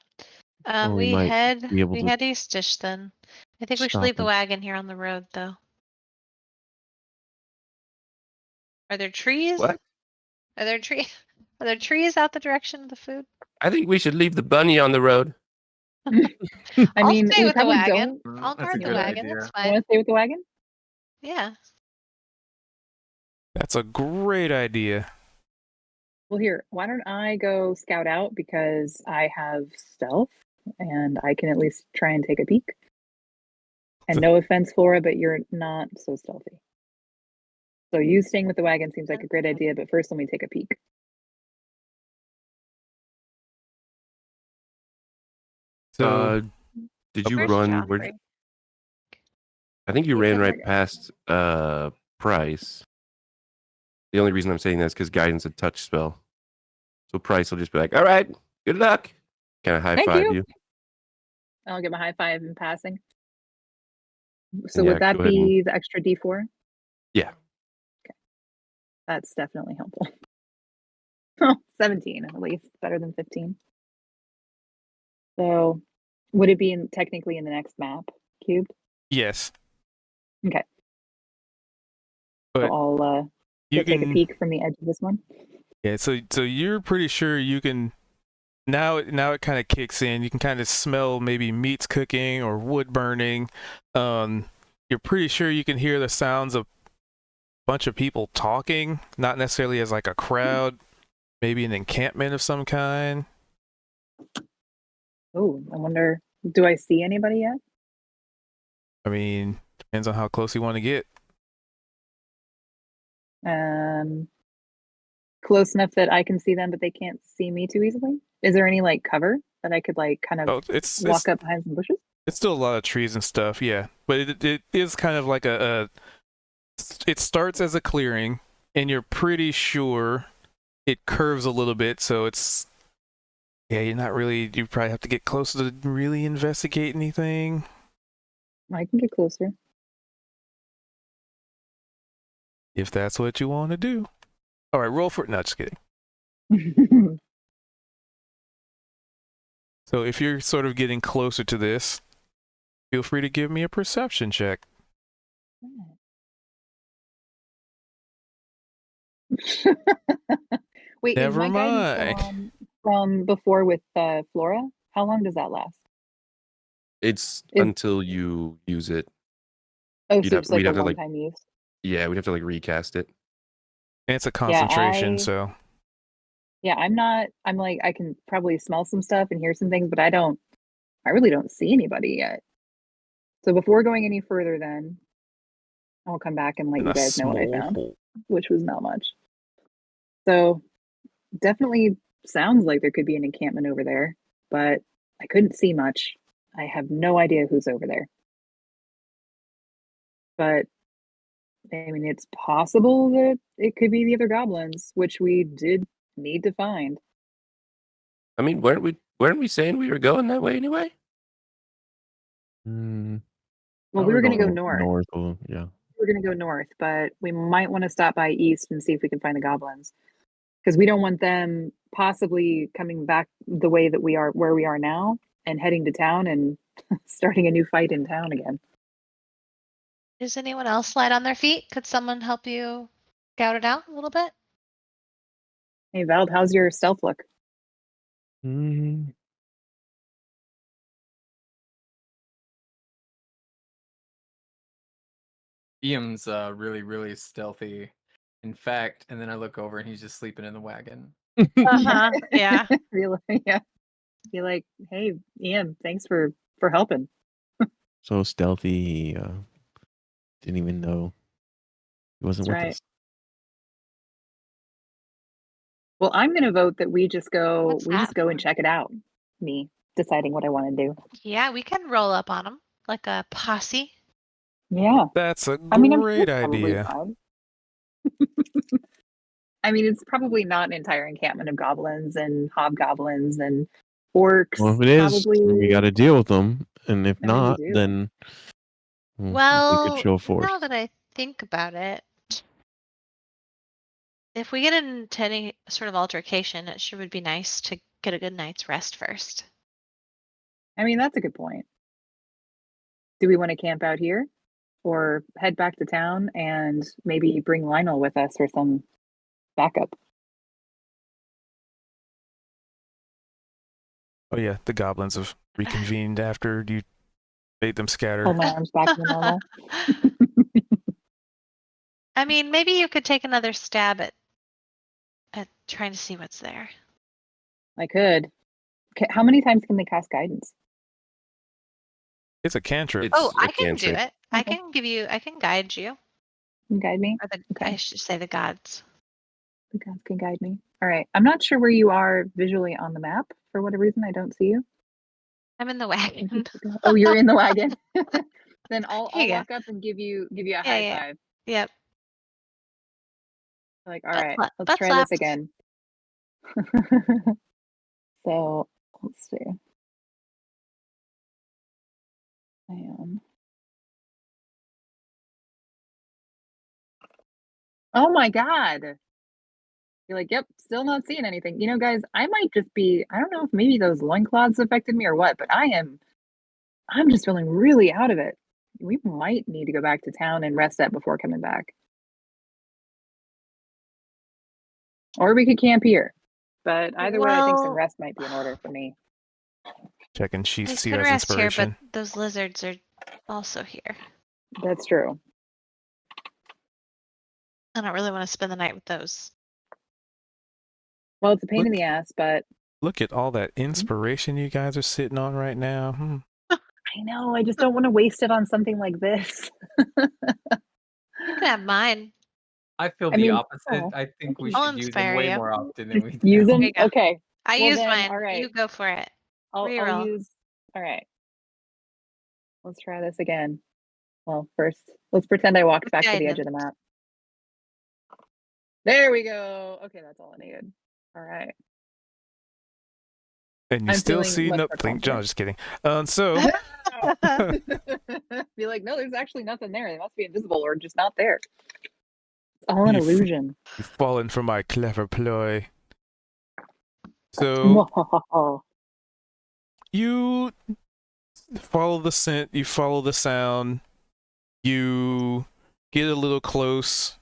Or we we might head be able to eastish then. I think we should stop leave the and wagon here on the road, though. Are there trees? What? Are there trees? Are there trees out the direction of the food? I think we should leave the bunny on the road. I'll mean, stay we with the probably wagon. don't. I'll That's a guard the good wagon. idea. That's You fine. want to stay with the wagon? Yeah. That's a great idea. Well, here, why don't I go scout out because I have stealth and I can at least try and take a peek. And no offense, Flora, but you're not so stealthy. So you staying with the wagon seems like a great idea, but first let me take a peek. So, did you Where's run? Joffrey? I think you He's ran somewhere right past Price. The only reason I'm saying that is because guidance a touch spell. So Price will just be like, "All right, good luck." Kind of high Thank five you. you. I'll give a high five in passing. So Yeah, would that go ahead and- be the extra D4? Yeah. Okay. That's definitely helpful. Oh, 17 at least, better than 15. So would it be technically in the next map, cubed? yes. Okay. But So I'll you take a can peek from the edge of this one. Yeah, so you're pretty sure you can now it kind of kicks in. You can kind of smell maybe meats cooking or wood burning. You're pretty sure you can hear the sounds of a bunch of people talking, not necessarily as like a crowd, maybe an encampment of some kind. Oh, I wonder, do I see anybody yet? I mean, depends on how close you want to get. Close enough that I can see them, but they can't see me too easily. Is there any like cover that I could like kind of Oh, it's walk up behind some bushes? it's still a lot of trees and stuff, yeah. But it is kind of like it starts as a clearing, and you're pretty sure it curves a little bit, so it's yeah, you're not really. You probably have to get closer to really investigate anything. I can get closer. If that's what you want to do. All right, roll for it. No, just kidding. So if you're sort of getting closer to this, feel free to give me a perception check. Wait, Never is my guidance mind. from before with Flora? How long does that last? It's Is- until you use it. Oh, You'd so have- it's like we'd a have to, like- one-time use. Yeah, we'd have to like recast it. And it's a concentration, so Yeah, I'm like, I can probably smell some stuff and hear some things, but I really don't see anybody yet. So before going any further, then I'll come back and let in you a guys know what I small found, hole. which was not much. So definitely sounds like there could be an encampment over there, but I couldn't see much. I have no idea who's over there. But I mean, it's possible that it could be the other goblins, which we did need to find. I mean, weren't we saying we were going that way anyway? Mm, Well, thought we were going to go going north. North, yeah. We were going to go north, but we might want to stop by east and see if we can find the goblins. Because we don't want them possibly coming back the way that we are, where we are now, and heading to town and starting a new fight in town again. Is anyone else light on their feet? Could someone help you scout it out a little bit? Hey, Vald, how's your stealth look? Mm, Ian's really, really stealthy. In fact, and then I look over and he's just sleeping in the wagon. Uh-huh. Yeah. Yeah. Be like, hey, Ian, thanks for helping. so stealthy, he didn't even know he wasn't That's with right. us. Well, I'm going to vote that we just go. What's We just that go and for? check it out. Me deciding what I want to do. Yeah, we can roll up on them like a posse. Yeah. That's a I mean, I'm sure great it's probably idea. fine. I mean, it's probably not an entire encampment of goblins and hobgoblins and orcs. Well, if it is, probably we got to deal with them, and if I mean, we not, do. then we could Well, show force. now that I think about it, if we get into any sort of altercation, it sure would be nice to get a good night's rest first. I mean, that's a good point. Do we want to camp out here or head back to town and maybe bring Lionel with us for some backup? Oh yeah, the goblins have reconvened after you made them scatter. Hold my arms back to normal. I mean, maybe you could take another stab at trying to see what's there. I could. How many times can they cast guidance? It's a cantrip. It's Oh, I a can do cantrip. it. I Okay. can guide you. Can you guide me? Or Okay. I should say the gods. The gods can guide me. All right. I'm not sure where you are visually on the map. For whatever reason, I don't see you. I'm in the wagon. Oh, you're in the wagon. Then I'll Here you go. walk up and give you a Yeah, high yeah. five. Yep. Like, all Butt right, slap- let's butt try slaps. this again. So let's see. Oh my God. You're like, yep, still not seeing anything. You know, guys, I might just be, I don't know if maybe those loincloths affected me or what, but I'm just feeling really out of it. We might need to go back to town and rest up before coming back. Or we could camp here. But either way, I think some Well- rest might be in order for me. Checking sheets We to see could who has rest here, but inspiration. those lizards are also here. That's true. I don't really want to spend the night with those. Well, it's a pain in Look- the ass, but Look at all that inspiration you guys are sitting on right now. I know. I just don't want to waste it on something like this. You can have mine. I feel I the mean, opposite. oh, I think we I'll should use them inspire way you. more often than we Just do. use them. There you go. Okay. I Well use then, mine. all right. You go for it. I'll Reroll. use. All right. Let's try this again. Well, first, let's pretend I walked With back to the edge of guidance. the map. There we go. Okay, that's all I needed. All right. And you I'm still feeling see much no more blink. John, confident. just kidding. So Be like, no, there's actually nothing there. They must be invisible or just not there. It's all an You f- illusion. you've fallen for my clever ploy. So you follow the scent, you follow the sound, you get a little close,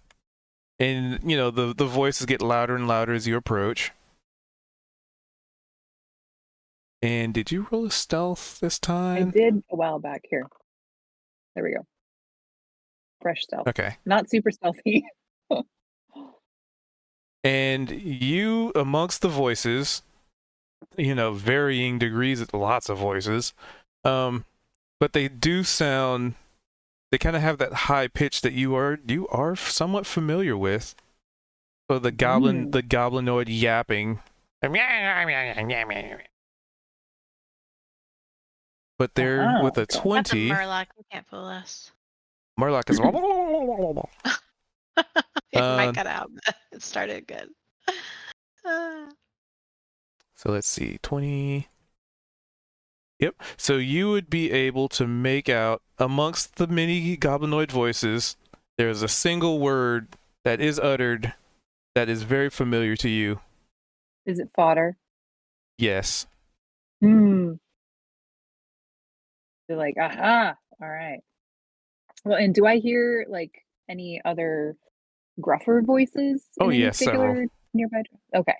and you know the voices get louder and louder as you approach. And did you roll a stealth this I time? did a while back here. There we go. Fresh stealth. Okay. Not super stealthy. And you, amongst the voices, you know, varying degrees, lots of voices, but they do sound. They kind of have that high pitch that you are somewhat familiar with. So the goblinoid yapping. But they're with a okay. That's a 20. Murloc. You can't fool us. Murloc is. It might Um, cut out, but it started good. So let's see, 20. Yep. So you would be able to make out amongst the many goblinoid voices, there's a single word that is uttered that is very familiar to you. Is it fodder? Yes. Hmm. They're like, aha. All right. Well, and do I hear like any other gruffer voices Oh, in any yes, particular several. nearby? Okay.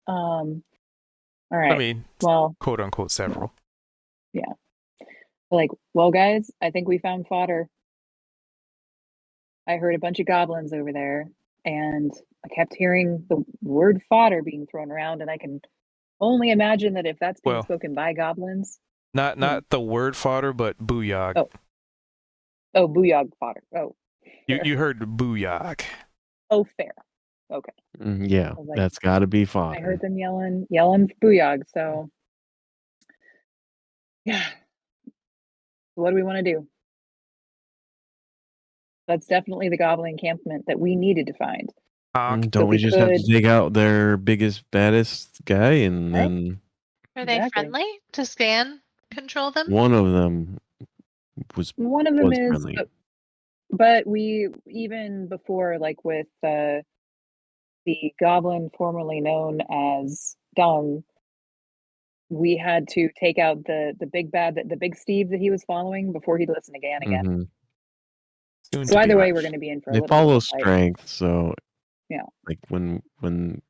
All right. I mean, well, quote unquote, several. yeah. Like, well, guys, I think we found fodder. I heard a bunch of goblins over there, and I kept hearing the word fodder being thrown around, and I can only imagine that if that's being Well, spoken by goblins. Not the word fodder, but booyog. Oh, booyog fodder. Oh, You heard booyog. oh, fair. Okay. Yeah, I was like, that's got to be I fodder. heard them yelling for booyog. So, yeah. What do we want to do? That's definitely the goblin encampment that we needed to find. Honk. Don't we we just have to could- dig out their biggest, baddest guy, and Right. then Are they Exactly. friendly to scan control them? one of them was One of them is, friendly. but we, even before, like with the goblin formerly known as Dung, we had to take out the big bad, the big Steve that he was following before he'd listen again. Mhm. Soon So to be either way, much. we're going to be in for a They little bit of follow a fight. strength, so Yeah. like when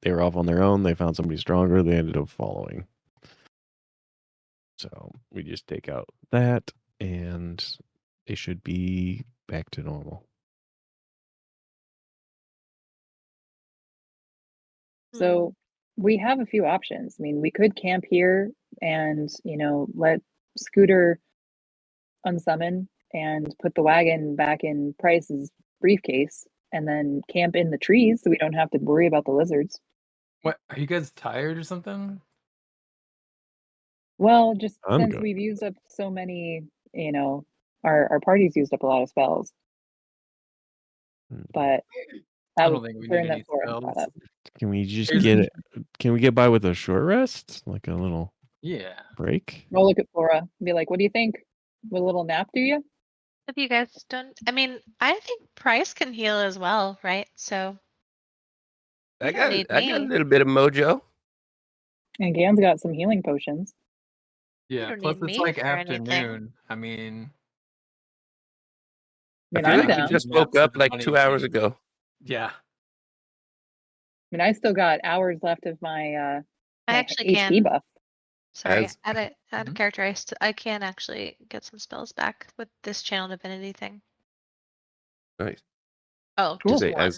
they were off on their own, they found somebody stronger. They ended up following. So we just take out that, and they should be back to normal. So we have a few options. I mean, we could camp here and, let Scooter unsummon and put the wagon back in Price's briefcase and then camp in the trees so we don't have to worry about the lizards. What, are you guys tired or something? Well, just I'm since good. we've used up so many, our party's used up a lot of spells. But I that don't was think we during need that any Flora spells. brought up. Can we just Here's- get it? Can we get by with a short rest, like a little Yeah. break? Go look at Flora and be like, what do you think? With a little nap, do you? If you guys don't, I mean, I think Price can heal as well, right? So I you don't got need I got a me. little bit of mojo. And Gan's got some healing potions. Yeah. don't Plus, need it's me like for anything. afternoon. I mean, I mean, I feel I'm like we down. just woke Naps up is like funny 2 hours thing. ago. Yeah. mean, I still got hours left of my I my actually HP can. buff. Sorry, As- add a Mhm. character. I can actually get some spells back with this channel divinity thing. Nice. Oh, Cool. just Say, one.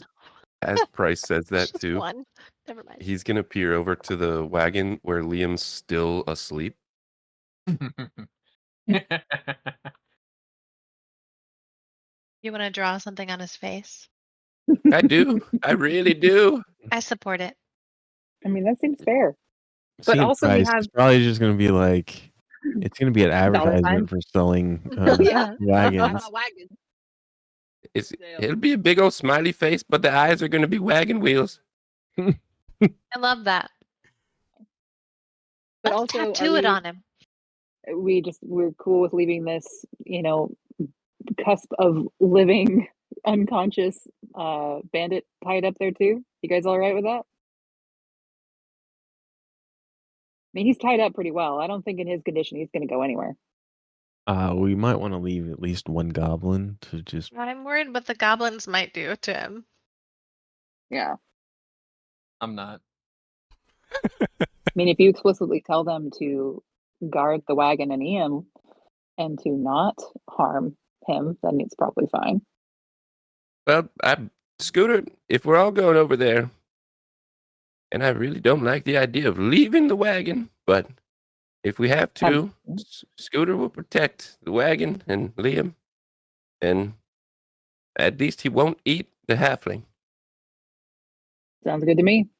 as Price says that Just too, one. Never mind. he's gonna peer over to the wagon where Liam's still asleep. You want to draw something on his face? I do. I really do. I support it. I mean, that seems fair. But Seeing also we Price, have it's probably just going to be like, it's going to be an dollar sign. advertisement for selling Yeah. wagons. Wagon. It'll be a big old smiley face, but the eyes are gonna be wagon wheels. I love that. But Let's also, are tattoo it on him. we're cool with leaving this, cusp of living unconscious bandit tied up there too? You guys all right with that? I mean, he's tied up pretty well. I don't think in his condition he's going to go anywhere. We might want to leave at least one goblin to just. I'm worried what the goblins might do to him. Yeah. I'm not. I mean, if you explicitly tell them to guard the wagon and Ian and to not harm him, then it's probably fine. Well, Scooter, if we're all going over there, and I really don't like the idea of leaving the wagon, but if we have to, Scooter will protect the wagon and Liam, and at least he won't eat the halfling. Sounds good to me.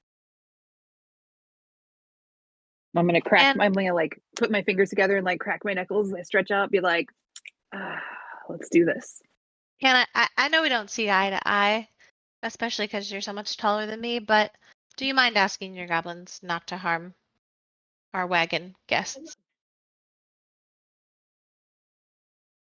I'm gonna And- I'm gonna like put my fingers together and like crack my knuckles and I stretch out, be like, let's do this. Can I know we don't see eye to eye, especially because you're so much taller than me, but do you mind asking your goblins not to harm our wagon guests?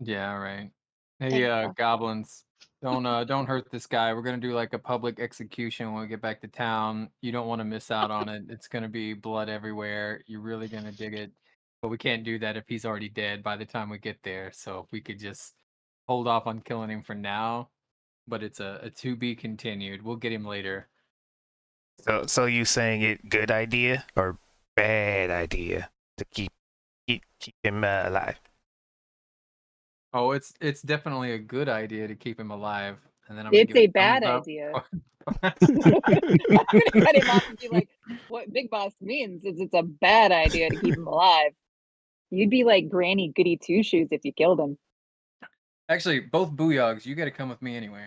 Yeah, right. Hey, Thank you. goblins, don't hurt this guy. We're gonna do like a public execution when we get back to town. You don't want to miss out on it. It's gonna be blood everywhere. You're really gonna dig it. But we can't do that if he's already dead by the time we get there. So if we could just hold off on killing him for now, but it's a to be continued. We'll get him later. So you saying it good idea or bad idea to keep him alive? Oh, it's definitely a good idea to keep him alive. And then I'm gonna It's give a a bad thumbs up. idea. I'm gonna cut him off and be like, what Big Boss means is it's a bad idea to keep him alive. You'd be like Granny Goody Two Shoes if you killed him. Actually, both booyogs, you gotta come with me anyway.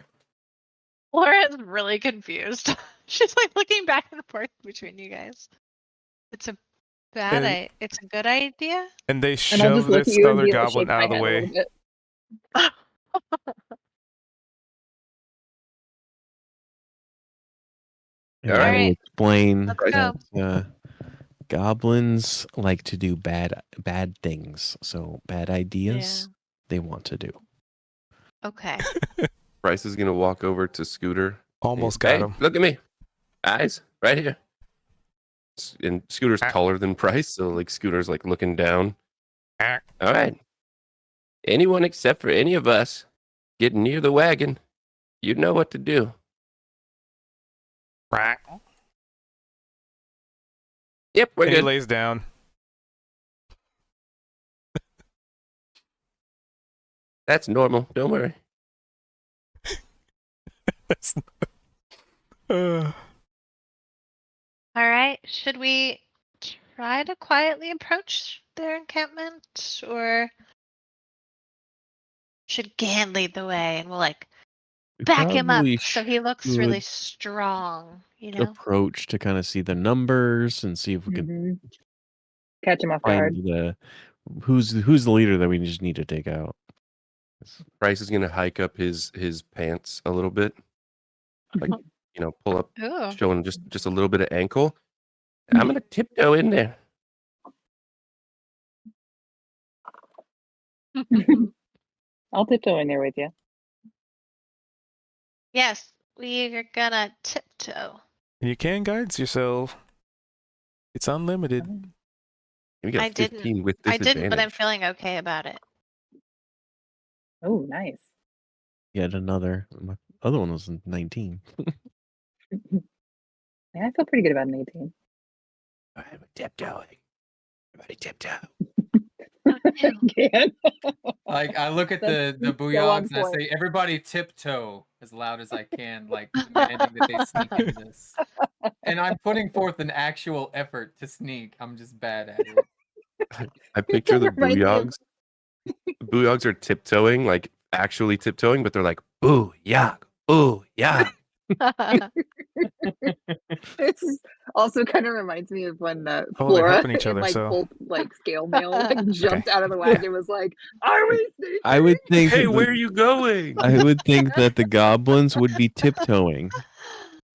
Laura's really confused. She's like looking back and forth between you guys. It's a And- it's a good idea. And they And I'll shove just look at this you and other be like, goblin shake my out of the head a little way. bit. And All I right. will explain Let's go. that goblins like to do bad things. So bad ideas they want to do. Okay. Bryce is gonna walk over to Scooter. Almost Hey, got him. look at me. Eyes, right here. And Scooter's taller than Bryce, so like Scooter's like looking down. Ah. All right. Anyone except for any of us get near the wagon, you know what to do. Right. Yep, we're And he good. lays down. That's normal. Don't worry. That's All right. Should we try to quietly approach their encampment, or should Gan lead the way and we'll like We back him up probably so he looks really should strong? You know. approach to kind of see the numbers and see if we can Mhm. Catch him off guard. find the who's the leader that we just need to take out. Bryce is gonna hike up his pants a little bit. Like, pull up, Ooh. showing just a little bit of ankle. I'm gonna tiptoe in there. I'll tiptoe in there with you. Yes, we are gonna tiptoe. You can guide yourself. It's unlimited. We got I didn't. 15 with I disadvantage. didn't, but I'm feeling okay about it. Oh, nice. Yet another. My other one was 19. Yeah, I feel pretty good about an 18. I'm tiptoeing. Everybody tiptoe. Oh, no. Again. Like I look at That's the so on booyogs and I point. say, "Everybody tiptoe as loud as I can," like demanding that they sneak into this. And I'm putting forth an actual effort to sneak. I'm just bad at it. I picture the Reminds me of- booyogs. The booyogs are tiptoeing, like actually tiptoeing, but they're like booyog, booyog. This also kind of reminds me of when Oh, they're Flora helping each in other, like so full like scale mail like jumped out of the wagon was like, "Are we sneaking?" I would think. Hey, that where are you going? I would think that the goblins would be tiptoeing.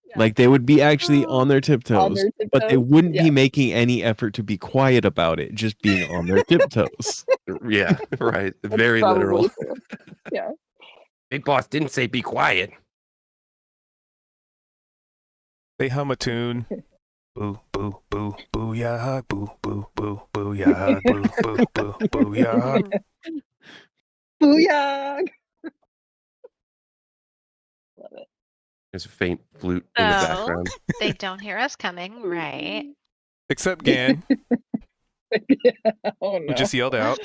Yeah. Like they would be actually on their On tiptoes, their but they tiptoes? wouldn't Yeah. be making any effort to be quiet about it, just being on their tiptoes. Yeah, right. That's Very probably literal. true. Yeah. Big boss didn't say be quiet. they hum a tune. Boo, boo, boo, booyah, boo, boo, boo, booyah, boo, boo, boo, booyah. Booyah! Love it. There's a faint flute in the So background. they don't hear us coming, right? Except Gan, Oh who no. just yelled out.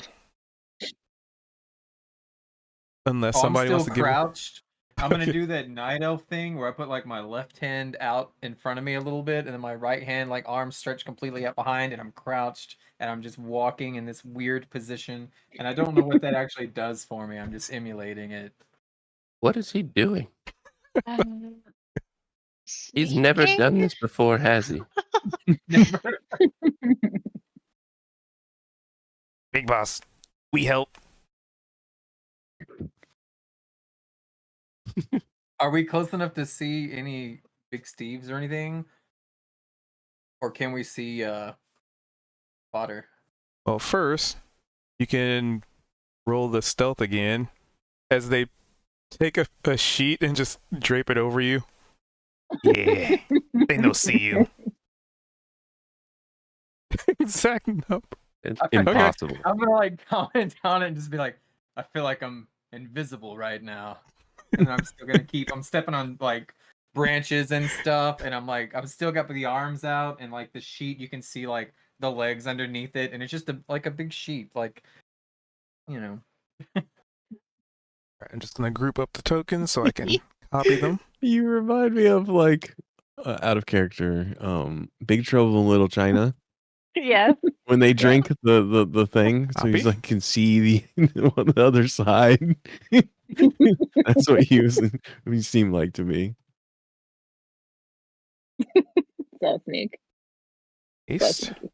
Unless Oh, I'm somebody still wants to give. crouched. I'm gonna Okay. do that night elf thing where I put like my left hand out in front of me a little bit, and then my right hand, like arms stretched completely out behind, and I'm crouched, and I'm just walking in this weird position, and I don't know what that actually does for me. I'm just emulating it. What is he doing? Um, He's never sneaking? done this before, has he? Never. Big boss, we help. Are we close enough to see any big Steves or anything? Or can we see fodder? Well, first, you can roll the stealth again as they take a sheet and just drape it over you. Yeah, they no see you. Sacking up. It's I forgot. impossible. I'm gonna like comment on it and just be like, I feel like I'm invisible right now. And I'm still gonna I'm stepping on like branches and stuff, and I'm still got the arms out, and like the sheet you can see like the legs underneath it, and it's just like a big sheet, like you know. I'm just gonna group up the tokens so I can copy them. You remind me of like out of character, Big Trouble in Little China. Yes. When they drink the thing, so he's Copy. like can see the on the other side. That's what he seemed like to me. So sneak. So Paste. sneaky.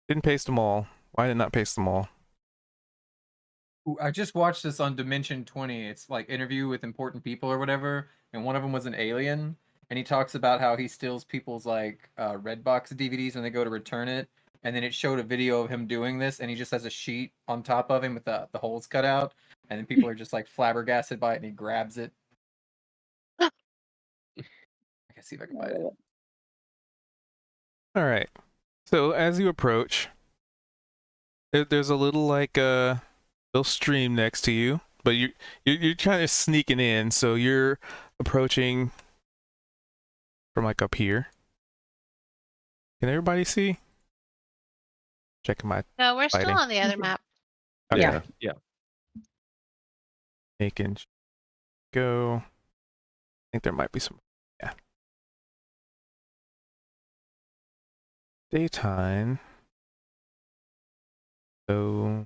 Didn't paste them all. Why did not paste them all? Ooh, I just watched this on Dimension 20. It's like interview with important people or whatever, and one of them was an alien, and he talks about how he steals people's like Redbox DVDs when they go to return it, and then it showed a video of him doing this, and he just has a sheet on top of him with the holes cut out, and then people are just like flabbergasted by it, and he grabs it. I can see if I can I find it. love All right. So as you approach, there's a little like little stream next to you, but you're kind of sneaking in, so you're approaching from like up here. Can everybody see? Checking my No, we're still Fighting. on the other map. okay. Yeah. Yeah. Making go. I think there might be some. Yeah. Daytime. So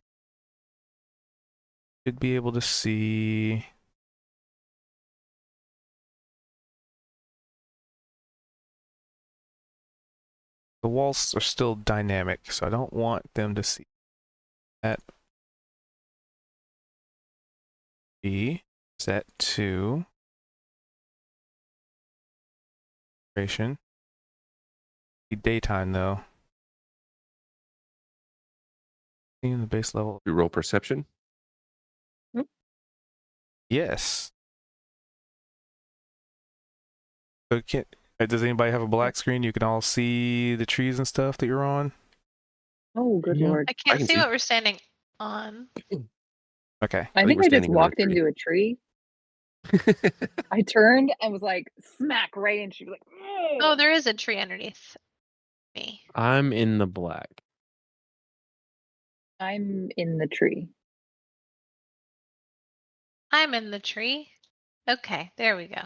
should be able to see. The walls are still dynamic, so I don't want them to see that. Be set to duration. Be daytime though. In the base level. We roll perception. Yes. So does anybody have a black screen? You can all see the trees and stuff that you're on. Oh, good Yeah. lord. I can't can see see. what we're standing on. Okay. I think think we're I just standing under a walked tree. into a tree. I turned and was like, smack right in. She was like, Oh, there is a tree underneath me. I'm in the black. I'm in the tree. I'm in the tree. Okay, there we go.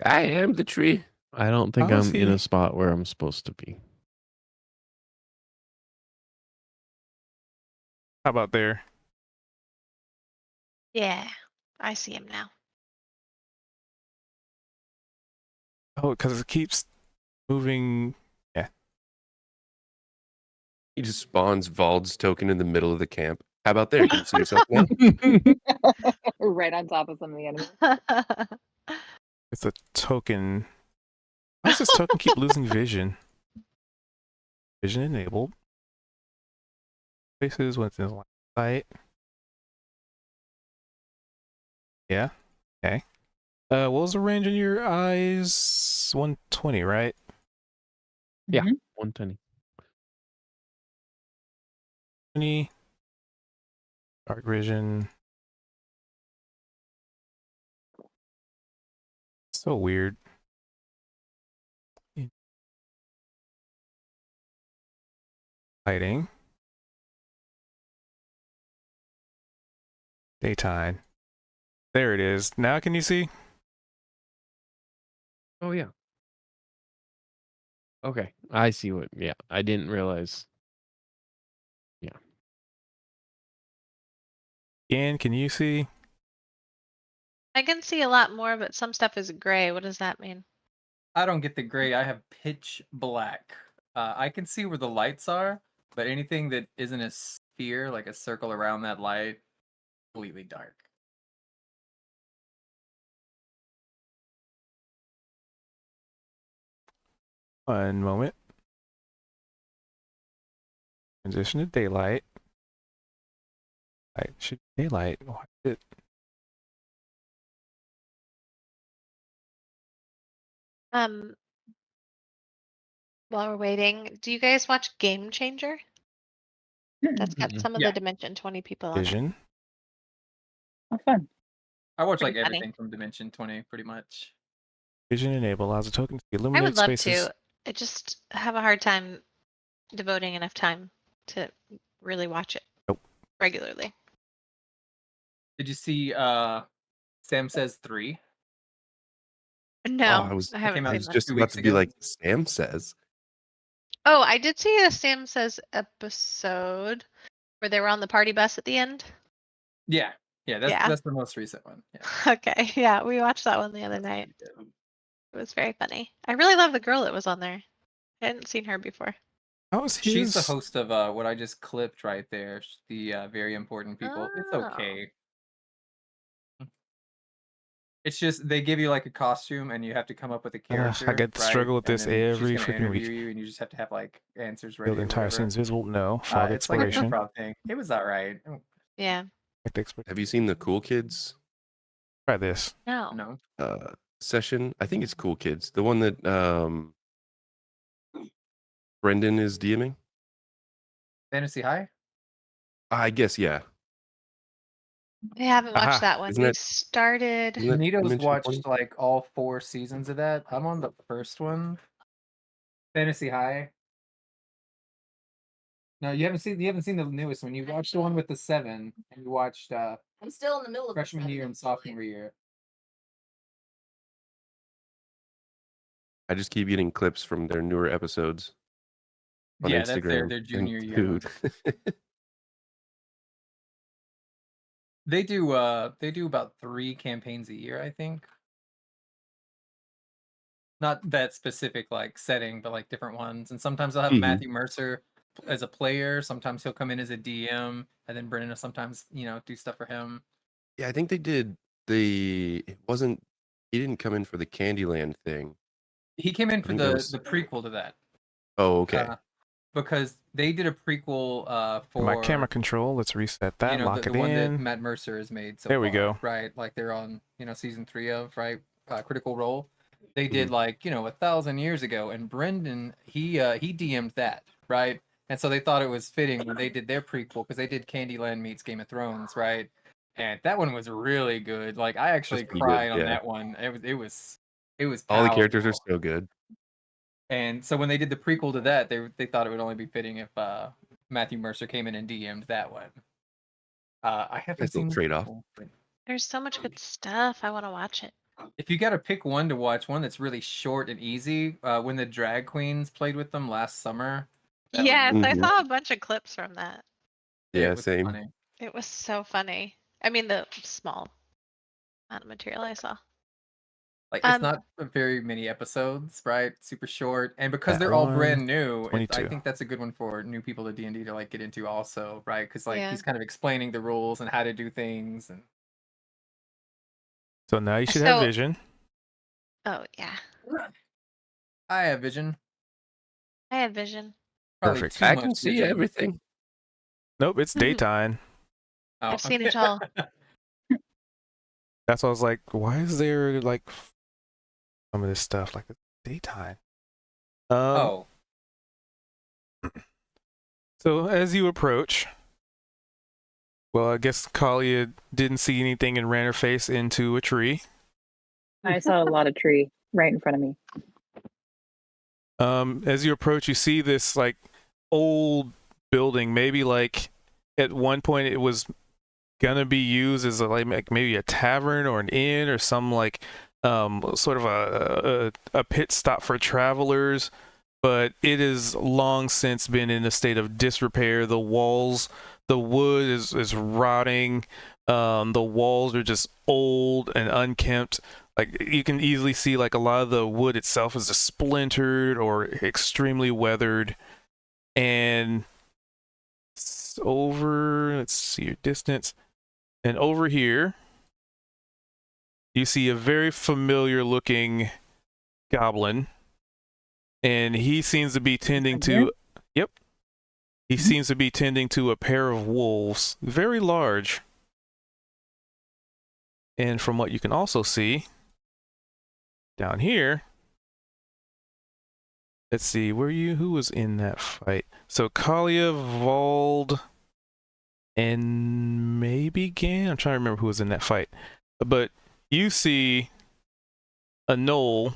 I am the tree. I don't think How is I'm in he- a spot where I'm supposed to be. How about there? Yeah, I see him now. Oh, because it keeps moving. Yeah. He just spawns Vald's token in the middle of the camp. How about there? Can you see yourself now? Right on top of some of the enemies. It's a token. Why does this token keep losing vision? Vision enabled. Places when it's in line of sight. Yeah. Okay. What was the range in your eyes? 120, right? Yeah. Mhm. 120. 20. Dark vision. So weird. Lighting. Daytime. There it is. Now can you see? Oh yeah. Okay. I see what. Yeah. I didn't realize. Yeah. Again, can you see? I can see a lot more, but some stuff is gray. What does that mean? I don't get the gray. I have pitch black. I can see where the lights are, but anything that isn't a sphere, like a circle around that light, completely dark. One moment. Transition to daylight. Light should be daylight. Why is it? While we're waiting, do you guys watch Game Changer? That's got Mm-mm. some of Yeah. the Dimension 20 people on it. Vision. Oh, fun. I watch like Pretty funny. everything from Dimension 20, pretty much. Vision enable allows a token to I illuminate would love spaces. to. I just have a hard time devoting enough time to really watch it Nope. regularly. Did you see Sam Says 3? No, I was I haven't came out I seen was that. just 2 about weeks to be ago. like, Sam says. Oh, I did see a Sam Says episode where they were on the party bus at the end. Yeah. That's Yeah. that's the most recent one. Yeah. Okay, yeah, we watched that one the other night. It was very funny. I really love the girl that was on there. I hadn't seen her before. How is She's the his? host of what I just clipped right there. The Very Important People. It's Oh. okay. It's just they give you like a costume and you have to come up with a character. I get to right? struggle with And this then every she's gonna freaking interview week. you, and you just have to have like answers Feel ready. the or entire whatever. scene's visible? No. Fog It's like an exploration. improv thing. It was alright. Yeah. Like the exploration. Have you seen the Cool Kids Try this. No. No. session? I think it's Cool Kids. The one that Brendan is DMing? Fantasy High? I guess, yeah. I haven't watched Aha. that one. Isn't We've that- started. Isn't that Nito's Dimension watched 20? like all 4 seasons of that. I'm on the first one. Fantasy High. No, you haven't seen the newest one. You watched the one with the 7, and you watched I'm still in the middle of the freshman year and sophomore year. I just keep getting clips from their newer episodes on Yeah, Instagram. that's their and junior year one. Dude. They do about 3 campaigns a year, I think. Not that specific like setting, but like different ones. And sometimes they'll have Mhm. Matthew Mercer as a player. Sometimes he'll come in as a DM, and then Brennan will sometimes, do stuff for him. Yeah, I think they did he didn't come in for the Candyland thing. He came in for think there the was- prequel to that. Oh, okay. Because they did a prequel for My camera control. Let's reset that. Lock the it one that in. Matt Mercer has made so There we far, go. right? Like they're on season 3 of, right, Critical Role. They did Mhm. like 1,000 years ago, and Brendan he DM'd that, right? And so they thought it was fitting when they did their prequel, because they did Candyland meets Game of Thrones, right? and that one was really good. Like I actually pretty good, cried on yeah. that one. It was All the characters are powerful. so good. And so when they did the prequel to that, they thought it would only be fitting if Matthew Mercer came in and DM'd that one. I haven't Nice little seen the trade-off. prequel, but There's so much good stuff. I want to watch it. if you got to pick one to watch, one that's really short and easy, when the drag queens played with them last summer. That was Yes, I Mhm. saw a bunch of clips from that. It Yeah, was same. funny. It was so funny. I mean, the small amount of material I saw. Like it's not very many episodes, right? Super short, and because That they're all one, brand new, I 22. think that's a good one for new people to D&D to like get into also, right? Because like Yeah. he's kind of explaining the rules and how to do things, and So now you should have So- vision. Oh yeah, I have vision. I have vision. Probably Perfect. too I much can see vision. everything. Nope, it's daytime. Oh, I've seen okay. it all. That's why I was like, why is there like some of this stuff like it's daytime? Oh, So as you approach, well, I guess Kalia didn't see anything and ran her face into a tree. I saw a lot of tree right in front of me. As you approach, you see this like old building. Maybe like at one point it was gonna be used as like maybe a tavern or an inn or some like sort of a pit stop for travelers. But it has long since been in a state of disrepair. The walls, the wood is rotting. The walls are just old and unkempt. Like you can easily see like a lot of the wood itself is just splintered or extremely weathered. And let's see your distance. And over here, you see a very familiar looking goblin. And he seems to be tending to, yep, he seems to be tending to a pair of wolves, very large. And from what you can also see down here, let's see, who was in that fight? So Kalia, Vald, and maybe Gan? I'm trying to remember who was in that fight. But you see a knoll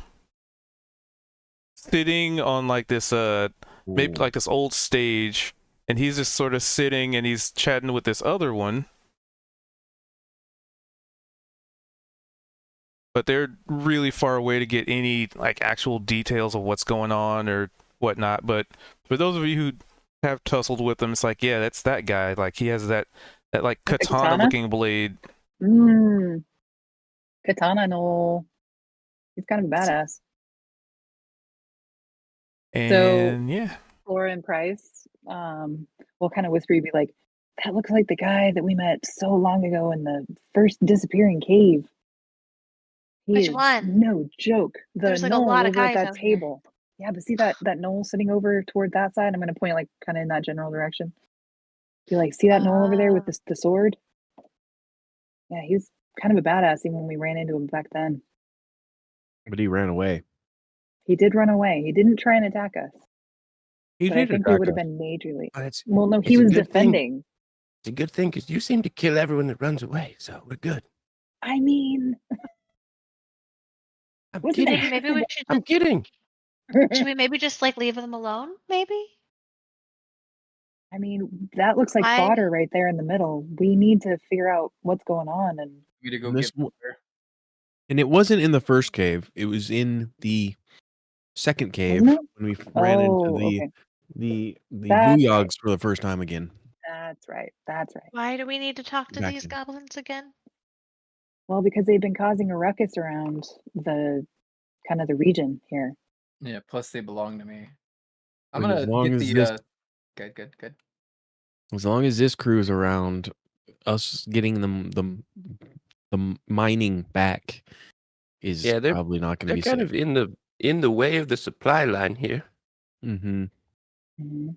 sitting on like this maybe Ooh. like this old stage, and he's just sort of sitting and he's chatting with this other one. But they're really far away to get any like actual details of what's going on or whatnot. But for those of you who have tussled with him, it's like, yeah, that's that guy. Like he has that like With the katana katana? looking blade. Katana no. He's kind of a badass. And yeah. Flora and Price will kind of whisper, be like, that looks like the guy that we met so long ago in the first disappearing cave. He Which is one? no joke. The There's like a knoll lot of over at guys that out here. table. Yeah, but see that knoll sitting over toward that side? I'm going to point like kind of in that general direction. You like see that knoll over there with the sword? Yeah, he was kind of a badass even when we ran into him back then. But he ran away. He did run away. He didn't try and attack us. He But I did think we attack would have us. been majorly. But it's Well, no, it's he a was good thing. defending. It's a good thing because you seem to kill everyone that runs away, so we're good. I mean, I'm wasn't kidding. it? Maybe we should. I'm kidding. Should we maybe just like leave them alone? Maybe. I mean, that looks like Why- fodder right there in the middle. We need to figure out what's going on. And me to go And this get w- there. And it wasn't in the first cave. It was in the second cave Wasn't it? when we ran into Oh, the okay. the That's booyogs right. for the first time again. That's right. That's right. Why do we need to talk to Back these in. goblins again? Well, because they've been causing a ruckus around the kind of the region here. Yeah, plus they belong to me. I'm Like, gonna get the good. as long as this crew is around, us getting the mining back is Yeah, probably not going to they're be kind safe. of in the way of the supply line here. Mm-hmm. Mhm.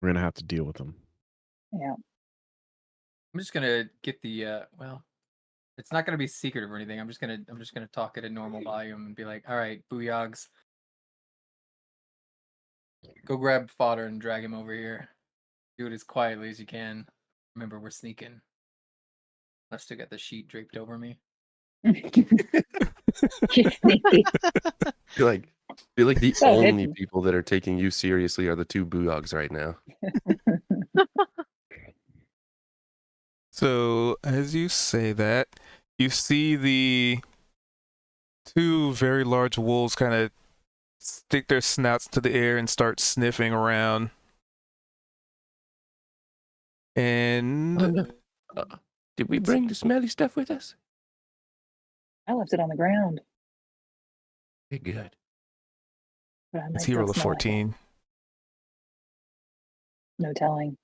We're gonna have to deal with them. Yeah. I'm just gonna get the well, it's not gonna be secretive or anything. I'm just gonna talk at a normal volume and be like, all right, booyogs, go grab fodder and drag him over here. Do it as quietly as you can. Remember, we're sneaking. I still got the sheet draped over me. She's sneaky. feel like the So only hidden. people that are taking you seriously are the two Booyogs right now. So as you say that, you see the two very large wolves kind of stick their snouts to the air and start sniffing around. And Did we bring the smelly stuff with us? I left it on the ground, Okay, good. but I might it's he still roll a smell it. 14. No telling.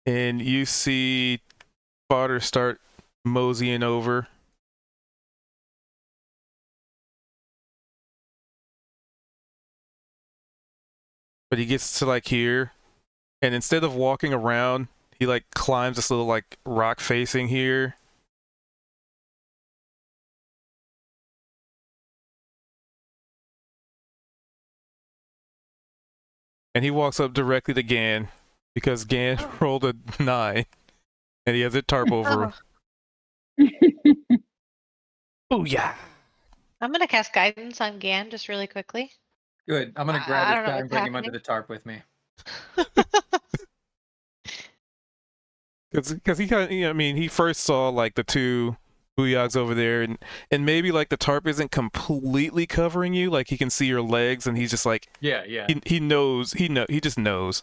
And you see Fodder start moseying over. But he gets to like here, and instead of walking around, he like climbs this little like rock facing here. And he walks up directly to Gan because Gan rolled a 9 and he has a tarp over him. Booyah! I'm gonna cast guidance on Gan just really quickly. Good. I'm gonna I grab this don't know guy and what's bring him under happening. the tarp with me. Because he kind of, I mean, he first saw like the two Booyogs over there, and maybe like the tarp isn't completely covering you, like he can see your legs, and he's just like, Yeah. he knows, he just knows.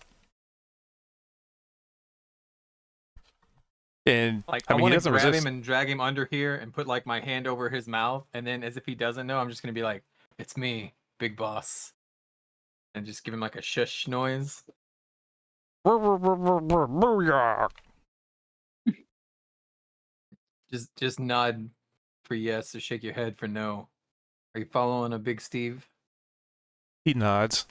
And Like I I mean, he want to doesn't grab resist. him and drag him under here and put like my hand over his mouth, and then as if he doesn't know, I'm just gonna be like, "It's me, Big Boss," and just give him like a shush noise. Booyah! Just nod for yes or shake your head for no. Are you following a Big Steve? He nods.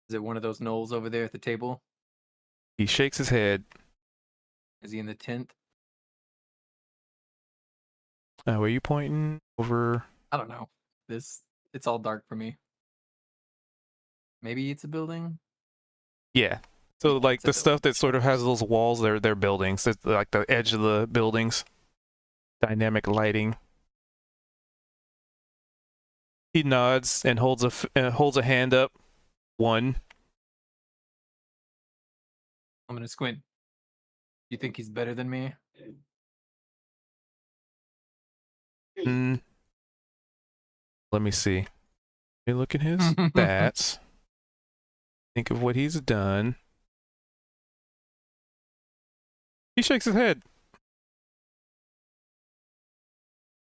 Is it one of those gnolls over there at the table? He shakes his head. Is he in the tent? Where are you pointing? Over. I don't know. It's all dark for me. Maybe it's a building. Yeah. So Yeah, like it's a the stuff building. that sort of has those walls, they're buildings. It's like the edge of the buildings. Dynamic lighting. He nods and holds a hand up. 1. I'm gonna squint. You think he's better than me? Mm, let me see. Let me look at his stats. Think of what he's done. He shakes his head.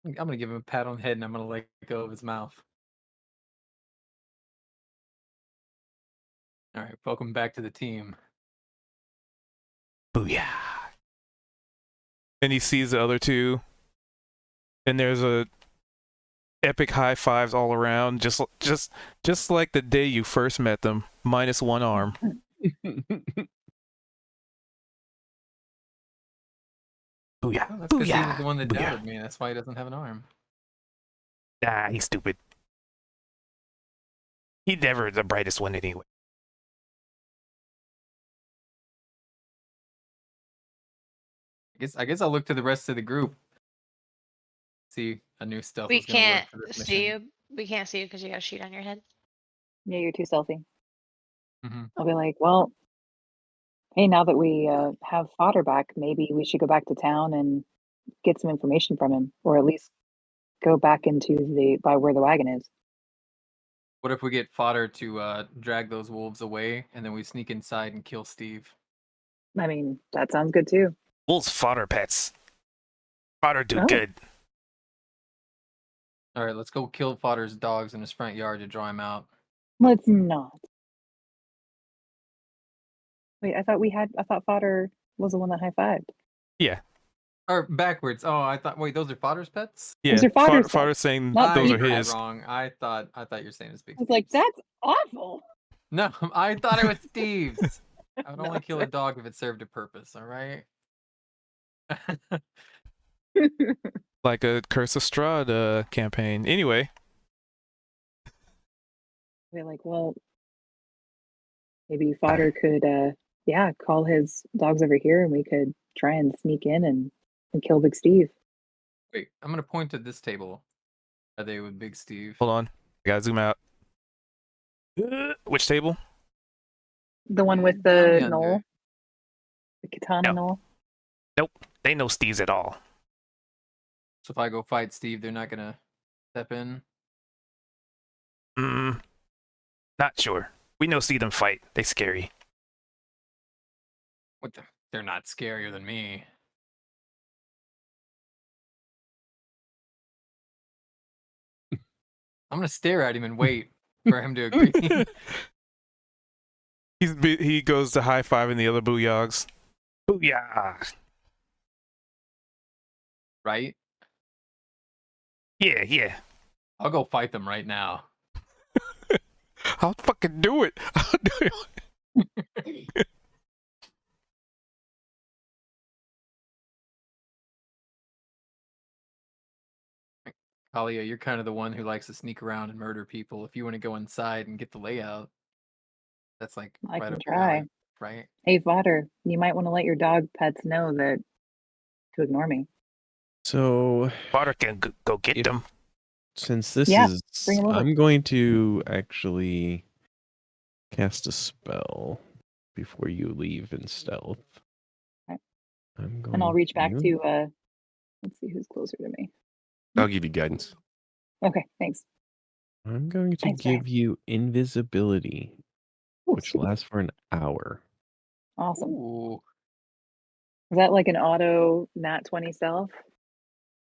I'm gonna give him a pat on the head and I'm gonna let go of his mouth. All right, welcome back to the team. Booyah! And he sees the other two, and there's a epic high fives all around, just like the day you first met them, minus 1 arm. Booyah! Oh, that's because he was Booyah! the one that Booyah! doubted me. That's why he doesn't have an arm. Nah, he's stupid. He never the brightest one anyway. I guess I'll look to the rest of the group. See, a new stealth We is gonna work can't for this see mission. you. We can't see you because you got a sheet on your head. Yeah, you're too stealthy. Mm-hmm. I'll be like, well, hey, now that we have fodder back, maybe we should go back to town and get some information from him, or at least go back into by where the wagon is. What if we get fodder to drag those wolves away, and then we sneak inside and kill Steve? I mean, that sounds good too. Wolves fodder pets. Fodder do Oh. good. All right, let's go kill fodder's dogs in his front yard to draw him out. Let's not. Wait, I thought fodder was the one that high fived. Yeah. Or backwards. Oh, I thought. Wait, those are fodder's pets. Yeah. Those are fodder's Fodder's pets. saying Not those I are got it his. wrong. I thought you're saying it's Big I was like, Steve's. that's awful. No, I thought it was Steve's. I would No. only kill a dog if it served a purpose. All right. Like a Curse of Strahd campaign. Anyway. We're like, well, maybe Fodder could, call his dogs over here, and we could try and sneak in and kill Big Steve. Wait, I'm gonna point to this table. Are they with Big Steve? Hold on. I gotta zoom out. Which table? The one with Down the yonder. knoll, the katana No. knoll. Nope. They know Steve's at all. So if I go fight Steve, they're not gonna step in. Not sure. We know see them fight. They scary. What the? They're not scarier than me. I'm gonna stare at him and wait for him to agree. He goes to high fiving the other booyogs. Booyah! Right? Yeah. I'll go fight them right now. I'll fucking do it. I'll do it. Kalia, you're kind of the one who likes to sneak around and murder people. If you want to go inside and get the layout, that's like I right can up your alley, try. right? Hey, Fodder, you might want to let your dog pets know that to ignore me. So Potter can go get If- them. since this Yeah, is, bring him over. I'm going to actually cast a spell before you leave in stealth. Okay. I'm going And I'll reach back to- to, let's see who's closer to me. I'll give you guidance. Okay, thanks. I'm going to Thanks, Brian. give you invisibility, Ooh, which sweet. lasts for an hour. Awesome. Ooh. Is that like an auto nat 20 self?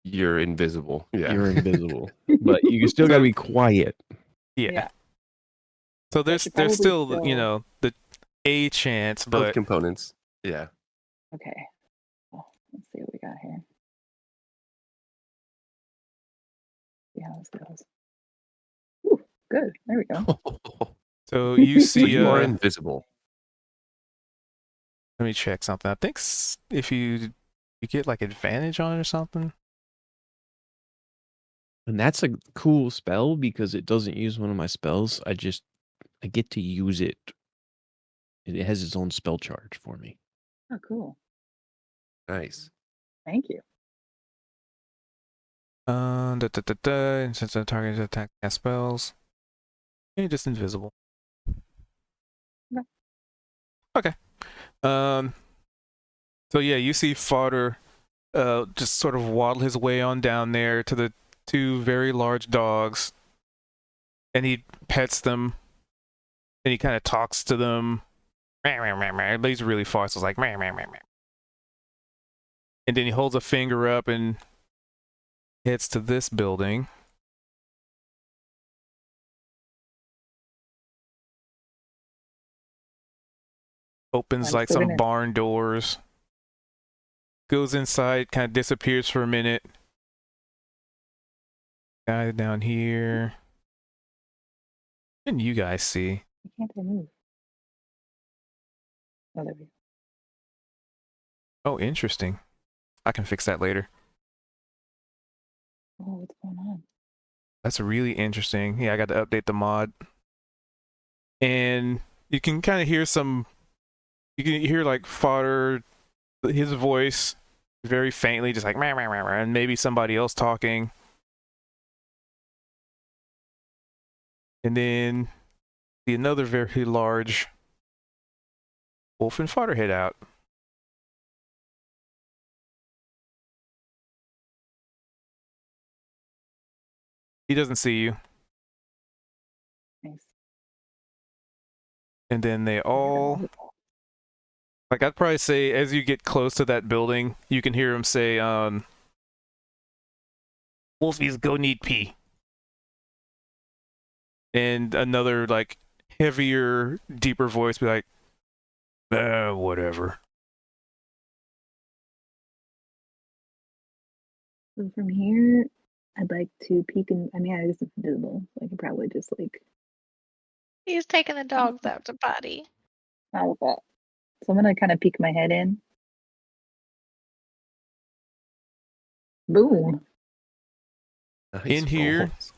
You're invisible. Yeah. You're invisible, but you still got to be quiet. Yeah. I So there's should probably still still- the a chance, Both but components. Yeah. Okay. Well, let's see what we got here. See how this goes. Ooh, good. There we go. so you So see. you are invisible. Let me check something. I think if you get like advantage on it or something. And that's a cool spell because it doesn't use one of my spells. I get to use it. It has its own spell charge for me. Oh, cool. Nice. Thank you. Since the target is attack cast spells, you're just invisible. Okay. Okay. So yeah, you see Fodder just sort of waddle his way on down there to the two very large dogs, and he pets them, and he kind of talks to them. But he's really fast. So it's like, and then he holds a finger up and heads to this building. Opens I'm like still some gonna- barn doors. Goes inside, kind of disappears for a minute. Guy down here. What can you guys see? Why can't I move? Oh, there we go. Oh, interesting. I can fix that later. Oh, what's going on? That's really interesting. Yeah, I got to update the mod. And you can kind of hear you can hear like Fodder, his voice very faintly, just like, and maybe somebody else talking. And then see another very large wolf and Fodder head out. He doesn't see you. Nice. And then they all, like, I'd probably say as you get close to that building, you can hear him say, Wolfies go need pee. And another, like, heavier, deeper voice be like, whatever. So from here, I'd like to peek and I mean, I is invisible. So I could probably just like He's taking the dogs out to potty. not with that. So I'm gonna kind of peek my head in. Boom. Nice In here, rolls.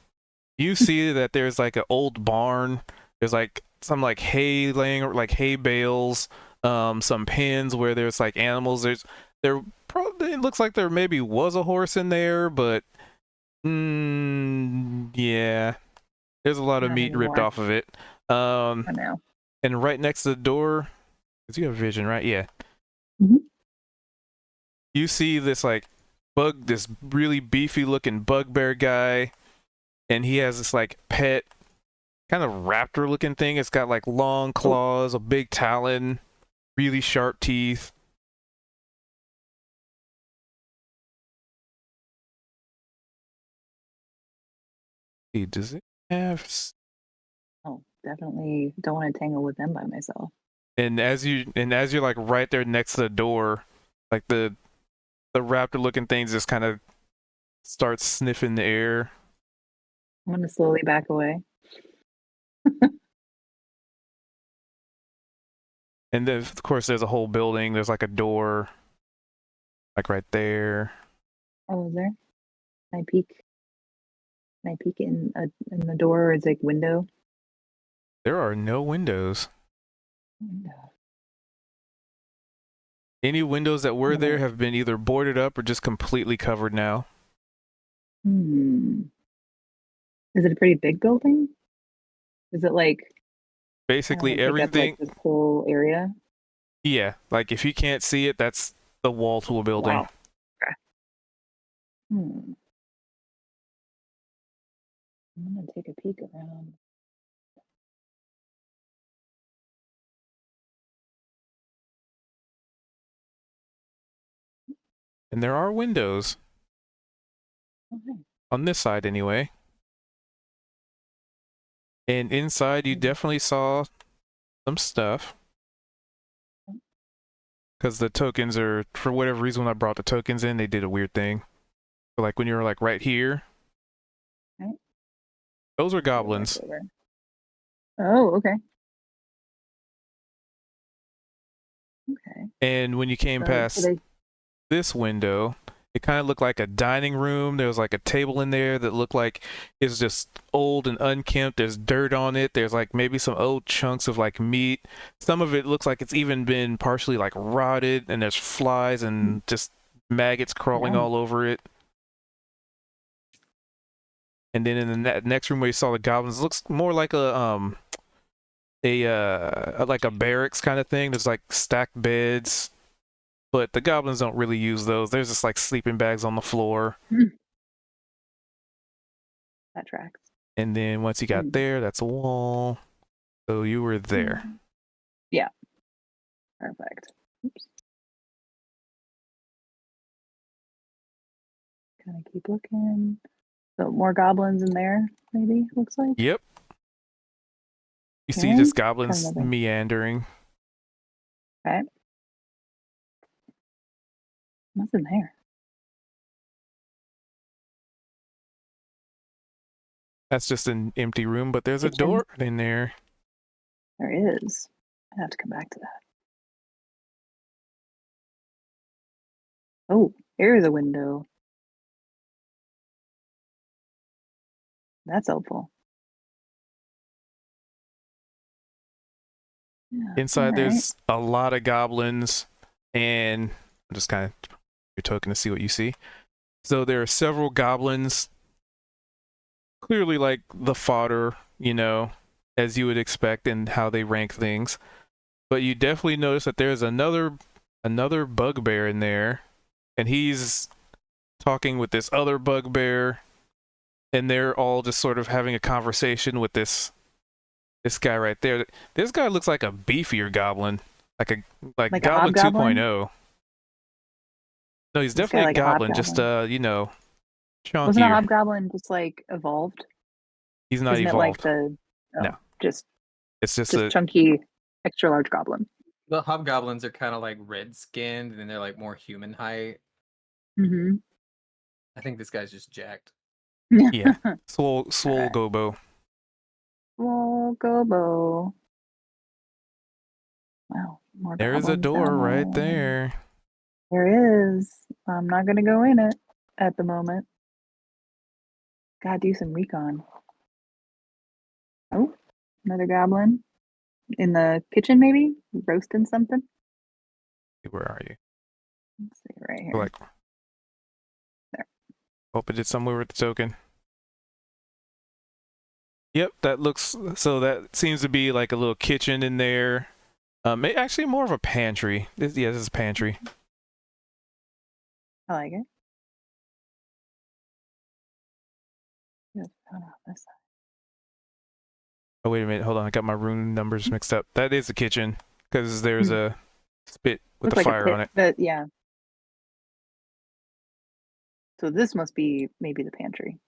you see that there's like an old barn There's like some like hay laying, like hay bales, some pens where there's like animals. There probably, it looks like there maybe was a horse in there, but yeah, there's a lot of Not meat ripped anymore. off of it. I know. And right next to the door, cause you have vision, right? Yeah. Mhm. You see this like this really beefy looking bugbear guy, and he has this like pet kind of raptor looking thing. It's got like long claws, a big talon, really sharp teeth. Does it have? Oh, definitely don't want to tangle with them by myself. And as you're like right there next to the door, like the raptor looking things just kind of starts sniffing the air. I'm gonna slowly back away. And then of course there's a whole building. There's like a door, like right there. Oh, is there? Can I peek? Can I peek in the door or is like window? There are no windows. Window. Any windows that were there No. have been either boarded up or just completely covered now. Is it a pretty big building? Is it like Basically take up everything. like this whole area? Yeah, like if you can't see it, that's the wall to a building. Wow. Okay. I'm gonna take a peek around. And there are windows. Okay. On this side anyway. And inside you definitely saw some stuff. Because the tokens are, for whatever reason when I brought the tokens in, they did a weird thing. So like when you were like right here, Right. those are goblins. Oh, okay. Okay. And when you came past this window, it kind of looked like a dining room. There was like a table in there that looked like it's just old and unkempt. There's dirt on it. There's like maybe some old chunks of like meat. Some of it looks like it's even been partially like rotted, and there's flies and just maggots crawling all over it. And then in the next room where you saw the goblins, it looks more like a like a barracks kind of thing. There's like stacked beds, but the goblins don't really use those. There's just like sleeping bags on the floor. That tracks. And then once you got there, that's a wall. So you were there. Yeah. Perfect. Oops. Kind of keep looking. So more goblins in there, maybe, looks like. Yep. You see Okay. just goblins meandering. Okay. What's in there? That's just an empty room, but there's a door in there. There is. I have to come back to that. Oh, here's a window. That's helpful. Yeah, Inside there's a lot of goblins, and I'm just kind of your token to see what you see. So there are several goblins, clearly like the fodder, you know, as you would expect and how they rank things. But you definitely notice that there's another bugbear in there, and he's talking with this other bugbear, and they're all just sort of having a conversation with this guy right there. This guy looks like a beefier goblin, like Goblin 2.0. No, he's definitely a goblin, just you know, chunkier. Wasn't a hobgoblin just like evolved? He's not Isn't evolved. It like no, just it's just a chunky, extra large goblin. The hobgoblins are kind of like red skinned, and they're like more human height. Mm-hmm. I think this guy's just jacked. Yeah, swole gobo. Swole gobo. Wow, more There is a door right there. There is. I'm not gonna go in it at the moment. Gotta do some recon. Oh, Another goblin in the kitchen, maybe roasting something. Where are you? Let's see, right here. Like, there. Hope it did somewhere with the token. Yep, that looks. So that seems to be like a little kitchen in there. Actually more of a pantry. This is a pantry. I like it. Yes, hold on, this side. Oh wait a minute, hold on. I got my rune numbers mixed up. That is the kitchen because there's a spit with Looks a like fire a pit, on it. but yeah. So this must be maybe the pantry,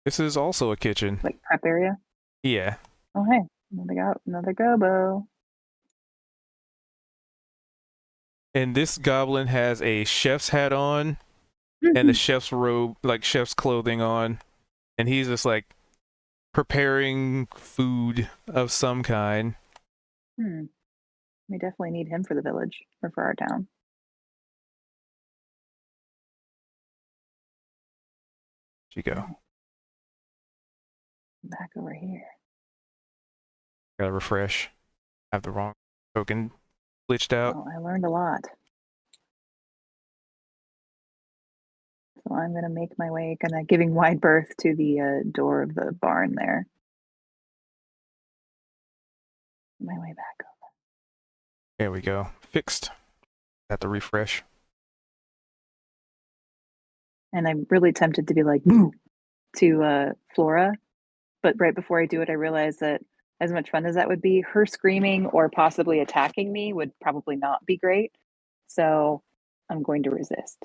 This is also a kitchen. like prep area. Yeah. Oh hey, another gobo. And this goblin has a chef's hat on and a chef's robe, like chef's clothing on, and he's just like preparing food of some kind. We definitely need him for the village or for our town. You go. Back over here. Gotta refresh. I have the wrong token glitched out. Well, I learned a lot. So I'm gonna make my way, kind of giving wide berth to the door of the barn there. My way back over. There we go. Fixed. Have to refresh. And I'm really tempted to be like boo to Flora, but right before I do it, I realize that as much fun as that would be, her screaming or possibly attacking me would probably not be great. So I'm going to resist.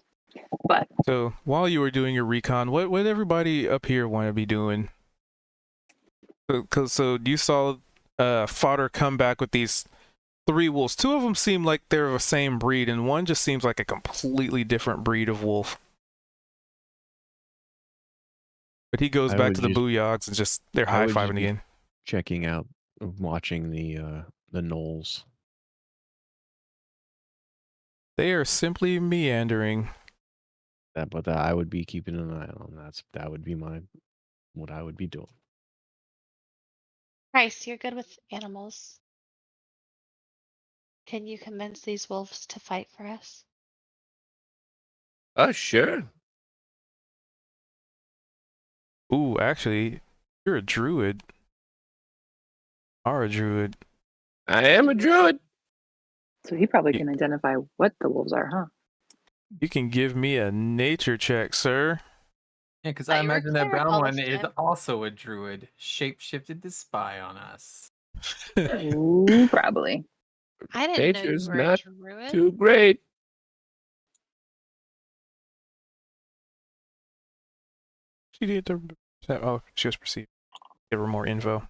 But So while you were doing your recon, what everybody up here want to be doing? So you saw Fodder come back with these 3 wolves. 2 of them seem like they're of the same breed, and one just seems like a completely different breed of wolf. But he goes back to the booyogs and just they're high fiving again. Checking out, watching the knolls. They are simply meandering. But I would be keeping an eye on. That would be what I would be doing. Christ, you're good with animals. Can you convince these wolves to fight for us? Sure. Ooh, actually, you're a druid. Are a druid. I am a druid. so he probably can identify what the wolves are, huh? You can give me a nature check, sir. Yeah, because Thought I you were imagine that cleric brown all one this is time. also a druid, shapeshifted to spy on us. Ooh, probably. I didn't know you Nature's were a not druid. too great. She did the. Oh, she was perceived. Give her more info.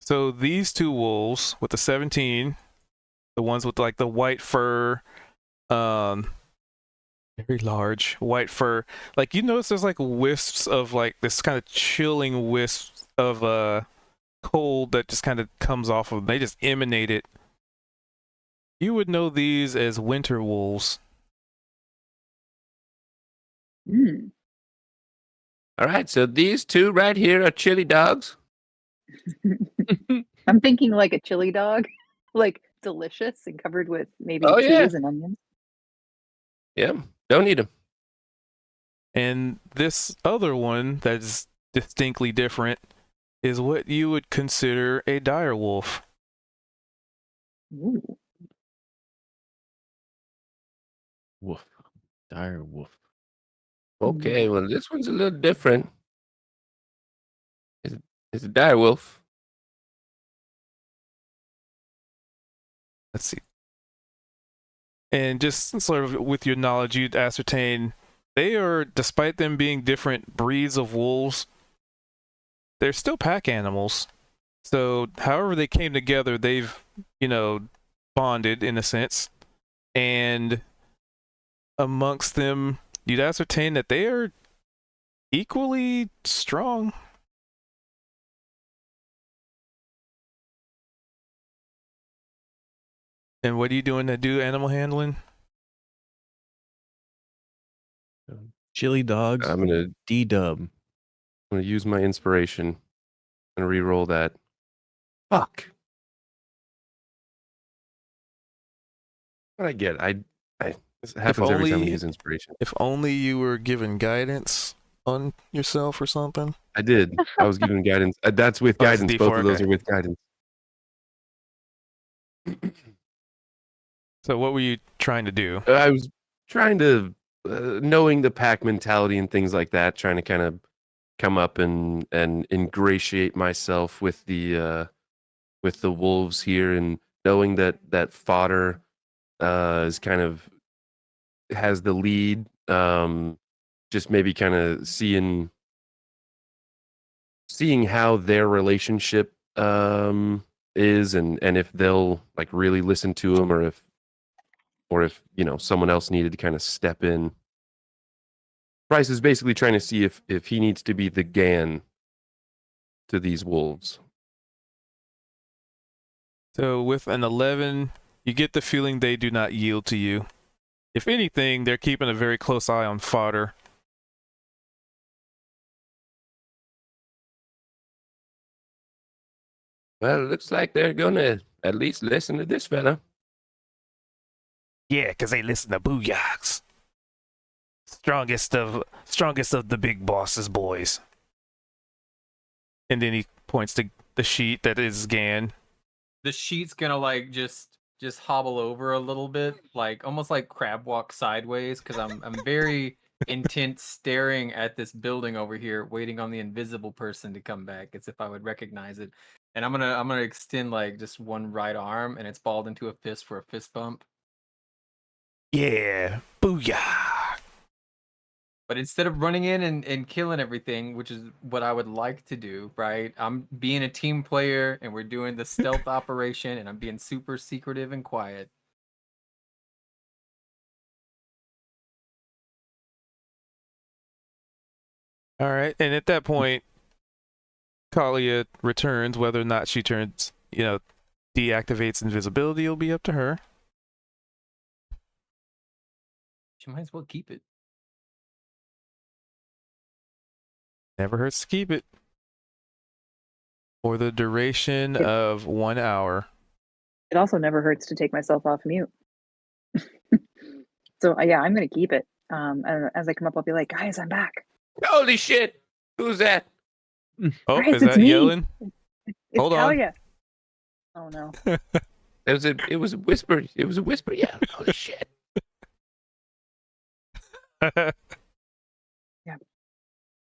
So these 2 wolves with the 17, the ones with like the white fur, very large white fur. Like you notice there's like wisps of like this kind of chilling wisps of cold that just kind of comes off of them. They just emanate it. You would know these as winter wolves. All right, so these 2 right here are chili dogs. I'm thinking like a chili dog, like delicious and covered with maybe Oh, yeah. cheese and onions. Yeah, don't eat them. And this other one that's distinctly different is what you would consider a dire wolf. Ooh. Woof. Dire wolf. Okay, well, this one's a little different. It's a dire wolf. Let's see. And just sort of with your knowledge, you'd ascertain they are, despite them being different breeds of wolves, they're still pack animals. So however they came together, they've, bonded in a sense. And amongst them, you'd ascertain that they are equally strong. And what are you doing to do animal handling? Chili dogs. I'm gonna D-dub. I'm gonna use my inspiration and re-roll that. Fuck. What I get? This happens every time I use inspiration. If only you were given guidance on yourself or something. I did. I was given guidance. That's with Oh, it's guidance. D4, Both of those okay. are with guidance. So what were you trying to do? I was trying to, knowing the pack mentality and things like that, trying to kind of come up and ingratiate myself with the wolves here, and knowing that fodder is kind of has the lead. Just maybe kind of seeing how their relationship is, and if they'll like really listen to him, or if someone else needed to kind of step in. Bryce is basically trying to see if he needs to be the Gan to these wolves. So with an 11, you get the feeling they do not yield to you. If anything, they're keeping a very close eye on fodder. Well, it looks like they're gonna at least listen to this fella. Yeah, 'cause they listen to Booyahs. Strongest of the big bosses, boys. And then he points to the sheet that is Gan. The sheet's gonna like just hobble over a little bit, like almost like crab walk sideways, because I'm very intent staring at this building over here, waiting on the invisible person to come back, as if I would recognize it. And I'm gonna extend like just one right arm, and it's balled into a fist for a fist bump. Yeah, booyah. But instead of running in and killing everything, which is what I would like to do, right? I'm being a team player, and we're doing the stealth operation, and I'm being super secretive and quiet. All right, and at that point, Kalia returns. Whether or not she turns, deactivates invisibility, will be up to her. She might as well keep it. Never hurts to keep it. For the duration It- of 1 hour. It also never hurts to take myself off mute. So yeah, I'm gonna keep it. And as I come up, I'll be like, guys, I'm back. Holy shit! Who's that? Oh, Bryce, is it's that me. yelling? It's Hold on. Kalia. Oh no. It was a whisper. It was a whisper. Yeah. Holy shit!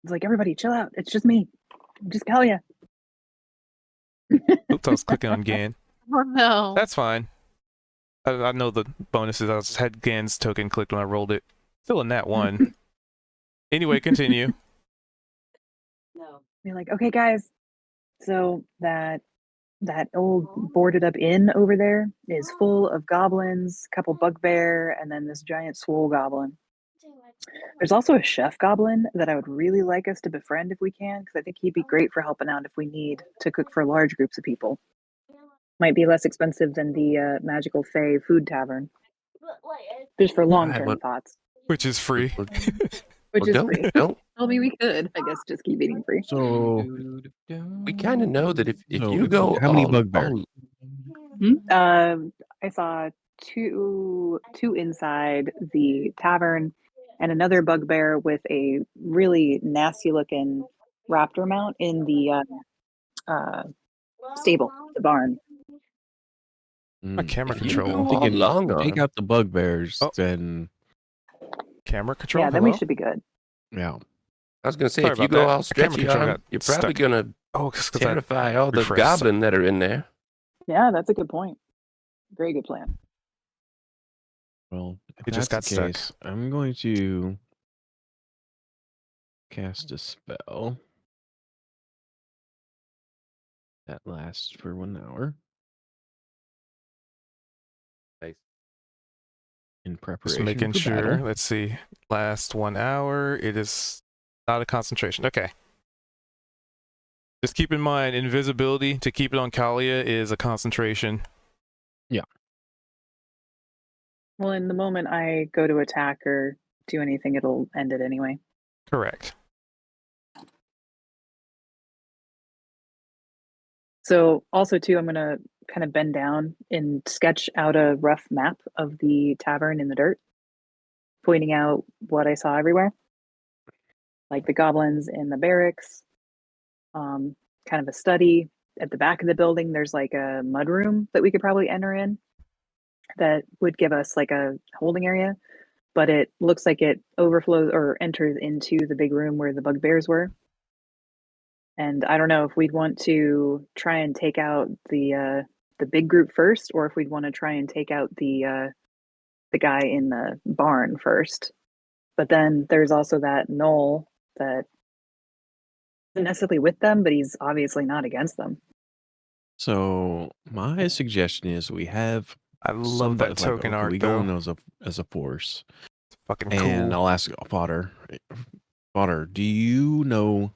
It's like, everybody chill out. It's just me. I'm just Kalia. Oops, I was clicking on Gan. Oh no. That's fine. I know the bonuses. I just had Gan's token clicked when I rolled it. Still in that one. Anyway, continue. You're like, okay, guys. So that old boarded up inn over there is full of goblins, a couple bugbear, and then this giant swole goblin. There's also a chef goblin that I would really like us to befriend if we can, because I think he'd be great for helping out if we need to cook for large groups of people. Might be less expensive than the magical Fey food tavern, just for long-term thoughts. Which is free. Which is free. Don't. Tell me we could, I guess, just keep eating free. So We kind of know that if So, you go how many all- bugbear? I saw two inside the tavern, and another bugbear with a really nasty looking raptor mount in the stable, the barn. My camera If you control. go I'm thinking, long if we take arm. out the bugbears, Oh. then Camera control. Yeah, then Hello? we should be good. yeah. I was gonna say, Sorry if you about go that. all My camera stretchy control arm, got you're probably stuck. gonna Oh, because I terrify all the refreshed. goblin that are in there. Yeah, that's a good point. Very good plan. Well, if It just that's the got case, stuck. I'm going to cast a spell that lasts for 1 hour Nice. in Just preparation making for sure. battle. Let's see. Last 1 hour. It is not a concentration. Okay. Just keep in mind, invisibility, to keep it on Kalia, is a concentration. Well, in the moment I go to attack or do anything, it'll end it anyway. Correct. So also too, I'm gonna kind of bend down and sketch out a rough map of the tavern in the dirt, pointing out what I saw everywhere, like the goblins in the barracks, kind of a study. At the back of the building, there's like a mud room that we could probably enter in that would give us like a holding area, but it looks like it overflows or enters into the big room where the bugbears were. And I don't know if we'd want to try and take out the big group first, or if we'd want to try and take out the guy in the barn first. But then there's also that Knoll that isn't necessarily with them, but he's obviously not against them. So my suggestion is we have I love somebody that token okay, art we go though. in as a force, It's fucking and cool. I'll ask Fodder. Fodder, do you know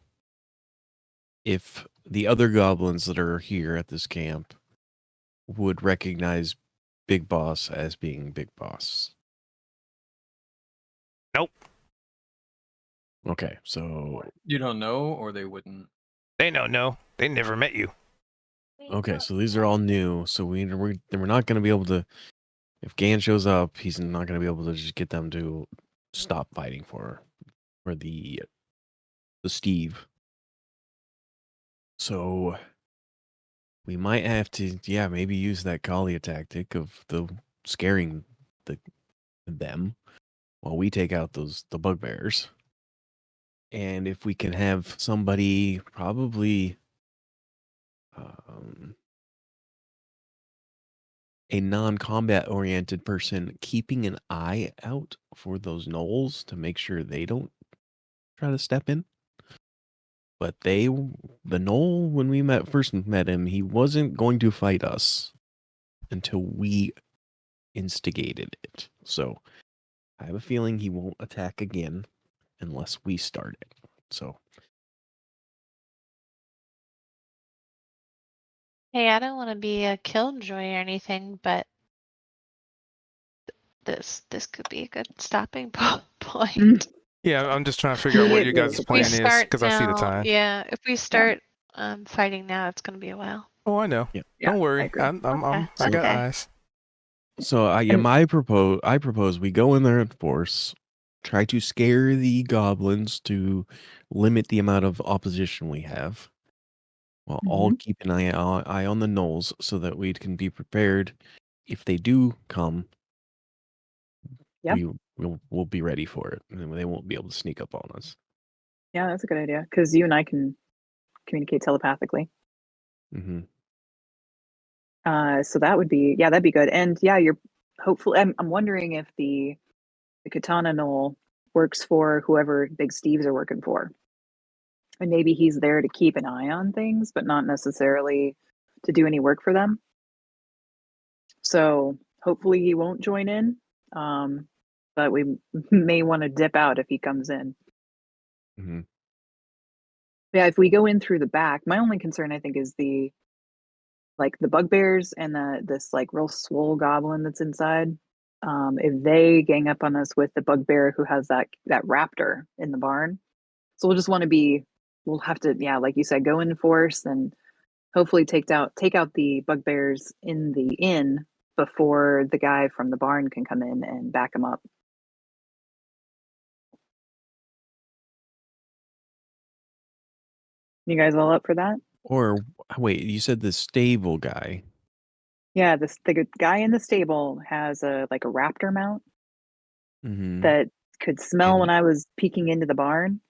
if the other goblins that are here at this camp would recognize Big Boss as being Big Boss? Nope. Okay, so You don't know, or they wouldn't. They don't know. They never met you. okay, so these are all new. So we're not going to be able to. If Gan shows up, he's not going to be able to just get them to stop fighting for the Steve. So we might have to, yeah, maybe use that Kalia tactic of the scaring them while we take out the bugbears. And if we can have somebody probably a non-combat oriented person keeping an eye out for those gnolls to make sure they don't try to step in. But the gnoll, when we first met him, he wasn't going to fight us until we instigated it. So I have a feeling he won't attack again unless we start it. So Hey, I don't want to be a killjoy or anything, but this could be a good stopping point. Yeah, I'm just trying to I figure out mean, what it your is guys' a If we plan plan. is, start because I see the now, time. yeah, if we start fighting now, it's gonna be a while. Oh, I know. yeah. Yeah, Don't I worry. agree. I got Okay. eyes. So I And- propose we go in there in force, try to scare the goblins to limit the amount of opposition we have, while all keep an eye on the gnolls so that we can be prepared if they do come. Yep. We'll be ready for it, and they won't be able to sneak up on us. Yeah, that's a good idea because you and I can communicate telepathically. Mm-hmm. So that'd be good. And yeah, you're hopefully. I'm wondering if the Katana Knoll works for whoever Big Steves are working for, and maybe he's there to keep an eye on things, but not necessarily to do any work for them. So hopefully he won't join in. But we may want to dip out if he comes in. Mm-hmm. Yeah, if we go in through the back, my only concern I think is the bugbears and this like real swole goblin that's inside. If they gang up on us with the bugbear who has that raptor in the barn, so we'll have to, yeah, like you said, go in force and hopefully take out the bugbears in the inn before the guy from the barn can come in and back him up. You guys all up for that? Or wait, you said the stable guy. Yeah, the guy in the stable has a raptor mount Mm-hmm. that could smell when I was peeking into the barn.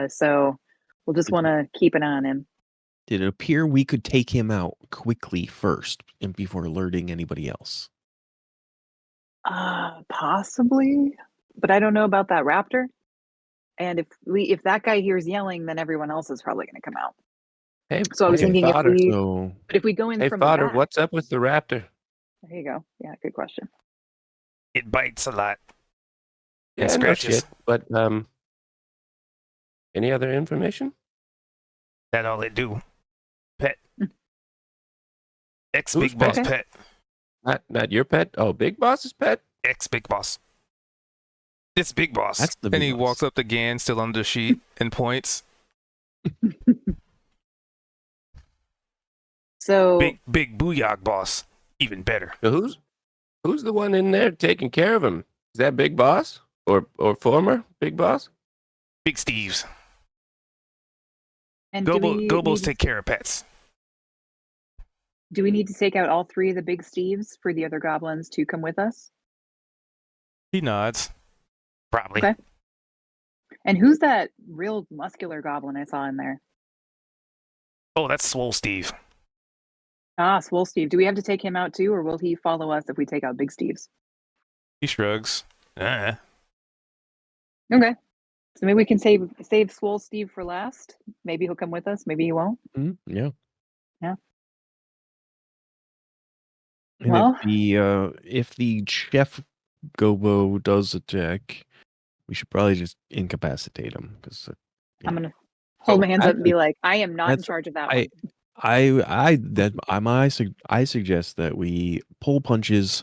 So we'll just want to keep an eye on him. Did it appear we could take him out quickly first and before alerting anybody else? Possibly, but I don't know about that raptor. And if that guy hears yelling, then everyone else is probably going to come out. Hey, So I was hey, thinking Fodder. if we go in Hey, from Fodder, the back. what's up with the raptor? There you go. Yeah, good question. It bites a lot. Yeah, And no scratches. shit. But any other information? That all it do. Pet. Ex Who's Big Boss pet? pet. Not your pet. Oh, Big Boss's pet. Ex Big Boss. It's Big Boss. That's the And Big he Boss. walks up to Gan, still under the sheet, and points. So Big booyah boss. Even better. So who's the one in there taking care of him? Is that Big Boss or former Big Boss? Big Steve's. and do we Gobos need take care of pets. to take out all 3 of the big Steves for the other goblins to come with us? He nods. Probably. Okay. And who's that real muscular goblin I saw in there? Oh, that's Swole Steve. Ah, Swole Steve. Do we have to take him out too, or will he follow us if we take out Big Steve's? He shrugs. Okay. So maybe we can save Swole Steve for last. Maybe he'll come with us. Maybe he won't. Yeah. Yeah. And Well, if the chef Gobo does attack, we should probably just incapacitate him because I'm gonna hold my hands up and actually, be like, I am not in that's charge of that I one. I suggest that we pull punches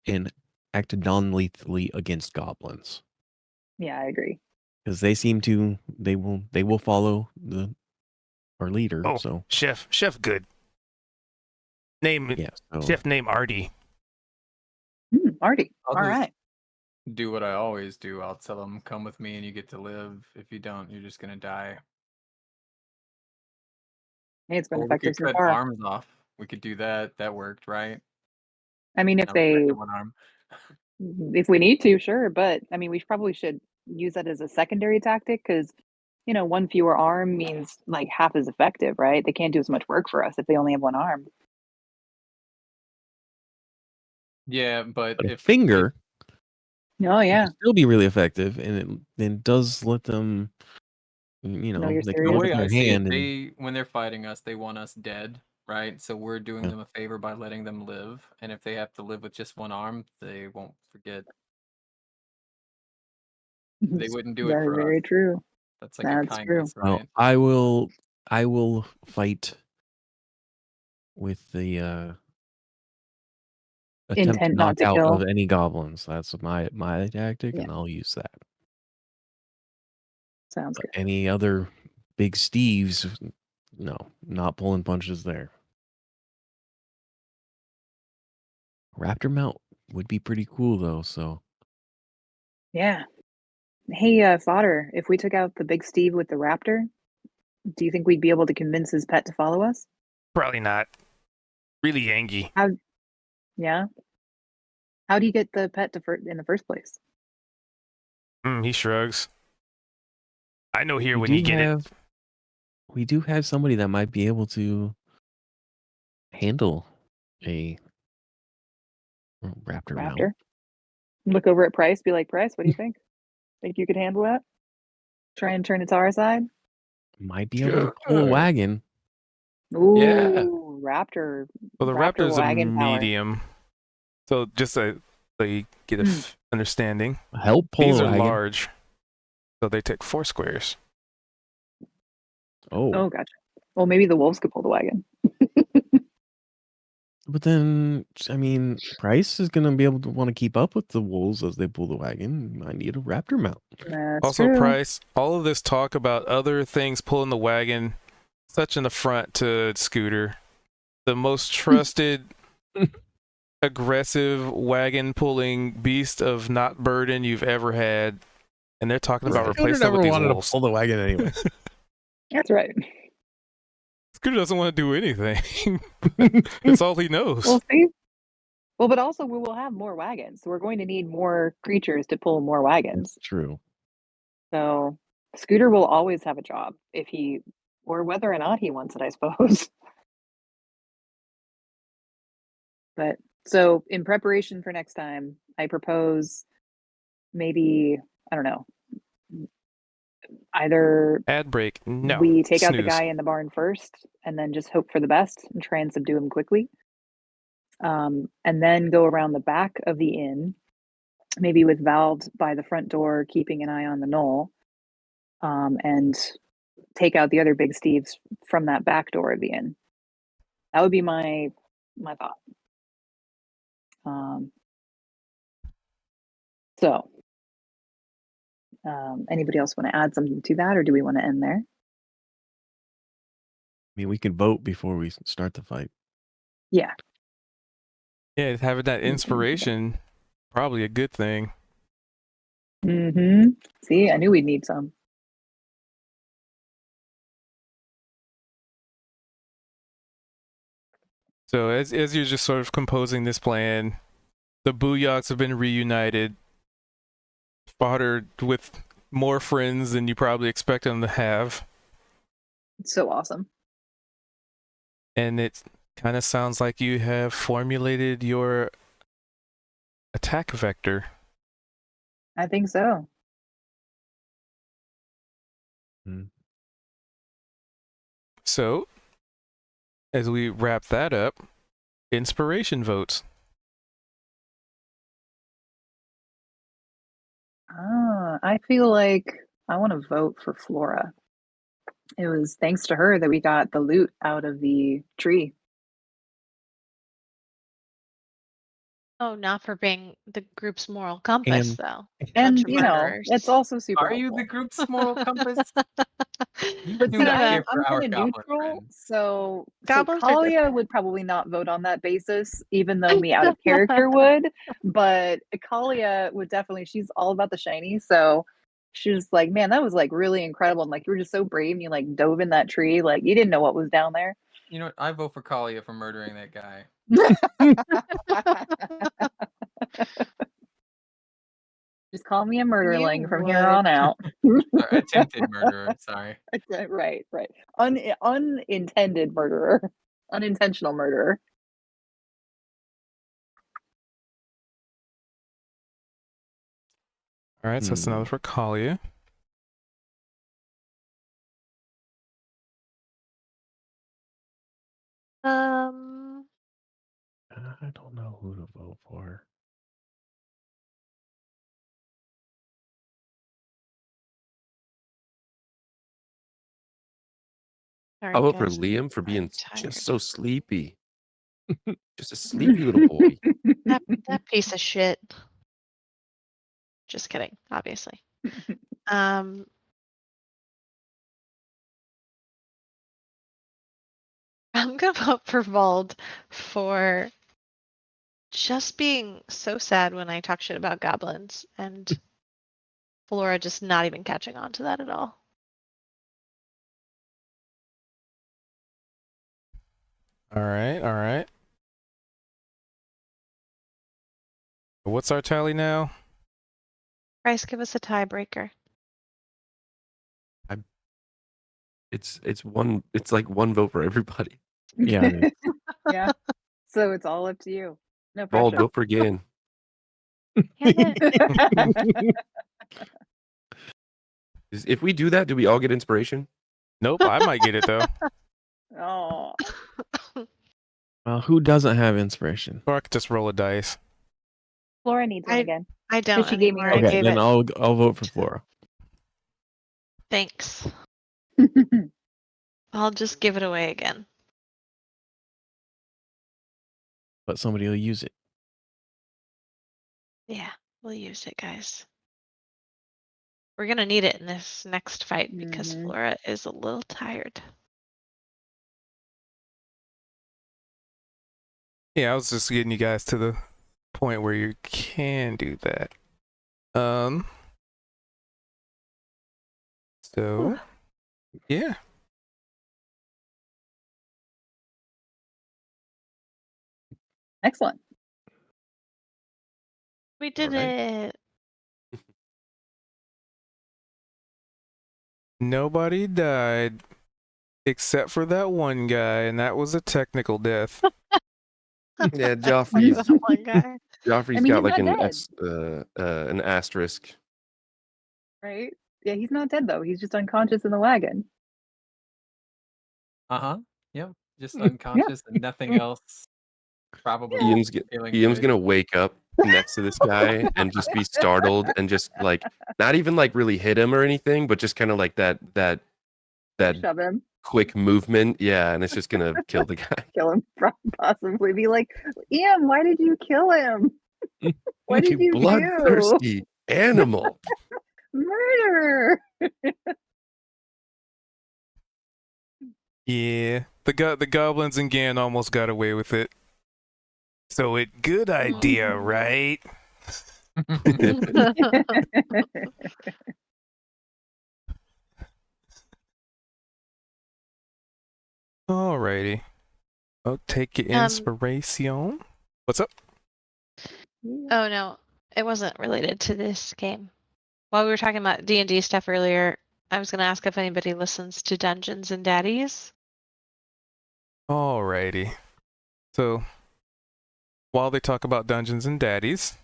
and act non-lethally against goblins Yeah, I agree. because they will follow our leader. Oh, So Chef good. yeah, so Chef name Artie. Artie. I'll All just right. do what I always do. I'll tell them, come with me and you get to live. If you don't, you're just going to die. Hey, it's been Or we effective could so cut far. arms off. We could do that. That worked, right? I mean, if Now we're back they, to one arm. if we need to, sure. But I mean, we probably should use that as a secondary tactic because, one fewer arm means like half as effective, right? They can't do as much work for us if they only have one arm. Yeah, but but a if finger Oh yeah. can still be really effective, and it does let them, No, you're they can the hold serious. up way I their see it, hand when they're fighting us, they want us dead, right? So we're doing Yeah. them a favor by letting them live. And if they have to live with just one arm, they won't forget. They wouldn't do it Very, for us. very true. That's like a That's true. kindness, Well, right? I will fight with the attempt to Intent not knock to out kill. of any goblins. That's my tactic, Yeah. and I'll use that. Sounds But good. any other big Steves, no, not pulling punches there. Raptor mount would be pretty cool though. So Yeah. Hey, Fodder, if we took out the big Steve with the raptor, do you think we'd be able to convince his pet to follow us? Probably not. Really Yangy. Yeah. How do you get the pet in the first place? He shrugs. I know here we when do you get it. we do have somebody that might be able to handle a raptor mount. Raptor? Look over at Price, be like, Price, what do you think? Think you could handle that? Try and turn it to our side? Might be able to pull a Sure. wagon. Ooh, Yeah. Raptor. Well, the Raptor Raptor's a wagon power. medium. So just so you get a understanding, Help pull these a are wagon. large. So they take 4 squares. Oh, gotcha. Well, maybe the wolves could pull the wagon. But then, I mean, Price is going to be able to want to keep up with the wolves as they pull the wagon. I need a raptor mount. That's Also, true. Price, all of this talk about other things pulling the wagon, such an affront to Scooter. The most trusted, aggressive wagon pulling beast of not burden you've ever had. And they're talking about replacing it with these wolves. to pull the wagon anyway. That's right. Scooter doesn't want to do anything. It's all he knows. We'll see. Well, but also we will have more wagons. So we're going to need more creatures to pull more wagons. That's true. So Scooter will always have a job or whether or not he wants it, I suppose. But so in preparation for next time, I propose maybe, I don't know, either Ad break. No. we take out the Snooze. guy in the barn first and then just hope for the best and try and subdue him quickly. And then go around the back of the inn, maybe with Valve by the front door, keeping an eye on the knoll, and take out the other big Steves from that back door of the inn. That would be my thought. So, anybody else want to add something to that, or do we want to end there? mean, we can vote before we start the fight. Yeah. Yeah, having that inspiration, probably a good thing. Mm-hmm. See, I knew we'd need some. So as you're just sort of composing this plan, the Booyogs have been reunited, foddered with more friends than you probably expect them to have, It's so awesome. and it kind of sounds like you have formulated your attack vector. I think so. So, as we wrap that up, inspiration votes. I feel like I want to vote for Flora. It was thanks to her that we got the loot out of the tree. Oh, not for being the group's moral compass, And- though. And, Bunch of you know, murderers. it's also super Are you helpful. the group's moral compass? You But do see, not I'm- care for I'm our kind of goblin neutral, friends. so Goblins are Kalia different. would probably not vote on that basis, even though me out of character would. But Kalia would definitely. She's all about the shiny, so she's like, "Man, that was like really incredible." And like, you were just so brave, and you like dove in that tree, like you didn't know what was down there. You know what? I vote for Kalia for murdering that guy. Just call me a murderling You from here would. on out. Or attempted murderer. Sorry. Right. Unintended murderer, unintentional murderer. All right, so that's another for Kalia. I don't know who to vote for. Sorry, I'll vote for guys, Liam for being I'm tired. just so sleepy. Just a sleepy little boy. That piece of shit. Just kidding, obviously. I'm gonna vote for Vald for just being so sad when I talk shit about goblins, and Flora just not even catching on to that at all. All right. What's our tally now? Bryce, give us a tiebreaker. It's one. It's like one vote for everybody. Yeah, it is. Yeah. So it's all up to you. No Bald, pressure. vote for Gan. Damn it. If we do that, do we all get inspiration? Nope, I might get it though. Oh, Well, who doesn't have inspiration? Or I could just roll a dice. Flora needs one I- again. I don't she gave me anymore. her I Okay, gave then it. I'll vote for Flora. Thanks. I'll just give it away again. But somebody will use it. Yeah, we'll use it, guys. We're gonna need it in this next fight because Mhm. Flora is a little tired. Yeah, I was just getting you guys to the point where you can do that. So, yeah. Excellent. We did it. Nobody died except for that one guy, and that was a technical death. Yeah, Joffrey's That one guy. Joffrey's I mean, got he's like not an asterisk. Right? Yeah, he's not dead though. He's just unconscious in the wagon. Yep. Just unconscious and nothing else. Probably Ian's feeling Ian's good. gonna wake up next to this guy and just be startled and just like not even like really hit him or anything, but just kind of like that Shove him, quick movement. Yeah, and it's just gonna kill the guy. kill him, possibly be like, Ian, why did you kill him? What did you do? Bloodthirsty animal. Murder. Yeah, the goblins and Gan almost got away with it. So good idea, right? Alrighty. I'll take your inspiration. What's up? Oh no, it wasn't related to this game. While we were talking about D&D stuff earlier, I was gonna ask if anybody listens to Dungeons and Daddies. Alrighty. So while they talk about Dungeons and Daddies,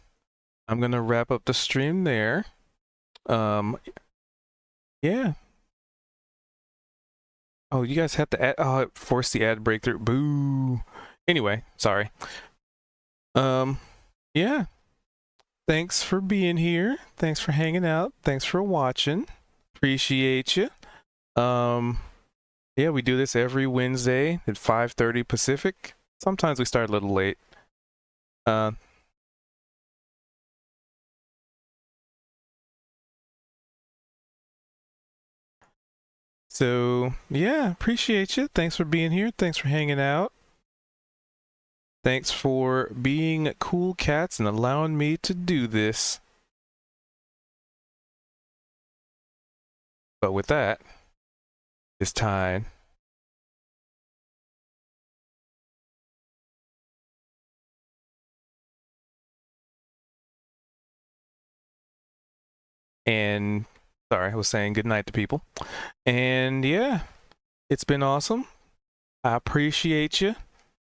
I'm gonna wrap up the stream there. Yeah. Oh, you guys have to add. Oh, it forced the ad breakthrough. Boo. Anyway, sorry. Yeah. Thanks for being here. Thanks for hanging out. Thanks for watching. Appreciate you. Yeah, we do this every Wednesday at 5:30 Pacific. Sometimes we start a little late. So yeah, appreciate you. Thanks for being here. Thanks for hanging out. Thanks for being cool cats and allowing me to do this. But with that, it's time. And sorry, I was saying good night to people. And yeah, it's been awesome. I appreciate you.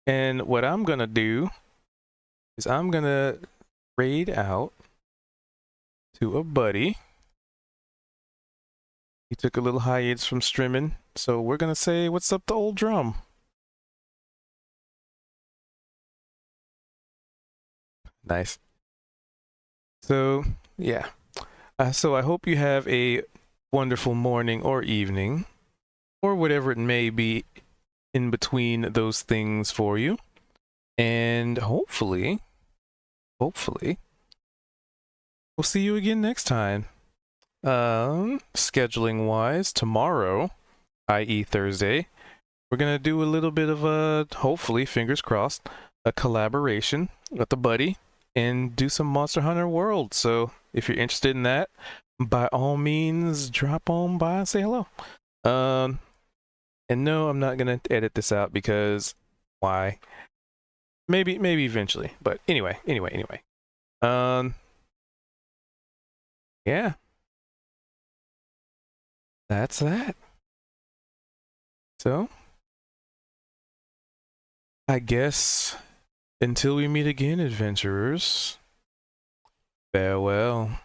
And what I'm gonna do is I'm gonna raid out to a buddy. He took a little hiatus from streaming, so we're gonna say what's up to old drum. Nice. So yeah. So I hope you have a wonderful morning or evening, or whatever it may be in between those things for you. And hopefully, we'll see you again next time. Scheduling wise, tomorrow, i.e. Thursday, we're gonna do a little bit of a, hopefully, fingers crossed, a collaboration with a buddy and do some Monster Hunter World. So if you're interested in that, by all means, drop on by and say hello. And no, I'm not gonna edit this out because why? Maybe eventually. But anyway. Yeah. That's that. So, I guess until we meet again, adventurers, farewell.